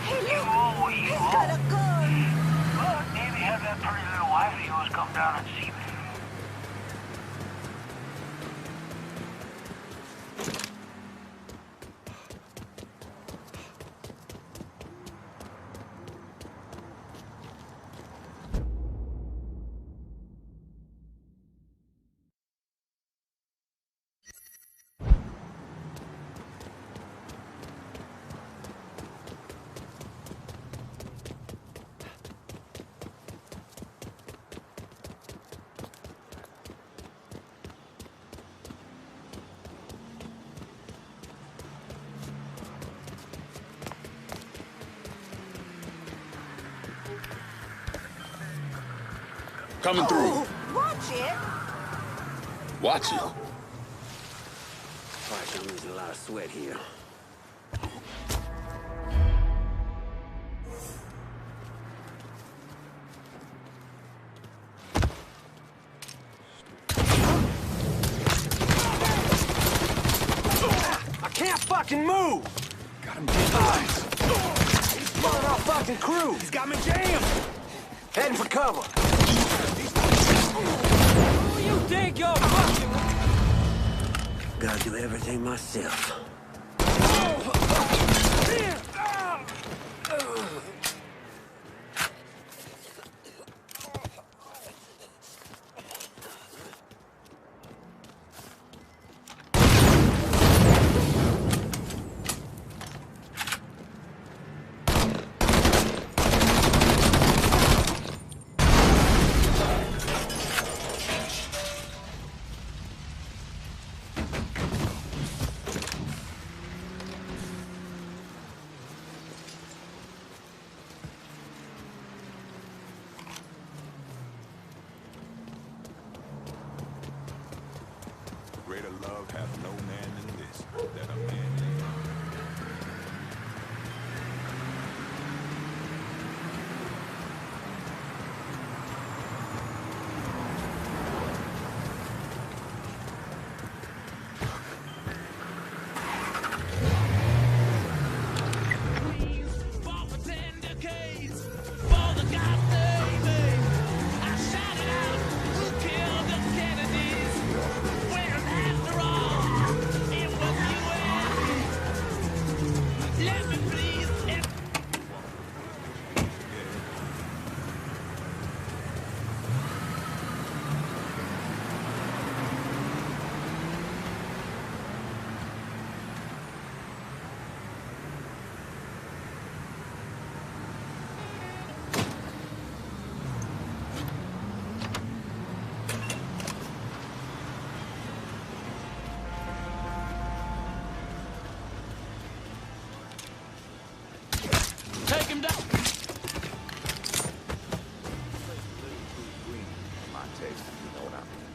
Hey, You all what you he's want. got a gun. But maybe have that pretty little wife of yours come down and see me. Coming through. Oh, watch it. Watch it. All right, I'm losing a lot of sweat here. I can't fucking move! Got him jammed. He's blowing our fucking crew! He's got me jammed! Heading for cover. Who you think you're fucking with? Gotta do everything myself. Greater love hath no man than this, that a man lay Take him down! my taste, you know what I mean?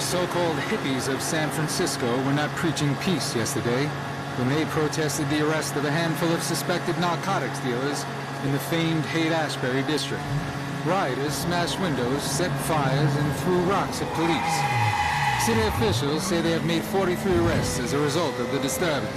so-called hippies of San Francisco were not preaching peace yesterday when they protested the arrest of a handful of suspected narcotics dealers in the famed Haight-Ashbury district. Rioters smashed windows, set fires, and threw rocks at police. City officials say they have made 43 arrests as a result of the disturbance.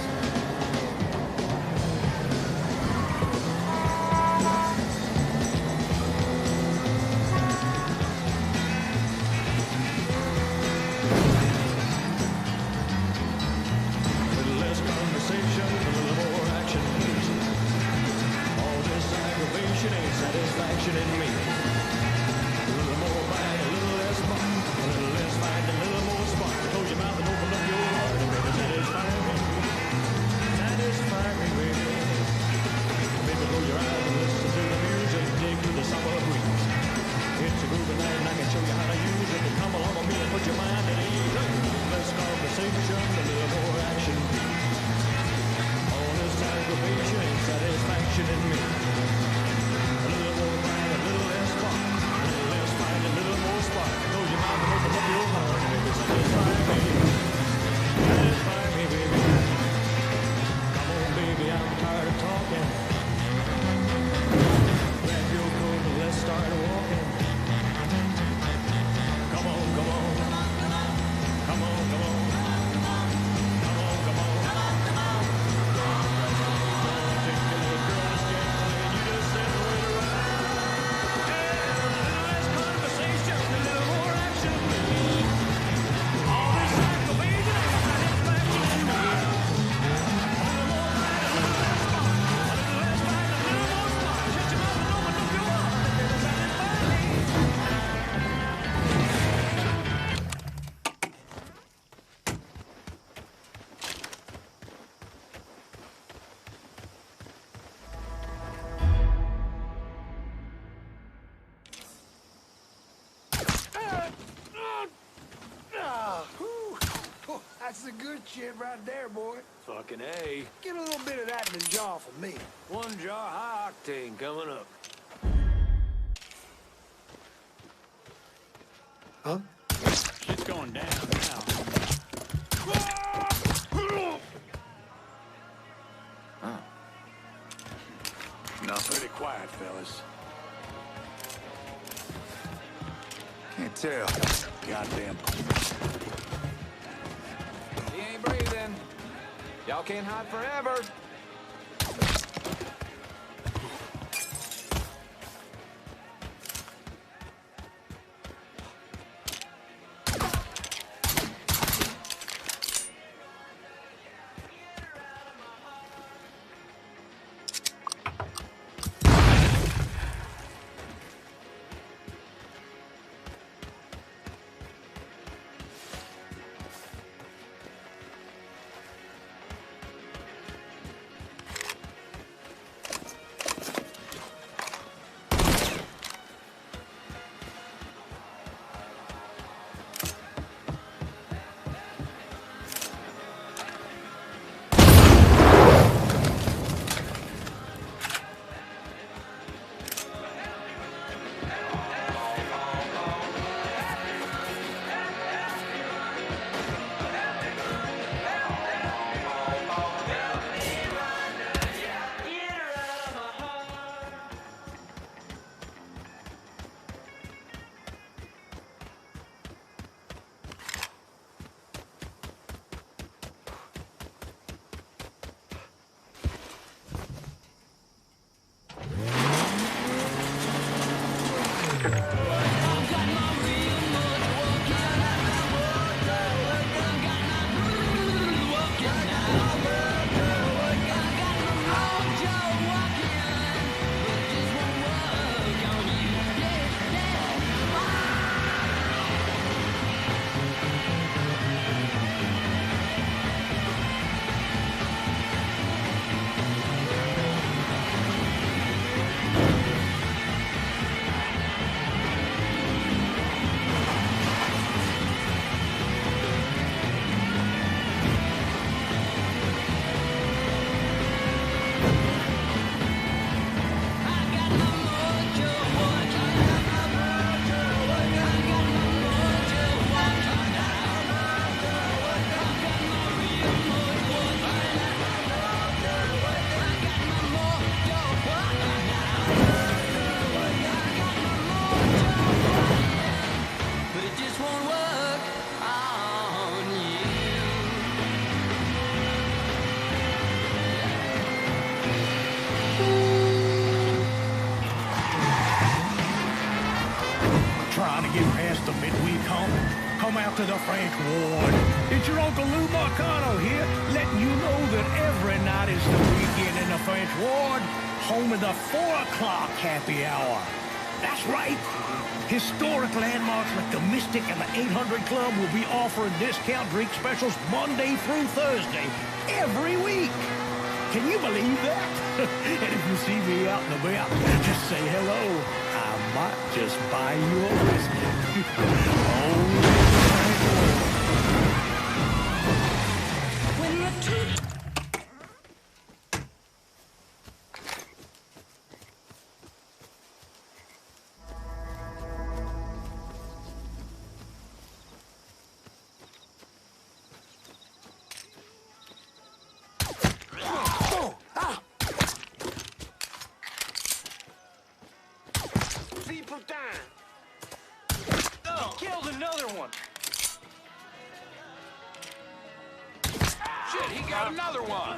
That's the good shit right there, boy. Fucking A. Get a little bit of that in the jaw for me. One jar high octane coming up. Huh? Shit's going down now. Oh. Nothing. Pretty quiet, fellas. Can't tell. Goddamn. He ain't breathing. Y'all can't hide forever. Welcome out to the French Ward. It's your Uncle Lou Marcano here, letting you know that every night is the weekend in the French Ward, home of the 4 o'clock happy hour. That's right. Historic landmarks like the Mystic and the 800 Club will be offering discount drink specials Monday through Thursday, every week. Can you believe that? And if you see me out and about, just say hello. I might just buy you a whiskey. Killed another one. Shit, he got another one.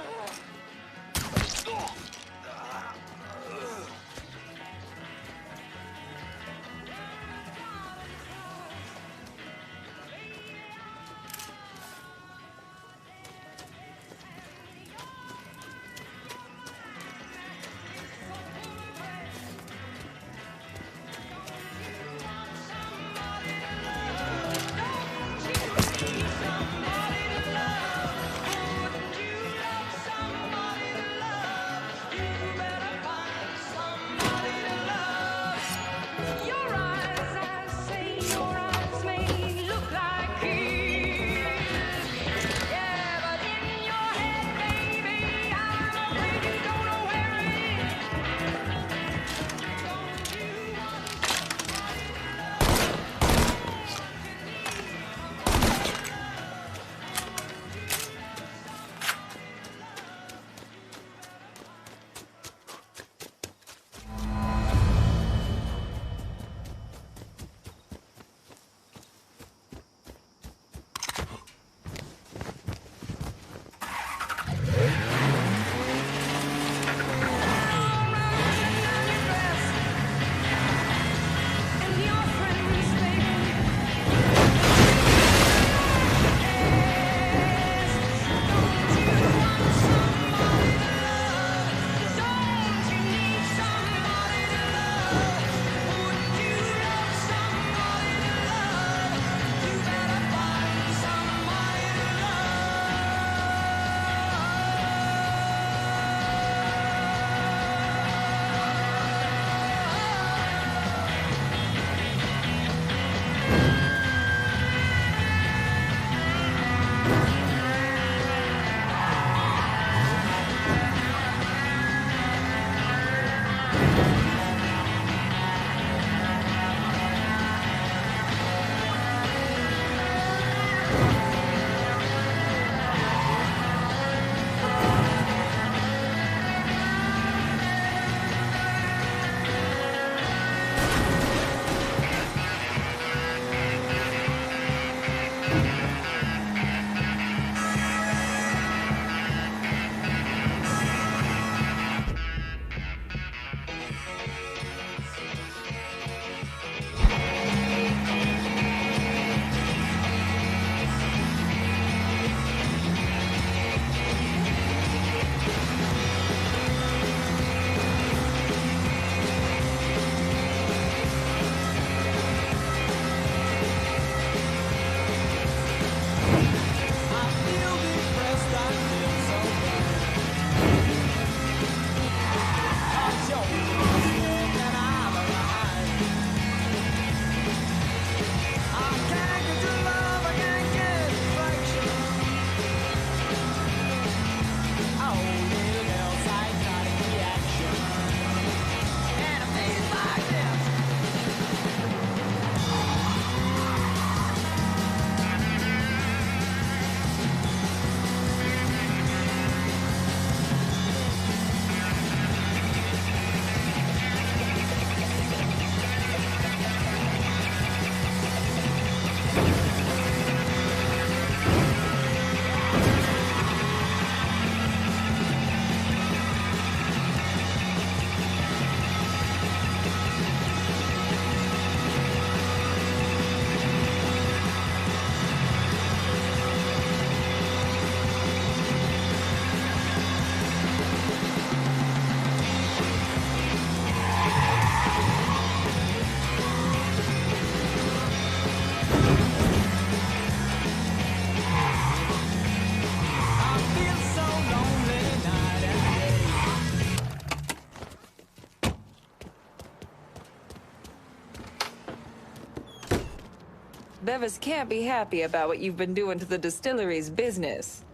Bevis can't be happy about what you've been doing to the distillery's business.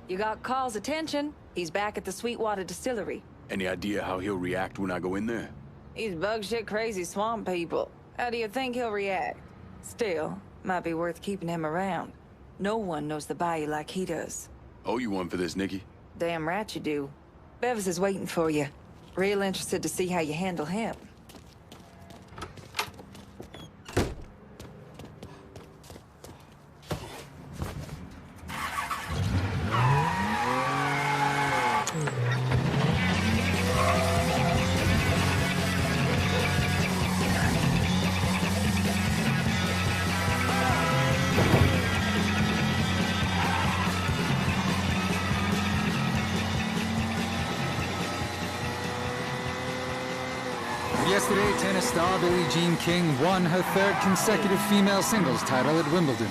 You got Carl's attention. He's back at the Sweetwater Distillery. Any idea how he'll react when I go in there? He's bug shit crazy swamp people. How do you think he'll react? Still, might be worth keeping him around. No one knows the bayou like he does. Owe you one for this, Nikki. Damn right you do. Bevis is waiting for you. Real interested to see how you handle him. Yesterday, tennis star Billie Jean King won her third consecutive female singles title at Wimbledon.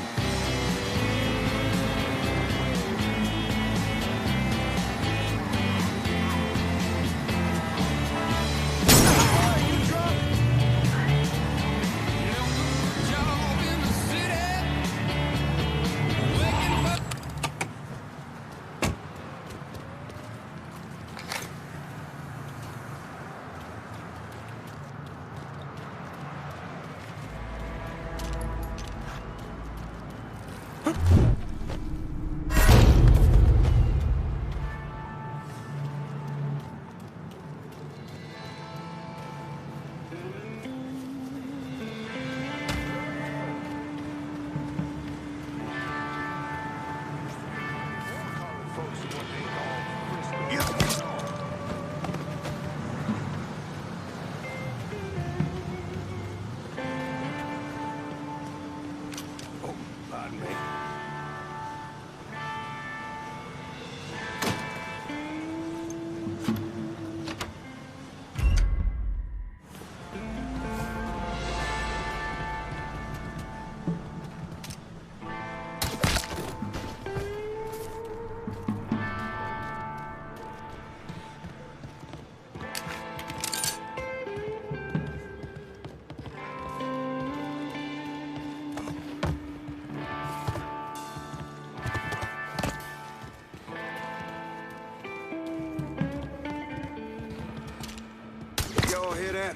Y'all hear that?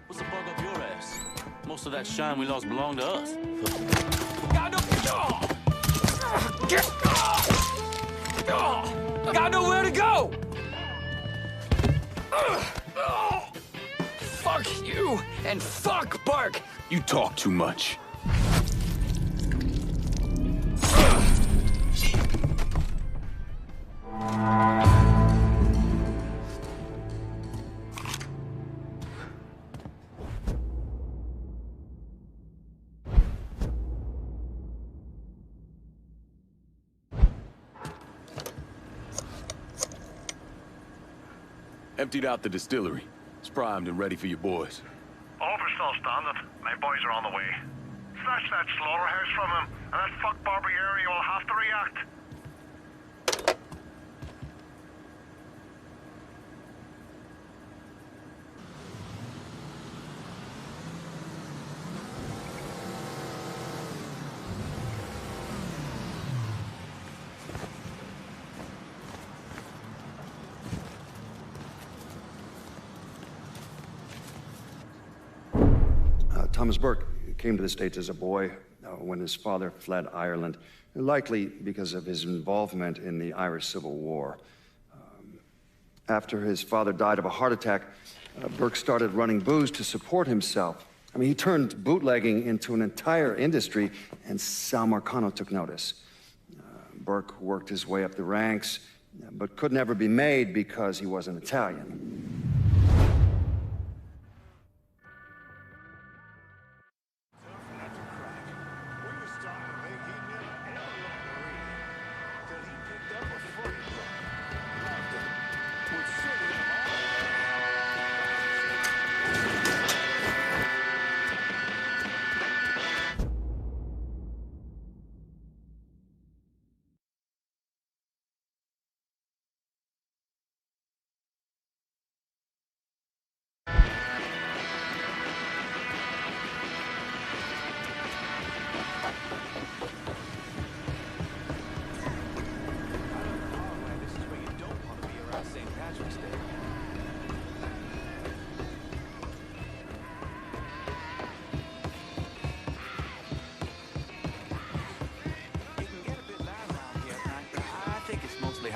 What's the bug up your ass? Most of that shine we lost belonged to us. Got nowhere to go! Fuck you, and fuck Burke! You talk too much. Emptied out the distillery. It's primed and ready for your boys. All for still standing. My boys are on the way. Snatch that slaughterhouse from him, and that fuck Barbieri will have to react. Thomas Burke came to the States as a boy when his father fled Ireland, likely because of his involvement in the Irish Civil War. After his father died of a heart attack, Burke started running booze to support himself. I mean, he turned bootlegging into an entire industry, and Sal Marcano took notice. Burke worked his way up the ranks, but could never be made because he wasn't Italian.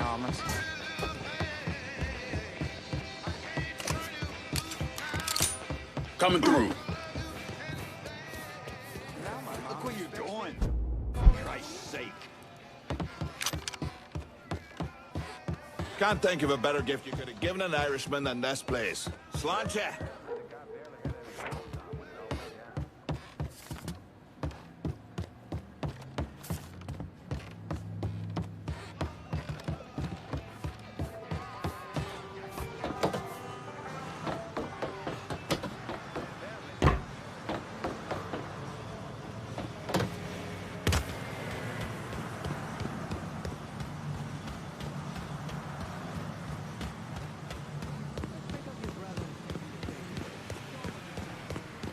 Thomas. Coming through. Look where you're going. For Christ's sake. Can't think of a better gift you could have given an Irishman than this place. Sláinte.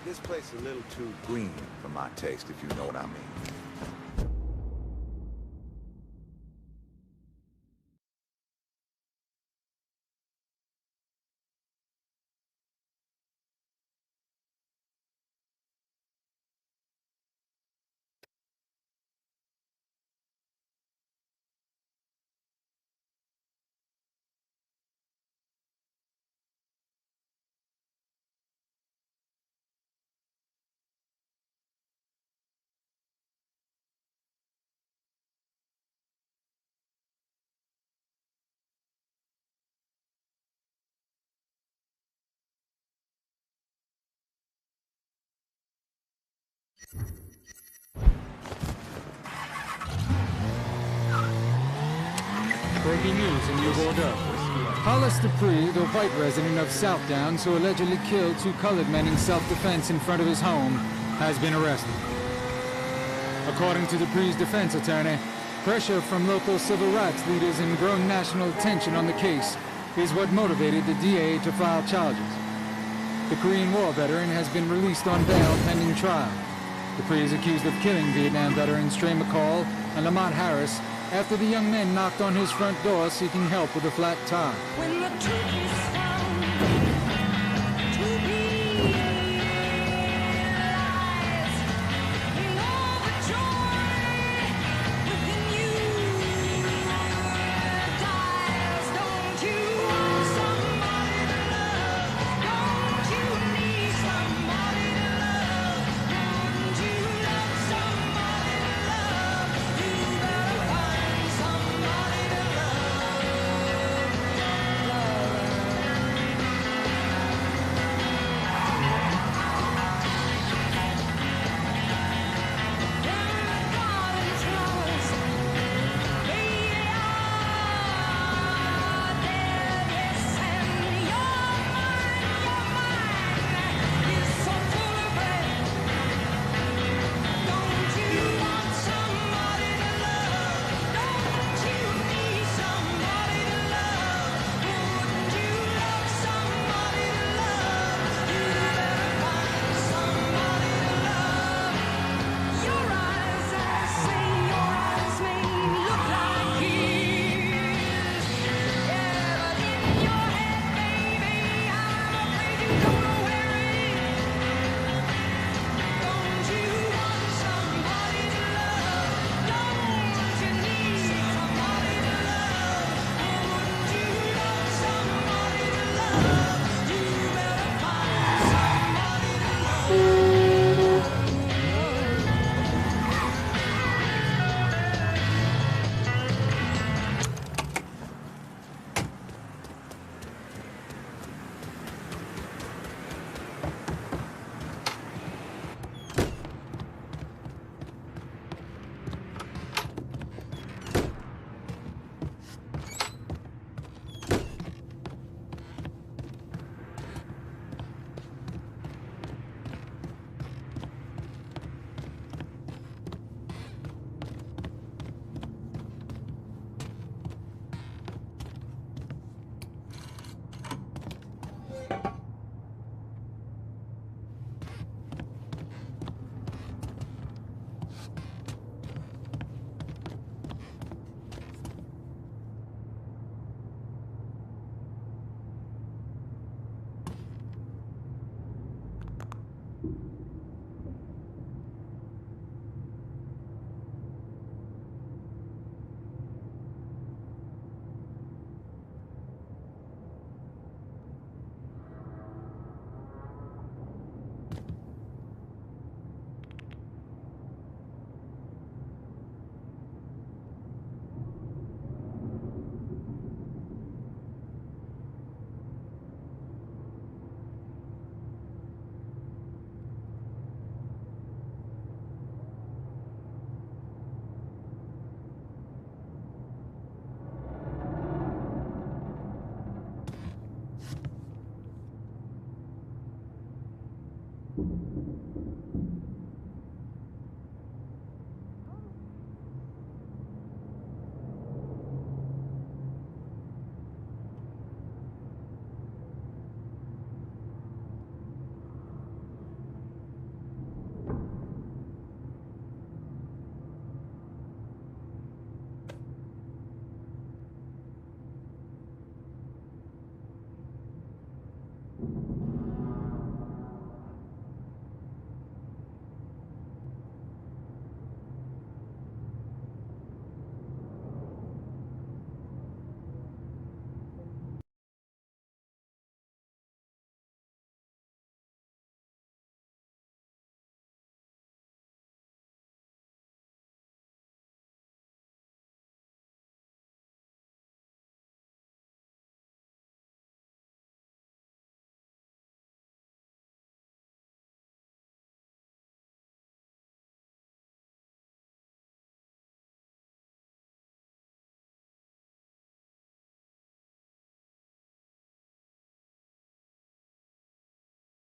This place is a little too green for my taste, if you know what I mean. Breaking news in New Bordeaux. Hollis Dupree, the white resident of Southdowns who allegedly killed two colored men in self-defense in front of his home, has been arrested. According to Dupree's defense attorney, pressure from local civil rights leaders and growing national attention on the case is what motivated the DA to file charges. The Korean War veteran has been released on bail pending trial. Dupree is accused of killing Vietnam veterans Trey McCall and Lamont Harris after the young men knocked on his front door seeking help with a flat tire. When the turkeys fly